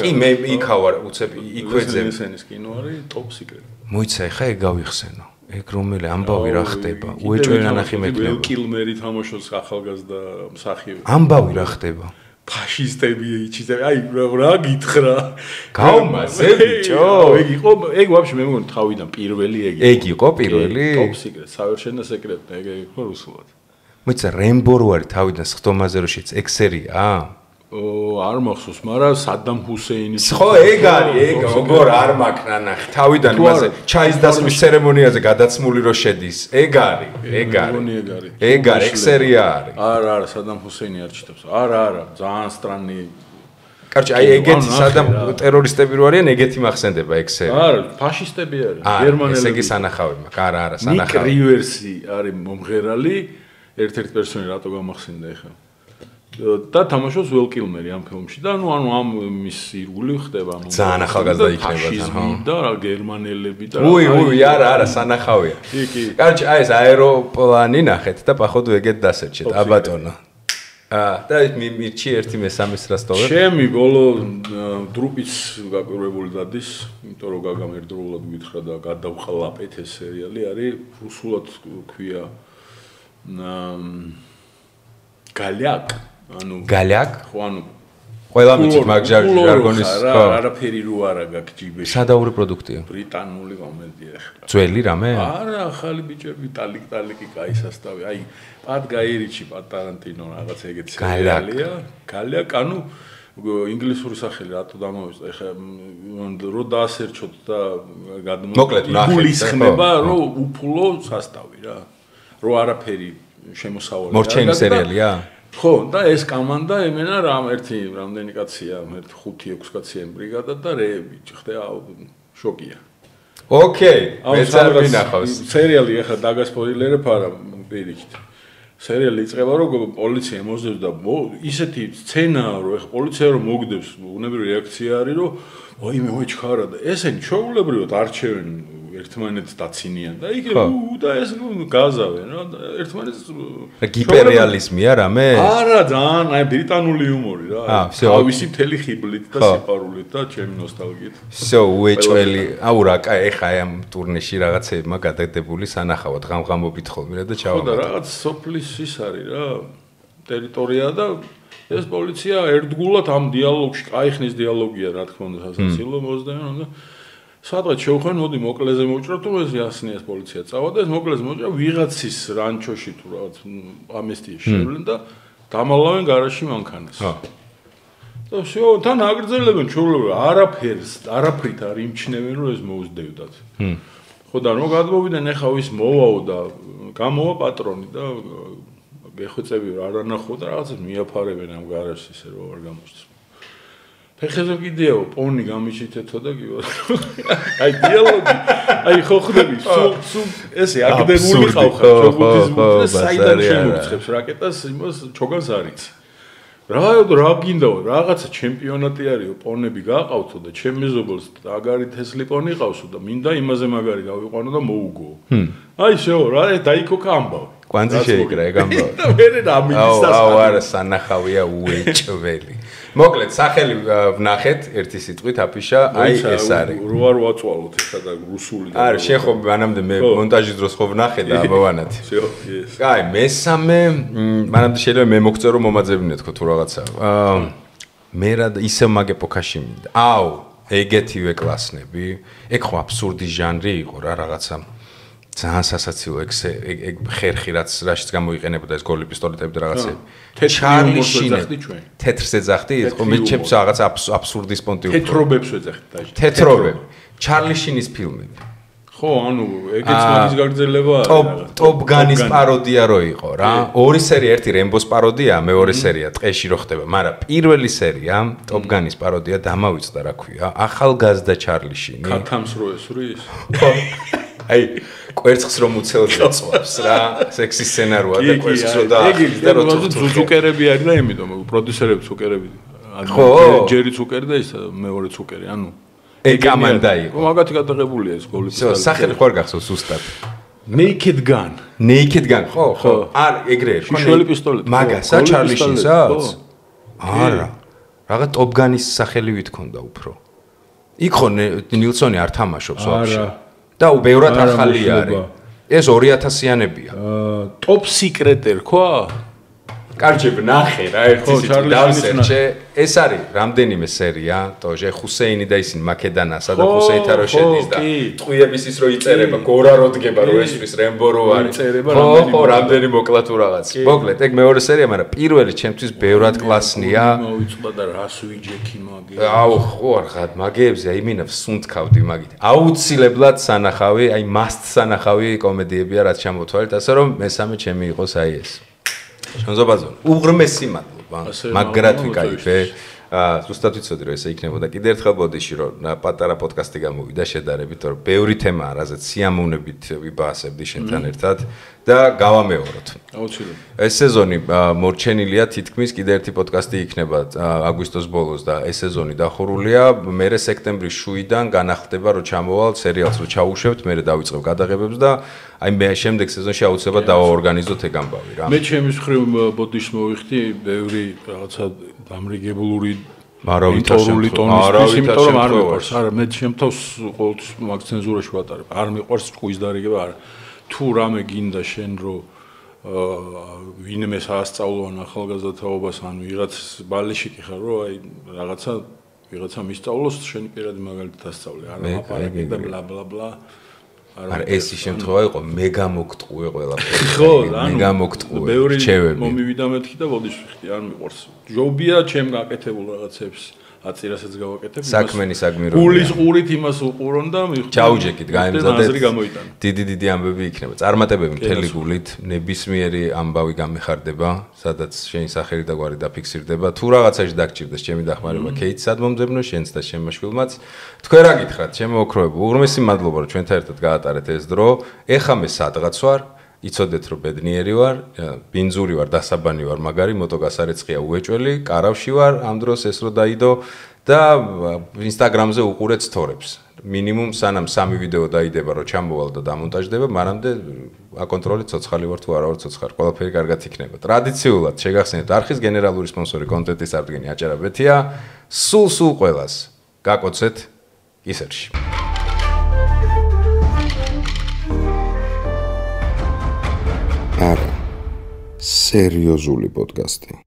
კი მე იქა ვარ უცებ იქვეძე ესენის კინო არის Top Secret მოიცა ხა ეგ გავიხსენო ეგ რომელი ამბავი რა ხდება უეჭველი ნანახი მექნება ვილ კილმერი თამაშობს ახალგაზრდა მსახიობი ამბავი რა ხდება ფაშისტები იჩიტები აი რა გითხრა გაუმაზე ბიჭო ეგ ვაფშე მე მგონი თავიდან პირველი ეგ იყო პირველი Top Secret совершенно секретно ეგ იყო რუსულად მოიცა რემბო რო არის თავიდან სხდომაზე რო შეც ეგ სერია არ მახსოვს, მაგრამ სადამ ჰუსეინის ხო ეგ არის, ეგ როგორ არ მაქნა ნახე. თავიდან იმაზე ჩაის დასმის ცერემონიაზე გადაცმული რო შედის. ეგ არის. ეგ არის, სერია არის. არა, სადამ ჰუსეინი არ ჩიტებს. არა, ძალიან სტრანი. კარჩი, აი ეგეთი სადამ ტერორისტები რო არიან, ეგეთი მახსენდება ეგ სერია. არა, ფაშისტები არიან, გერმანელები. ეს იგი სანახავი მაქვს. არა, სანახავი. ნიკ რივერსი არის მომღერალი, ერთ-ერთი პერსონაჟი რატო გამახსენდა ეხლა. და თამაშობს ვილ კილმერი ამ ფილმში და ანუ ამ მის ირგული ხდება ანუ ძალიან ახალგაზრდა იქნება თან და რა გერმანელები და უი არა სანახავია კი კარჩი აი ეს აეროპლანი ნახეთ და პახოვდ ეგეთ დასერჩეთ აბატონო და მირჩი ერთი მესამეს რას ტოვებ ჩემი ბოლო დრუპიც გაკვირვებული დადის იმიტომ რომ გაგამ ერთდროულად გითხრა და გადავხლაპეთ ეს სერიალი არის რუსულად ქვია გალიაკ ანუ გალიაკ ხო ანუ ყველა მიჩით მაგ ჟარგონის ხო არაფერი რო არა გაქვს ჯიბეში სადაური პროდუქტია ბრიტანული კომედია ხა ძველი რამე არა ახალი ბიჭები ტალიკი კაი სასტავი აი პატ გაირიჩი პატ ტარანტინო რაღაც ეგეთი სერიალია გალიაკ ანუ ინგლისური სახელი რატო დამოვიწყე ხა რო დაასერჩოთ და მოკლედ გულისხმება რომ უფულო სასტავი რა რო არაფერი შემოსავალი მორჩენი სერიალია ხო და ეს კომანდა ემენა რამდენი კაცია 5-6 კაცია ბრიგადა და რეები ხდება შოკია ოკეი მეც არ მინახავს სერიალი ახლა დაგასპოილერებ არა პირიქით სერიალი იწყება რომ პოლიცია მოძებს და ისეთი სცენაა რომ ახლა პოლიცია რომ მოგდებს უნებრივი რეაქცია არის რომ ვაიმე ვაჩქარა და ესენი ჩაულებრივად არჩევენ ერთმანეთს დაცინიან და იგი და ეს გაზავენ რა ერთმანეთს გიპერრეალიზმია რამე არა ძალიან აი ბრიტანული იუმორი რა თავისი მთელი ხიბლით და სიყვარულით და ჩემი ნოსტალგიით всё უეჭველი აუ რა კაი ეხა ამ ტურნეში რაღაცეებმა გადადებული სანახავად ღამღამობით ხოლმე და ჩავა ხო და რაღაც სოფლის ის არის რა ტერიტორია და ეს პოლიცია ერთგულად ამ დიალოგში კაიხნის დიალოგია რა თქმა უნდა სასაცილო მოსდევენ და სადღაც შევხვენ მოდი მოკლეზე მოვჭრათ თუ ეს იასნიას პოლიცია წავა და ეს მოკლეზე მოვჭრა ვიღაცის რანჩოში თუ რაღაც ამესტიაში შევლენ და დამალავენ გარაჟში მანქანას და всё თან აგრძელებენ ჩვეულებრივ არაფრით არ იმჩნევენ რომ ეს მოუძდევდათ ხო და რომ გადმოვიდნენ ეხა ის მოვაო და გამოვა პატრონი და გეხვეწები რა არანახო და რაღაცას მიაფარებენ ამ გარაჟს ისე რომ არ გამოჩნდეს ფეხებზე კიდეო პონი გამიჩითეთო და კი აი დიალოგი აი ხო ხდები სულ ესე აკადემიური ყავხარ ჩოგუთის საიდან შემოგწევს რაკეტას იმას ჩოგანს არიც რა გინდაო რაღაცა ჩემპიონატი არისო პონები გაყავთო და ჩემ მეზობელს აგარი თესლი პონი ყავსო და მინდა იმაზე მაგარი გავიყვანო და მოუგო აი შეო რა დაიქოქა ამბავ კვანძი შეიკრა ეგ ამბავ და მერე ამიდის აუ არა სანახავია უეჭველი მოკლედ სახელი ვნახეთ ერთი სიტყვით აფიშა აი ეს არის რო არ ვაწვალოთ ეხლა და რუსული და არა შენ ხო მანამდე მე მონტაჟის დროს ხო ვნახე და აბავანათი შეო ეს კაი მესამე მანამდე შეიძლება მე მოგწერო მომაძებინე თქო თუ რაღაცა მე რა ისე მაგ ეპოქაში მინდა აუ ეგეთივე კლასნები ეგ ხო აბსურდი ჟანრი იყო რა რაღაცა ძალიან სასაცილო ეგ ხერხი რაც რაშიც გამოიყენებოდა ეს გოლი პისტოლეტები და რაღაცები ჩარლი შინი თეთრს ეძახდი ხო მე ჩემს რაღაც აბსურდის პონტი უფრო თეთრობებს ეძახდი დაჟე თეთრობები ჩარლი შინის ფილმები ხო ანუ ეგეც მაგის გაგრძელება არის ტოპ განის პაროდია რო იყო რა ორი სერია ერთი რემბოს პაროდია მეორე სერია ტყეში რო ხდება მაგრამ პირველი სერია ტოპ განის პაროდია დამავიწყდა რა ქვია ახალგაზრდა ჩარლი შინი ქათამს რო ესვრის აი კვერცხს რომ უცელს ეწვავს რა სექსის სცენაროა და კვერცხს რო დაახლის და რო ძუძუკერები არის და იმიტომ პროდიუსერები ცუკერები ხო ჯერი ცუკერი და ის მეორე ცუკერი ანუ ეკამანდა იყო მაგათი გადაღებულია ეს გოლი სახელი ხო არ გახსოვს ზუსტად Naked Gun ხო არ ეგრე ხო შიშველი პისტოლეტი მაგასა ჩარლი შინსაც არა რაღაც ტოპ განის სახელი ვითქონდა უფრო იქ ხო ნილსონი არ თამაშობს ვაფშე და უბრალოდ ახალი არის ეს 2000-იანებია Top Secret რქვა კარჯე ვნახე რა ერთი სიტყვით დავსერჩე ეს არის რამდენიმე სერია ტოჟე ხუსეინი და ისინი მაკედანასა და ხუსეინთა რო შედის და ტყვიების ის რო იწერება გორა რო დგება რო ესვრის რემბო რო არის ხო რამდენი მოკლა თუ რაღაც მოკლედ ეგ მეორე სერია მაგრამ პირველი ჩემთვის ბევრად კლასნია მოვიწყდა და რას ვიჯექი მაგე აუ ხო არ ხარ მაგეებზე აი მინა სუნთქავდი მაგით აუცილებლად სანახავი აი must სანახავი კომედიებია რაც ჩამოთვალეთ ასე რომ მესამე ჩემი იყოს აი ეს შენზობაზონ უღრმესი მადლობა მაგრად ვიკაიფე ზუსტად ვიცოდი რომ ესე იქნებოდა კიდე ერთხელ ბოდიში რომ პატარა პოდკასტი გამოვიდა შედარებით რომ ბევრი თემა რაზეც სიამოვნებით ვიბაასებდი შენთან ერთად და გავამეოროთ აუცილებლად ეს სეზონი მორჩენილია თითქმის კიდე ერთი პოდკასტი იქნება აგვისტოს ბოლოს და ეს სეზონი დახურულია მერე სექტემბრის შუიდან განახლდება რომ ჩამოვალ სერიალს რომ ჩაუშვებთ მერე დავიწყებ გადაღებებს და აი მე შემდეგ სეზონში აუცილებლად დავაორგანიზოთ ეგ ამბავი რა მე ჩემის მხრივ ბოდიშს მოვიხდი ბევრი რაღაცა დამრიგებლური არავითარი ტონის იმიტომ რომ არ მიყვარს არა მე შემთხვევს ყოველთვის მაგ ცენზურაში ვატარებ არ მიყვარს ჭკუის დარიგება არა თუ რამე გინდა შენ რომ ვინმე საასწავლოან ახალგაზრდათაობას ან ვიღაც ბალეშიკი ხარ რომ აი რაღაცა მისწავლოს შენი პირადი მაგალითად ასწავლე არა აპარაკი და ბლა ბლა ბლა არა ეს ის შემთხვევა იყო მე გამოგტყუე ყველაფერი ხო მე გამოგტყუე ბევრი რჩევები მომივიდა მეთქი და ბოდიში ვიხდი არ მიყვარს ჯობია ჩემ გაკეთებულ რაღაცებს აწირასაც გავაკეთებ საქმენი საგმიროა გულის ყურით იმას უყურონ და ჩაუჯეკით გაემზადეთ გამოიტანა დიდი ამბები იქნება წარმატებები მთელი გულით ნებისმიერი ამბავი გამიხარდება სადაც შენი სახელი და გვარი დაფიქსირდება თუ რაღაცაში დაგჭირდეს ჩემი დახმარება ქეითსად მომძებნო შენც და შემოშვილმაც თქვენ რა გითხრათ ჩემო ოქროებო უღრმესი მადლობა რომ ჩვენთან ერთად გაატარეთ ეს დრო ეხა მე სადღაც ვარ იცოდეთ რომ ბედნიერი ვარ, ბინძური ვარ, დასაბანი ვარ, მაგარი მოტოგასარეცხია უეჭველი, კარავში ვარ, ამ დროს ეს რო დაიდო და ინსტაგრამზე უყურეთ სტორებს. მინიმუმ სანამ 3 ვიდეო დაიდება, რომ ჩამოვალ და დამონტაჟდება, მანამდე აკონტროლეთ ცოცხალი ვარ თუ არა ვარ ცოცხალი, ყველაფერი კარგად იქნება. ტრადიციულად შეგახსენებთ არხის გენერალური სპონსორი კონტენტის ადგენი აჭარაბეთია, სულ ყველას გაკოცეთ ისერში. არა სერიოზული პოდკასტი